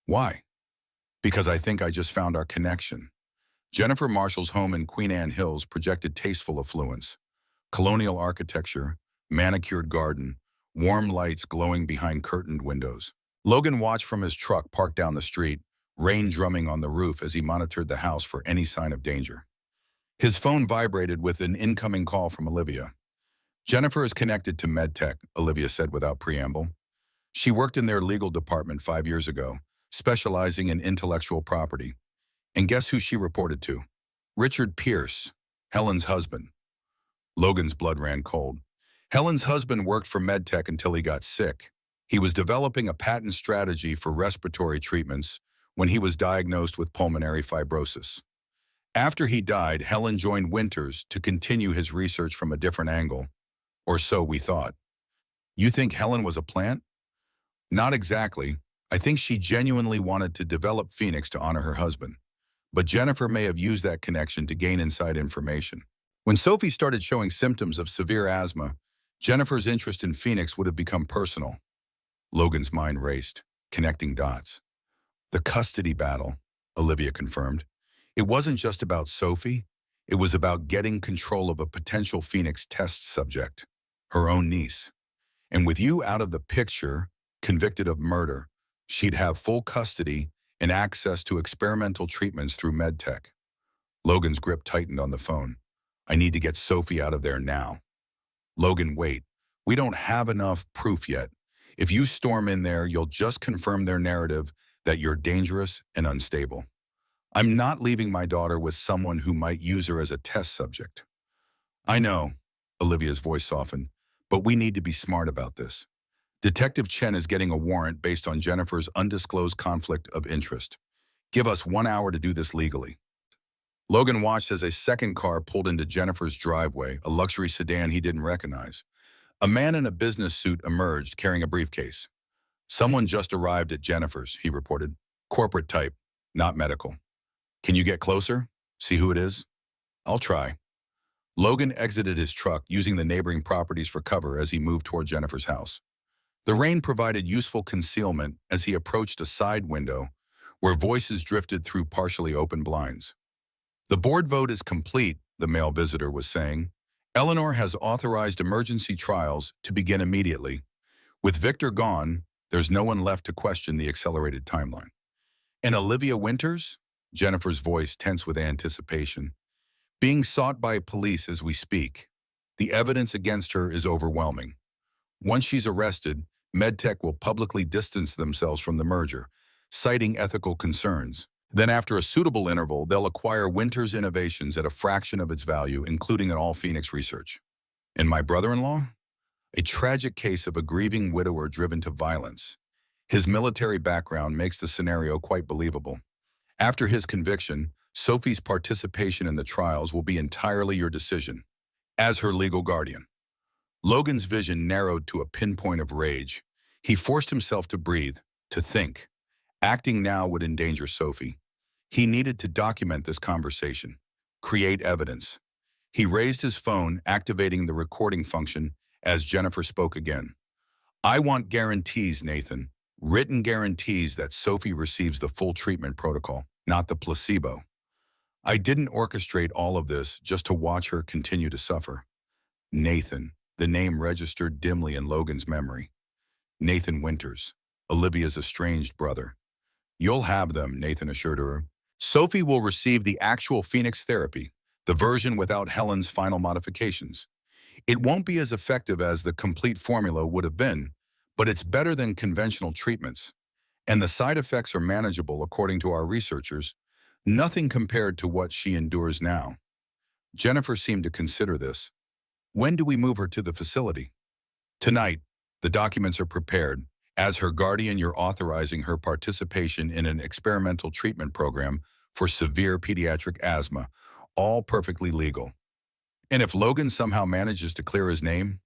Why? Because I think I just found our connection. Jennifer Marshall's home in Queen Anne Hills projected tasteful affluence. Colonial architecture, manicured garden, warm lights glowing behind curtained windows. Logan watched from his truck parked down the street, rain drumming on the roof as he monitored the house for any sign of danger. His phone vibrated with an incoming call from Olivia. Jennifer is connected to MedTech, Olivia said without preamble. She worked in their legal department 5 years ago, specializing in intellectual property. And guess who she reported to? Richard Pierce, Helen's husband. Logan's blood ran cold. Helen's husband worked for MedTech until he got sick. He was developing a patent strategy for respiratory treatments when he was diagnosed with pulmonary fibrosis. After he died, Helen joined Winters to continue his research from a different angle, or so we thought. You think Helen was a plant? Not exactly. I think she genuinely wanted to develop Phoenix to honor her husband. But Jennifer may have used that connection to gain inside information. When Sophie started showing symptoms of severe asthma, Jennifer's interest in Phoenix would have become personal. Logan's mind raced, connecting dots. The custody battle, Olivia confirmed. It wasn't just about Sophie. It was about getting control of a potential Phoenix test subject, her own niece. And with you out of the picture, convicted of murder. She'd have full custody and access to experimental treatments through MedTech. Logan's grip tightened on the phone. I need to get Sophie out of there now. Logan, wait. We don't have enough proof yet. If you storm in there, you'll just confirm their narrative that you're dangerous and unstable. I'm not leaving my daughter with someone who might use her as a test subject. I know, Olivia's voice softened, but we need to be smart about this. Detective Chen is getting a warrant based on Jennifer's undisclosed conflict of interest. Give us 1 hour to do this legally. Logan watched as a second car pulled into Jennifer's driveway, a luxury sedan he didn't recognize. A man in a business suit emerged carrying a briefcase. Someone just arrived at Jennifer's, he reported. Corporate type, not medical. Can you get closer? See who it is? I'll try. Logan exited his truck, using the neighboring properties for cover as he moved toward Jennifer's house. The rain provided useful concealment as he approached a side window where voices drifted through partially open blinds. The board vote is complete, the male visitor was saying. Eleanor has authorized emergency trials to begin immediately. With Victor gone, there's no one left to question the accelerated timeline. And Olivia Winters? Jennifer's voice tense with anticipation. Being sought by police as we speak. The evidence against her is overwhelming. Once she's arrested, MedTech will publicly distance themselves from the merger, citing ethical concerns. Then after a suitable interval, they'll acquire Winters Innovations at a fraction of its value, including an all-Phoenix research. And my brother-in-law? A tragic case of a grieving widower driven to violence. His military background makes the scenario quite believable. After his conviction, Sophie's participation in the trials will be entirely your decision, as her legal guardian. Logan's vision narrowed to a pinpoint of rage. He forced himself to breathe, to think. Acting now would endanger Sophie. He needed to document this conversation, create evidence. He raised his phone, activating the recording function as Jennifer spoke again. I want guarantees, Nathan. Written guarantees that Sophie receives the full treatment protocol, not the placebo. I didn't orchestrate all of this just to watch her continue to suffer. Nathan, the name registered dimly in Logan's memory. Nathan Winters, Olivia's estranged brother. You'll have them, Nathan assured her. Sophie will receive the actual Phoenix therapy, the version without Helen's final modifications. It won't be as effective as the complete formula would have been, but it's better than conventional treatments. And the side effects are manageable according to our researchers, nothing compared to what she endures now. Jennifer seemed to consider this. When do we move her to the facility? Tonight. The documents are prepared. As her guardian, you're authorizing her participation in an experimental treatment program for severe pediatric asthma, all perfectly legal. And if Logan somehow manages to clear his name?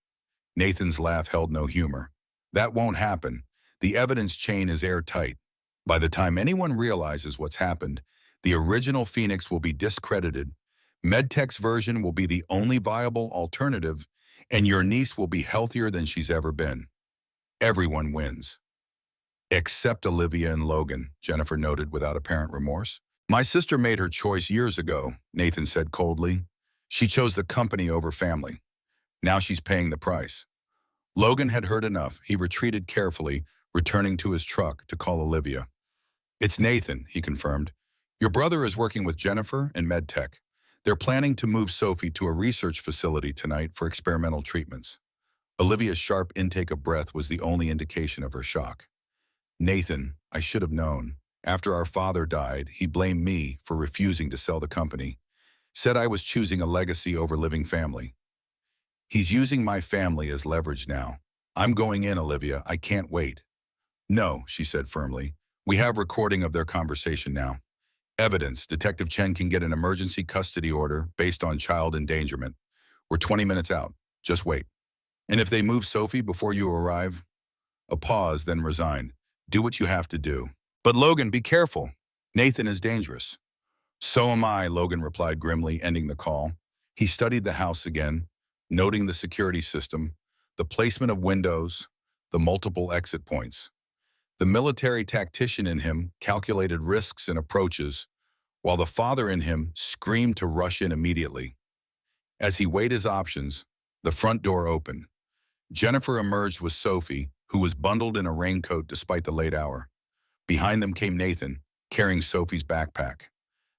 Nathan's laugh held no humor. That won't happen. The evidence chain is airtight. By the time anyone realizes what's happened, the original Phoenix will be discredited. MedTech's version will be the only viable alternative, and your niece will be healthier than she's ever been. Everyone wins. Except Olivia and Logan, Jennifer noted without apparent remorse. My sister made her choice years ago, Nathan said coldly. She chose the company over family. Now she's paying the price. Logan had heard enough. He retreated carefully, returning to his truck to call Olivia. It's Nathan, he confirmed. Your brother is working with Jennifer and MedTech. They're planning to move Sophie to a research facility tonight for experimental treatments. Olivia's sharp intake of breath was the only indication of her shock. Nathan, I should have known. After our father died, he blamed me for refusing to sell the company. Said I was choosing a legacy over living family. He's using my family as leverage now. I'm going in, Olivia. I can't wait. No, she said firmly. We have recording of their conversation now. Evidence. Detective Chen can get an emergency custody order based on child endangerment. We're 20 minutes out. Just wait. And if they move Sophie before you arrive? A pause, then resigned. Do what you have to do. But Logan, be careful. Nathan is dangerous. So am I, Logan replied grimly, ending the call. He studied the house again, noting the security system, the placement of windows, the multiple exit points. The military tactician in him calculated risks and approaches, while the father in him screamed to rush in immediately. As he weighed his options, the front door opened. Jennifer emerged with Sophie, who was bundled in a raincoat despite the late hour. Behind them came Nathan, carrying Sophie's backpack.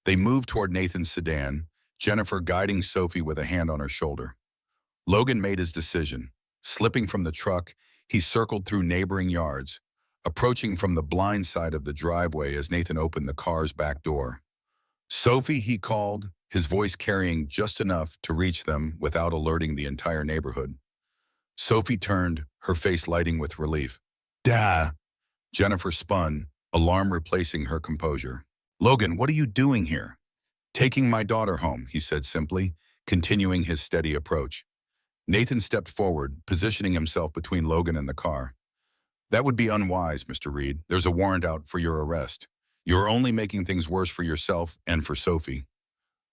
They moved toward Nathan's sedan, Jennifer guiding Sophie with a hand on her shoulder. Logan made his decision. Slipping from the truck, he circled through neighboring yards, approaching from the blind side of the driveway as Nathan opened the car's back door. "Sophie," he called, his voice carrying just enough to reach them without alerting the entire neighborhood. Sophie turned, her face lighting with relief. "Dad!" Jennifer spun, alarm replacing her composure. "Logan, what are you doing here?" "Taking my daughter home," he said simply, continuing his steady approach. Nathan stepped forward, positioning himself between Logan and the car. "That would be unwise, Mr. Reed. There's a warrant out for your arrest. You're only making things worse for yourself and for Sophie."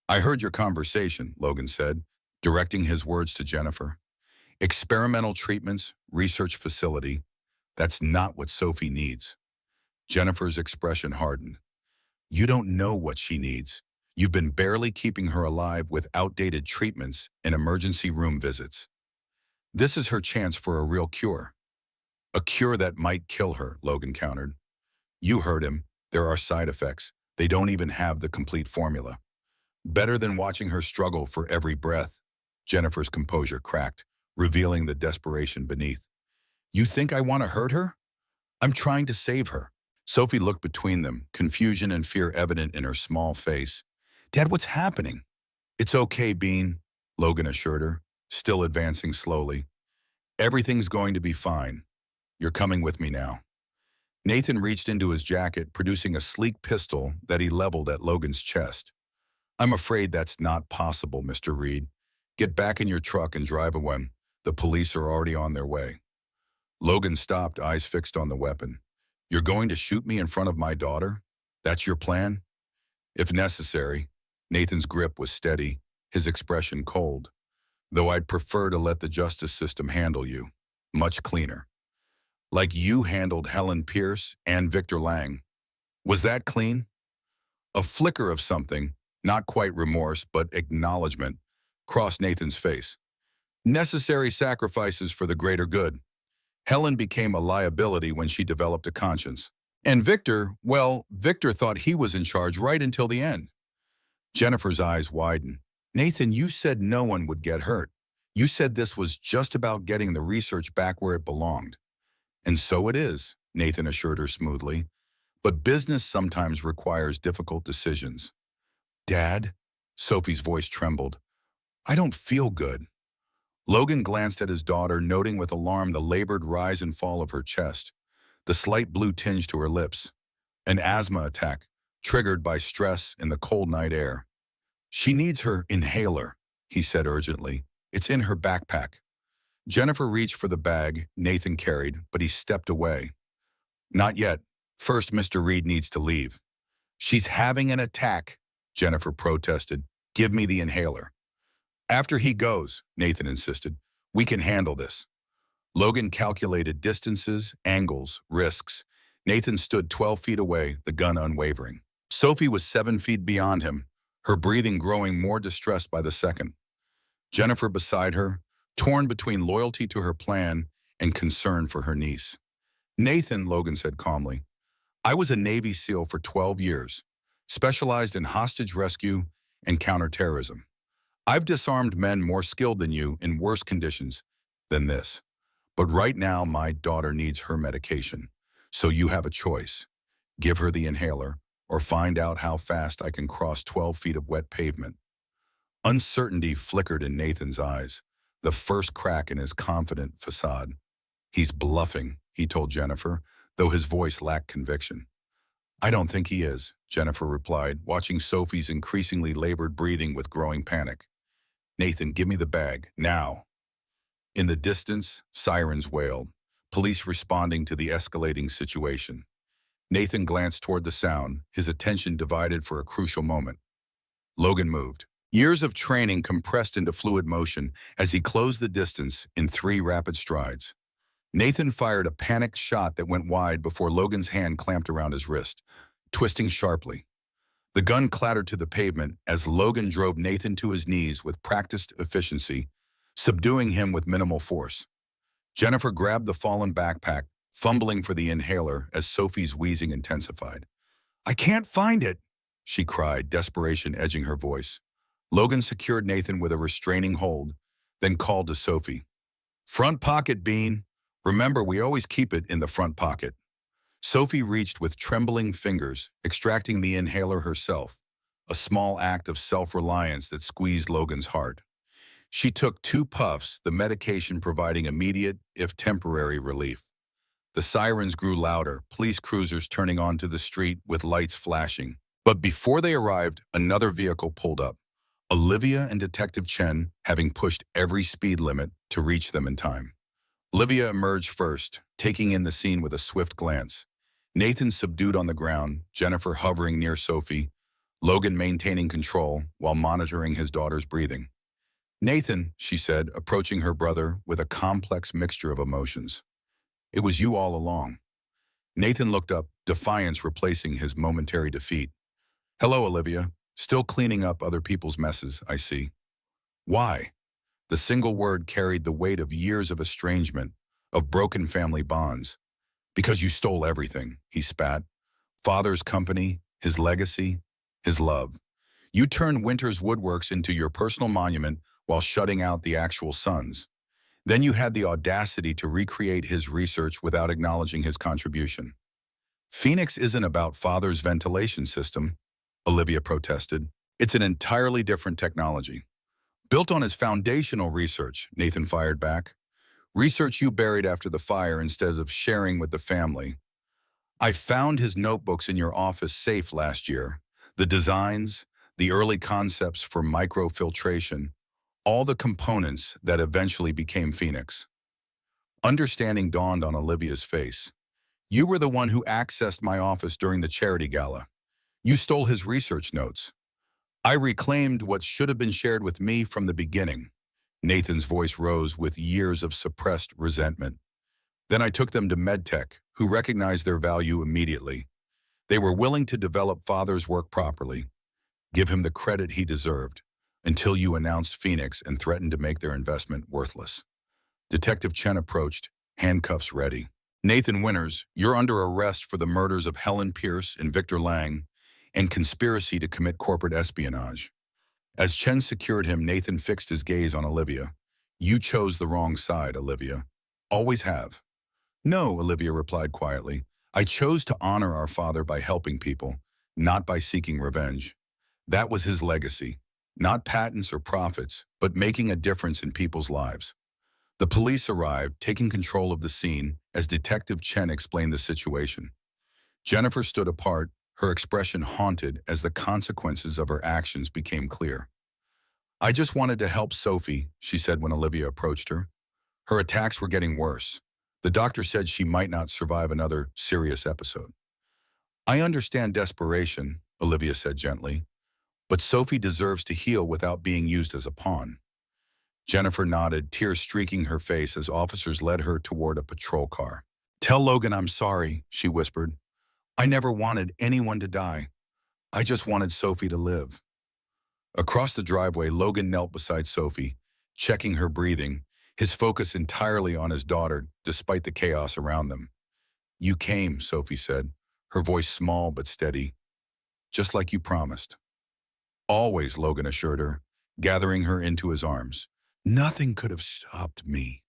"I heard your conversation," Logan said, directing his words to Jennifer. "Experimental treatments, research facility. That's not what Sophie needs." Jennifer's expression hardened. "You don't know what she needs. You've been barely keeping her alive with outdated treatments and emergency room visits. This is her chance for a real cure." "A cure that might kill her," Logan countered. "You heard him. There are side effects. They don't even have the complete formula." "Better than watching her struggle for every breath." Jennifer's composure cracked, revealing the desperation beneath. "You think I want to hurt her? I'm trying to save her." Sophie looked between them, confusion and fear evident in her small face. "Dad, what's happening?" "It's okay, Bean," Logan assured her, still advancing slowly. "Everything's going to be fine. You're coming with me now." Nathan reached into his jacket, producing a sleek pistol that he leveled at Logan's chest. "I'm afraid that's not possible, Mr. Reed. Get back in your truck and drive away. The police are already on their way." Logan stopped, eyes fixed on the weapon. "You're going to shoot me in front of my daughter? That's your plan?" "If necessary." Nathan's grip was steady, his expression cold. "Though I'd prefer to let the justice system handle you. Much cleaner. Like you handled Helen Pierce and Victor Lang. Was that clean?" A flicker of something, not quite remorse but acknowledgement, crossed Nathan's face. "Necessary sacrifices for the greater good. Helen became a liability when she developed a conscience. And Victor, well, Victor thought he was in charge right until the end." Jennifer's eyes widened. "Nathan, you said no one would get hurt. You said this was just about getting the research back where it belonged." "And so it is," Nathan assured her smoothly. "But business sometimes requires difficult decisions." "Dad?" Sophie's voice trembled. "I don't feel good." Logan glanced at his daughter, noting with alarm the labored rise and fall of her chest, the slight blue tinge to her lips. An asthma attack, triggered by stress in the cold night air. "She needs her inhaler," he said urgently. "It's in her backpack." Jennifer reached for the bag Nathan carried, but he stepped away. "Not yet. First, Mr. Reed needs to leave." "She's having an attack," Jennifer protested. "Give me the inhaler." "After he goes," Nathan insisted. "We can handle this." Logan calculated distances, angles, risks. Nathan stood 12 feet away, the gun unwavering. Sophie was 7 feet beyond him, her breathing growing more distressed by the second. Jennifer beside her, torn between loyalty to her plan and concern for her niece. "Nathan," Logan said calmly, "I was a Navy SEAL for 12 years, specialized in hostage rescue and counterterrorism. I've disarmed men more skilled than you in worse conditions than this. But right now, my daughter needs her medication. So you have a choice. Give her the inhaler, or find out how fast I can cross 12 feet of wet pavement." Uncertainty flickered in Nathan's eyes, the first crack in his confident facade. "He's bluffing," he told Jennifer, though his voice lacked conviction. "I don't think he is," Jennifer replied, watching Sophie's increasingly labored breathing with growing panic. "Nathan, give me the bag, now." In the distance, sirens wailed, police responding to the escalating situation. Nathan glanced toward the sound, his attention divided for a crucial moment. Logan moved. Years of training compressed into fluid motion as he closed the distance in 3 rapid strides. Nathan fired a panicked shot that went wide before Logan's hand clamped around his wrist, twisting sharply. The gun clattered to the pavement as Logan drove Nathan to his knees with practiced efficiency, subduing him with minimal force. Jennifer grabbed the fallen backpack, fumbling for the inhaler as Sophie's wheezing intensified. "I can't find it," she cried, desperation edging her voice. Logan secured Nathan with a restraining hold, then called to Sophie. "Front pocket, Bean. Remember, we always keep it in the front pocket." Sophie reached with trembling fingers, extracting the inhaler herself, a small act of self-reliance that squeezed Logan's heart. She took 2 puffs, the medication providing immediate, if temporary, relief. The sirens grew louder, police cruisers turning onto the street with lights flashing. But before they arrived, another vehicle pulled up, Olivia and Detective Chen having pushed every speed limit to reach them in time. Olivia emerged first, taking in the scene with a swift glance. Nathan subdued on the ground, Jennifer hovering near Sophie, Logan maintaining control while monitoring his daughter's breathing. "Nathan," she said, approaching her brother with a complex mixture of emotions. "It was you all along." Nathan looked up, defiance replacing his momentary defeat. "Hello, Olivia. Still cleaning up other people's messes, I see." "Why?" The single word carried the weight of years of estrangement, of broken family bonds. "Because you stole everything," he spat. "Father's company, his legacy, his love. You turned Winter's Woodworks into your personal monument while shutting out the actual sons. Then you had the audacity to recreate his research without acknowledging his contribution." "Phoenix isn't about Father's ventilation system," Olivia protested. "It's an entirely different technology. Built on his foundational research," Nathan fired back. "Research you buried after the fire instead of sharing with the family. I found his notebooks in your office safe last year. The designs, the early concepts for microfiltration, all the components that eventually became Phoenix." Understanding dawned on Olivia's face. "You were the one who accessed my office during the charity gala. You stole his research notes. I reclaimed what should have been shared with me from the beginning." Nathan's voice rose with years of suppressed resentment. "Then I took them to MedTech, who recognized their value immediately. They were willing to develop Father's work properly, give him the credit he deserved, until you announced Phoenix and threatened to make their investment worthless." Detective Chen approached, handcuffs ready. "Nathan Winters, you're under arrest for the murders of Helen Pierce and Victor Lang and conspiracy to commit corporate espionage." As Chen secured him, Nathan fixed his gaze on Olivia. "You chose the wrong side, Olivia. Always have." "No," Olivia replied quietly. "I chose to honor our father by helping people, not by seeking revenge. That was his legacy. Not patents or profits, but making a difference in people's lives." The police arrived, taking control of the scene as Detective Chen explained the situation. Jennifer stood apart, her expression haunted as the consequences of her actions became clear. "I just wanted to help Sophie," she said when Olivia approached her. "Her attacks were getting worse. The doctor said she might not survive another serious episode." "I understand desperation," Olivia said gently, "but Sophie deserves to heal without being used as a pawn." Jennifer nodded, tears streaking her face as officers led her toward a patrol car. "Tell Logan I'm sorry," she whispered. "I never wanted anyone to die. I just wanted Sophie to live." Across the driveway, Logan knelt beside Sophie, checking her breathing, his focus entirely on his daughter, despite the chaos around them. "You came," Sophie said, her voice small but steady. "Just like you promised." "Always," Logan assured her, gathering her into his arms. "Nothing could have stopped me."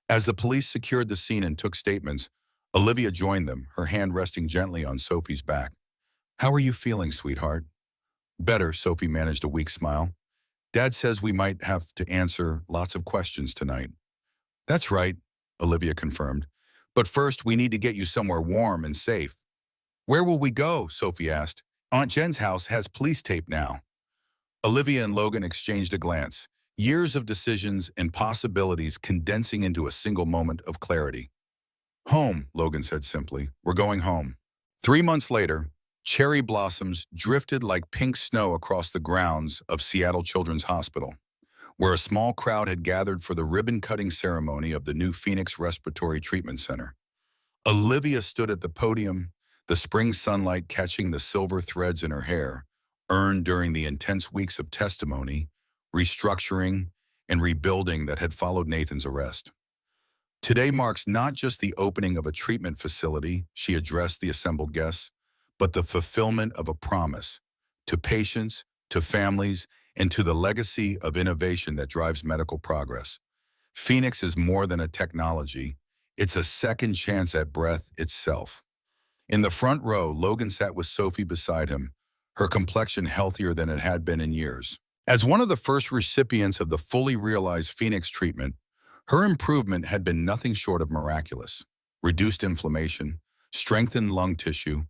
As the police secured the scene and took statements, Olivia joined them, her hand resting gently on Sophie's back. "How are you feeling, sweetheart?" "Better," Sophie managed a weak smile. "Dad says we might have to answer lots of questions tonight." "That's right," Olivia confirmed. "But first, we need to get you somewhere warm and safe." "Where will we go?" Sophie asked. "Aunt Jen's house has police tape now." Olivia and Logan exchanged a glance, years of decisions and possibilities condensing into a single moment of clarity. "Home," Logan said simply. "We're going home." 3 months later, cherry blossoms drifted like pink snow across the grounds of Seattle Children's Hospital, where a small crowd had gathered for the ribbon-cutting ceremony of the new Phoenix Respiratory Treatment Center. Olivia stood at the podium, the spring sunlight catching the silver threads in her hair, earned during the intense weeks of testimony, restructuring, and rebuilding that had followed Nathan's arrest. Today marks not just the opening of a treatment facility, she addressed the assembled guests, but the fulfillment of a promise to patients, to families, and to the legacy of innovation that drives medical progress. Phoenix is more than a technology. It's a second chance at breath itself. In the front row, Logan sat with Sophie beside him, her complexion healthier than it had been in years. As one of the first recipients of the fully realized Phoenix treatment, her improvement had been nothing short of miraculous. Reduced inflammation, strengthened lung tissue,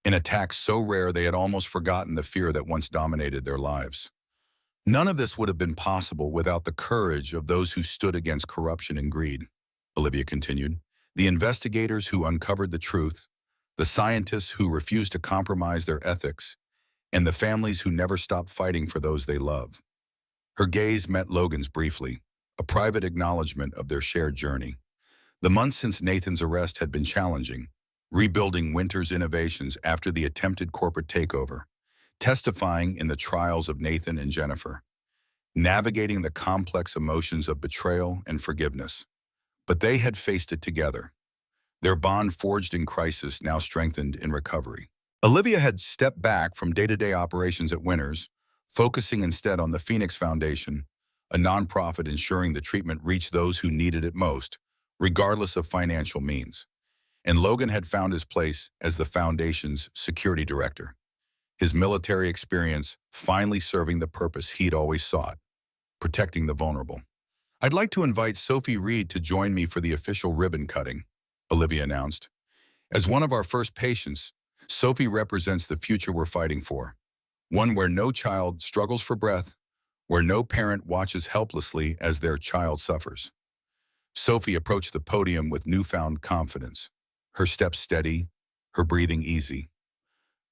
an attack so rare they had almost forgotten the fear that once dominated their lives. None of this would have been possible without the courage of those who stood against corruption and greed, Olivia continued. The investigators who uncovered the truth, the scientists who refused to compromise their ethics, and the families who never stopped fighting for those they love. Her gaze met Logan's briefly, a private acknowledgement of their shared journey. The months since Nathan's arrest had been challenging, rebuilding Winter's innovations after the attempted corporate takeover, testifying in the trials of Nathan and Jennifer, navigating the complex emotions of betrayal and forgiveness. But they had faced it together, their bond forged in crisis now strengthened in recovery. Olivia had stepped back from day-to-day operations at Winters, focusing instead on the Phoenix Foundation, a nonprofit ensuring the treatment reached those who needed it most, regardless of financial means. And Logan had found his place as the foundation's security director, his military experience finally serving the purpose he'd always sought, protecting the vulnerable. I'd like to invite Sophie Reed to join me for the official ribbon cutting, Olivia announced. As one of our first patients, Sophie represents the future we're fighting for, one where no child struggles for breath, where no parent watches helplessly as their child suffers. Sophie approached the podium with newfound confidence, her steps steady, her breathing easy.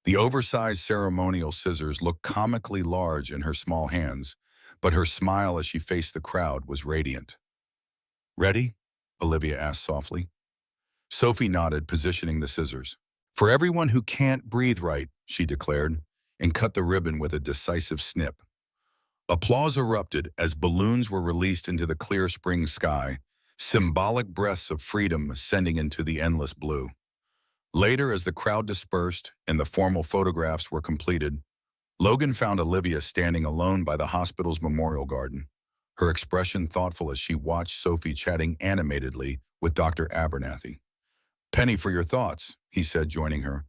The oversized ceremonial scissors looked comically large in her small hands, but her smile as she faced the crowd was radiant. "Ready?" Olivia asked softly. Sophie nodded, positioning the scissors. "For everyone who can't breathe right," she declared, and cut the ribbon with a decisive snip. Applause erupted as balloons were released into the clear spring sky, symbolic breaths of freedom ascending into the endless blue. Later, as the crowd dispersed and the formal photographs were completed, Logan found Olivia standing alone by the hospital's memorial garden, her expression thoughtful as she watched Sophie chatting animatedly with Dr. Abernathy. "Penny, for your thoughts," he said, joining her.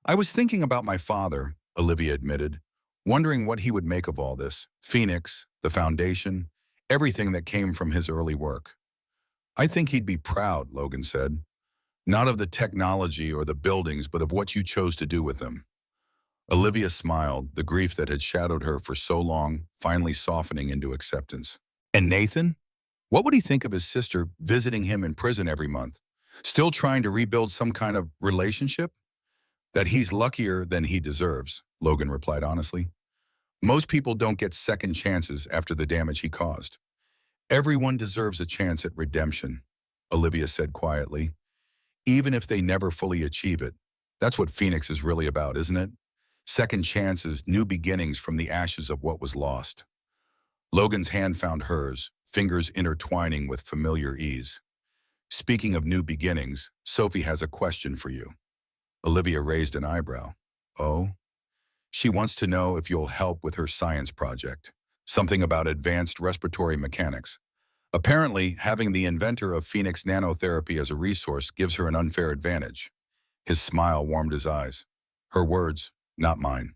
"I was thinking about my father," Olivia admitted, wondering what he would make of all this. Phoenix, the foundation, everything that came from his early work. "I think he'd be proud," Logan said. "Not of the technology or the buildings, but of what you chose to do with them." Olivia smiled, the grief that had shadowed her for so long finally softening into acceptance. "And Nathan? What would he think of his sister visiting him in prison every month? Still trying to rebuild some kind of relationship?" "That he's luckier than he deserves," Logan replied honestly. "Most people don't get second chances after the damage he caused." "Everyone deserves a chance at redemption," Olivia said quietly. "Even if they never fully achieve it. That's what Phoenix is really about, isn't it? Second chances, new beginnings from the ashes of what was lost." Logan's hand found hers, fingers intertwining with familiar ease. "Speaking of new beginnings, Sophie has a question for you." Olivia raised an eyebrow. "Oh?" "She wants to know if you'll help with her science project. Something about advanced respiratory mechanics. Apparently, having the inventor of Phoenix nanotherapy as a resource gives her an unfair advantage." His smile warmed his eyes. Her words, not mine.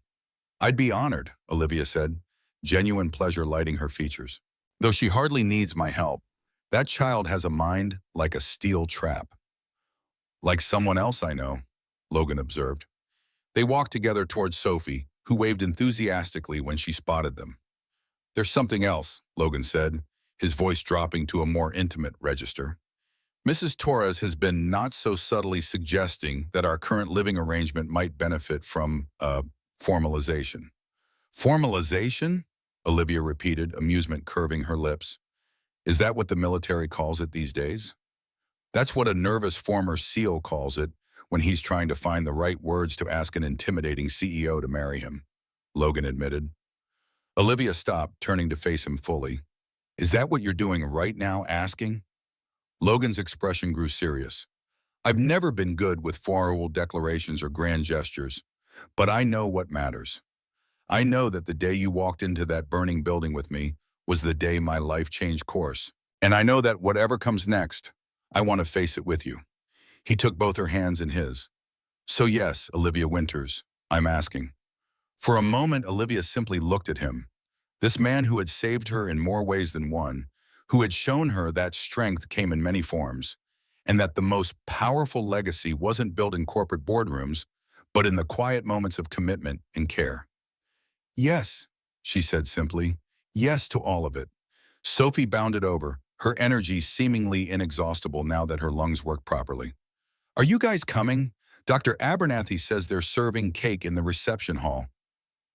"I'd be honored," Olivia said, genuine pleasure lighting her features. "Though she hardly needs my help. That child has a mind like a steel trap." "Like someone else I know," Logan observed. They walked together towards Sophie, who waved enthusiastically when she spotted them. "There's something else," Logan said, his voice dropping to a more intimate register. "Mrs. Torres has been not so subtly suggesting that our current living arrangement might benefit from, formalization." "Formalization?" Olivia repeated, amusement curving her lips. "Is that what the military calls it these days?" "That's what a nervous former SEAL calls it when he's trying to find the right words to ask an intimidating CEO to marry him," Logan admitted. Olivia stopped, turning to face him fully. "Is that what you're doing right now, asking?" Logan's expression grew serious. I've never been good with formal declarations or grand gestures, but I know what matters. I know that the day you walked into that burning building with me was the day my life changed course. And I know that whatever comes next, I want to face it with you. He took both her hands in his. So yes, Olivia Winters, I'm asking. For a moment, Olivia simply looked at him. This man who had saved her in more ways than one, who had shown her that strength came in many forms, and that the most powerful legacy wasn't built in corporate boardrooms, but in the quiet moments of commitment and care. Yes, she said simply. Yes to all of it. Sophie bounded over, her energy seemingly inexhaustible now that her lungs worked properly. Are you guys coming? Dr. Abernathy says they're serving cake in the reception hall.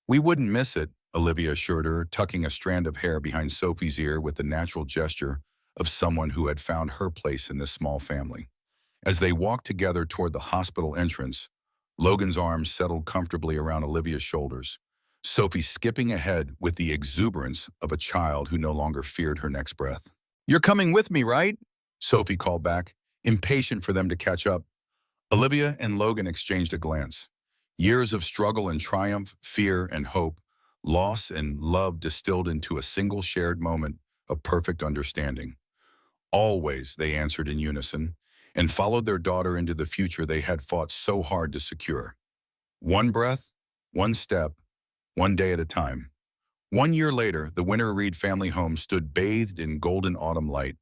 We wouldn't miss it, Olivia assured her, tucking a strand of hair behind Sophie's ear with the natural gesture of someone who had found her place in this small family. As they walked together toward the hospital entrance, Logan's arms settled comfortably around Olivia's shoulders, Sophie skipping ahead with the exuberance of a child who no longer feared her next breath. You're coming with me, right? Sophie called back, impatient for them to catch up. Olivia and Logan exchanged a glance. Years of struggle and triumph, fear and hope, loss and love distilled into a single shared moment of perfect understanding. Always, they answered in unison, and followed their daughter into the future they had fought so hard to secure. One breath, one step, one day at a time. 1 year later, the Winter Reed family home stood bathed in golden autumn light,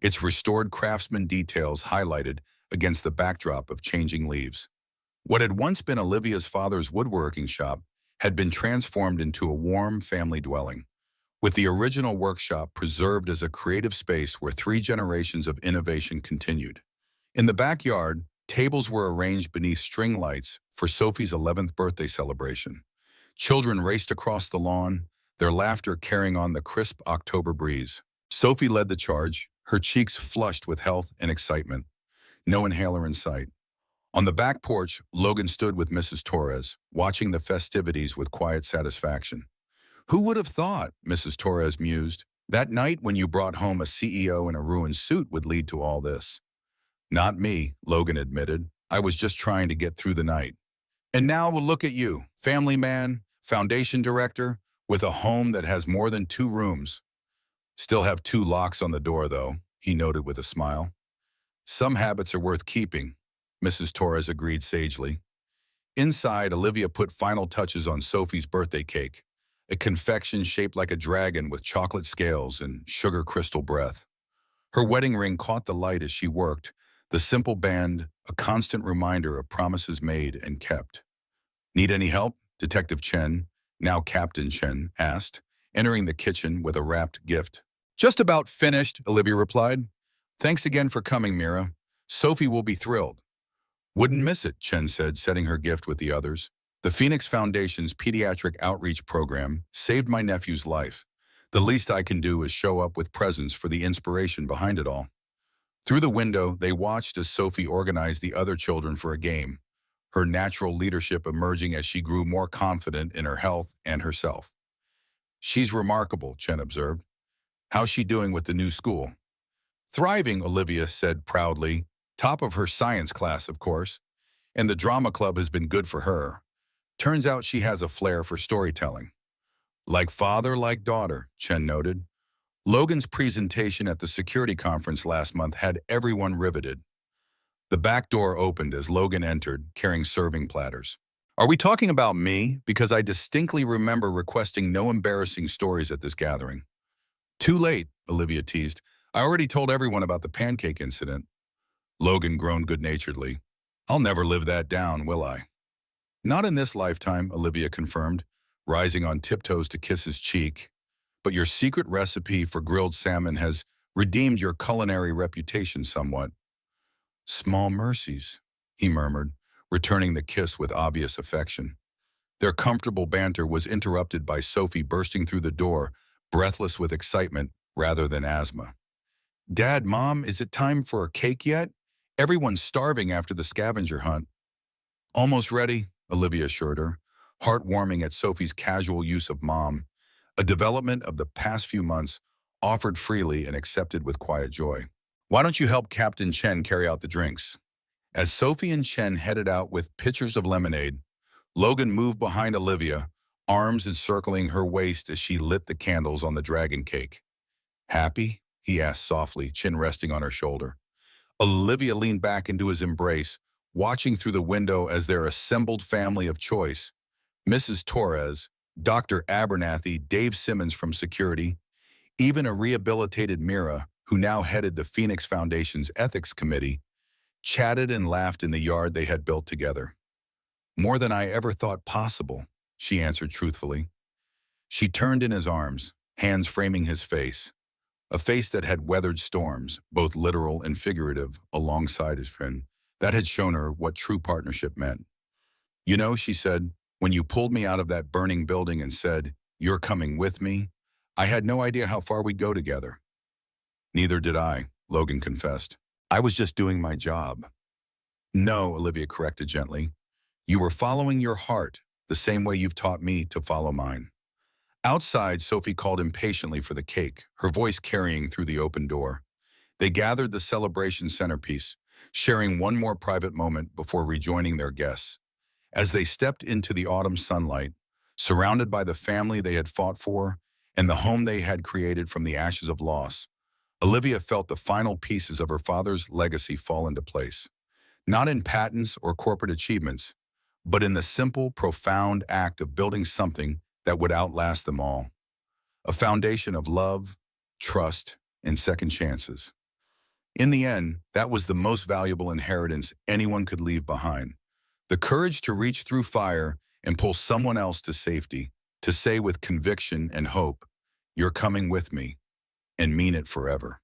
its restored craftsman details highlighted against the backdrop of changing leaves. What had once been Olivia's father's woodworking shop had been transformed into a warm family dwelling, with the original workshop preserved as a creative space where 3 generations of innovation continued. In the backyard, tables were arranged beneath string lights for Sophie's 11th birthday celebration. Children raced across the lawn, their laughter carrying on the crisp October breeze. Sophie led the charge, her cheeks flushed with health and excitement. No inhaler in sight. On the back porch, Logan stood with Mrs. Torres, watching the festivities with quiet satisfaction. Who would have thought, Mrs. Torres mused, that night when you brought home a CEO in a ruined suit would lead to all this? Not me, Logan admitted. I was just trying to get through the night. And now we'll look at you, family man, foundation director, with a home that has more than 2 rooms. Still have 2 locks on the door, though, he noted with a smile. Some habits are worth keeping, Mrs. Torres agreed sagely. Inside, Olivia put final touches on Sophie's birthday cake, a confection shaped like a dragon with chocolate scales and sugar crystal breath. Her wedding ring caught the light as she worked, the simple band a constant reminder of promises made and kept. Need any help? Detective Chen, now Captain Chen, asked, entering the kitchen with a wrapped gift. Just about finished, Olivia replied. Thanks again for coming, Mira. Sophie will be thrilled. Wouldn't miss it, Chen said, setting her gift with the others. The Phoenix Foundation's pediatric outreach program saved my nephew's life. The least I can do is show up with presents for the inspiration behind it all. Through the window, they watched as Sophie organized the other children for a game, her natural leadership emerging as she grew more confident in her health and herself. She's remarkable, Chen observed. How's she doing with the new school? Thriving, Olivia said proudly. Top of her science class, of course. And the drama club has been good for her. Turns out she has a flair for storytelling. Like father, like daughter, Chen noted. Logan's presentation at the security conference last month had everyone riveted. The back door opened as Logan entered, carrying serving platters. Are we talking about me? Because I distinctly remember requesting no embarrassing stories at this gathering. Too late, Olivia teased. I already told everyone about the pancake incident. Logan groaned good-naturedly. I'll never live that down, will I? Not in this lifetime, Olivia confirmed, rising on tiptoes to kiss his cheek. But your secret recipe for grilled salmon has redeemed your culinary reputation somewhat. Small mercies, he murmured, returning the kiss with obvious affection. Their comfortable banter was interrupted by Sophie bursting through the door, breathless with excitement rather than asthma. Dad, Mom, is it time for a cake yet? Everyone's starving after the scavenger hunt. Almost ready, Olivia assured her, heartwarming at Sophie's casual use of mom, a development of the past few months offered freely and accepted with quiet joy. Why don't you help Captain Chen carry out the drinks? As Sophie and Chen headed out with pitchers of lemonade, Logan moved behind Olivia, arms encircling her waist as she lit the candles on the dragon cake. Happy? He asked softly, chin resting on her shoulder. Olivia leaned back into his embrace, watching through the window as their assembled family of choice, Mrs. Torres, Dr. Abernathy, Dave Simmons from security, even a rehabilitated Mira, who now headed the Phoenix Foundation's ethics committee, chatted and laughed in the yard they had built together. More than I ever thought possible, she answered truthfully. She turned in his arms, hands framing his face, a face that had weathered storms, both literal and figurative, alongside his friend, that had shown her what true partnership meant. You know, she said, when you pulled me out of that burning building and said, "You're coming with me," I had no idea how far we'd go together. Neither did I, Logan confessed. I was just doing my job. No, Olivia corrected gently. You were following your heart, the same way you've taught me to follow mine. Outside, Sophie called impatiently for the cake, her voice carrying through the open door. They gathered the celebration centerpiece, sharing one more private moment before rejoining their guests. As they stepped into the autumn sunlight, surrounded by the family they had fought for and the home they had created from the ashes of loss, Olivia felt the final pieces of her father's legacy fall into place. Not in patents or corporate achievements, but in the simple, profound act of building something that would outlast them all. A foundation of love, trust, and second chances. In the end, that was the most valuable inheritance anyone could leave behind. The courage to reach through fire and pull someone else to safety, to say with conviction and hope, "You're coming with me," and mean it forever.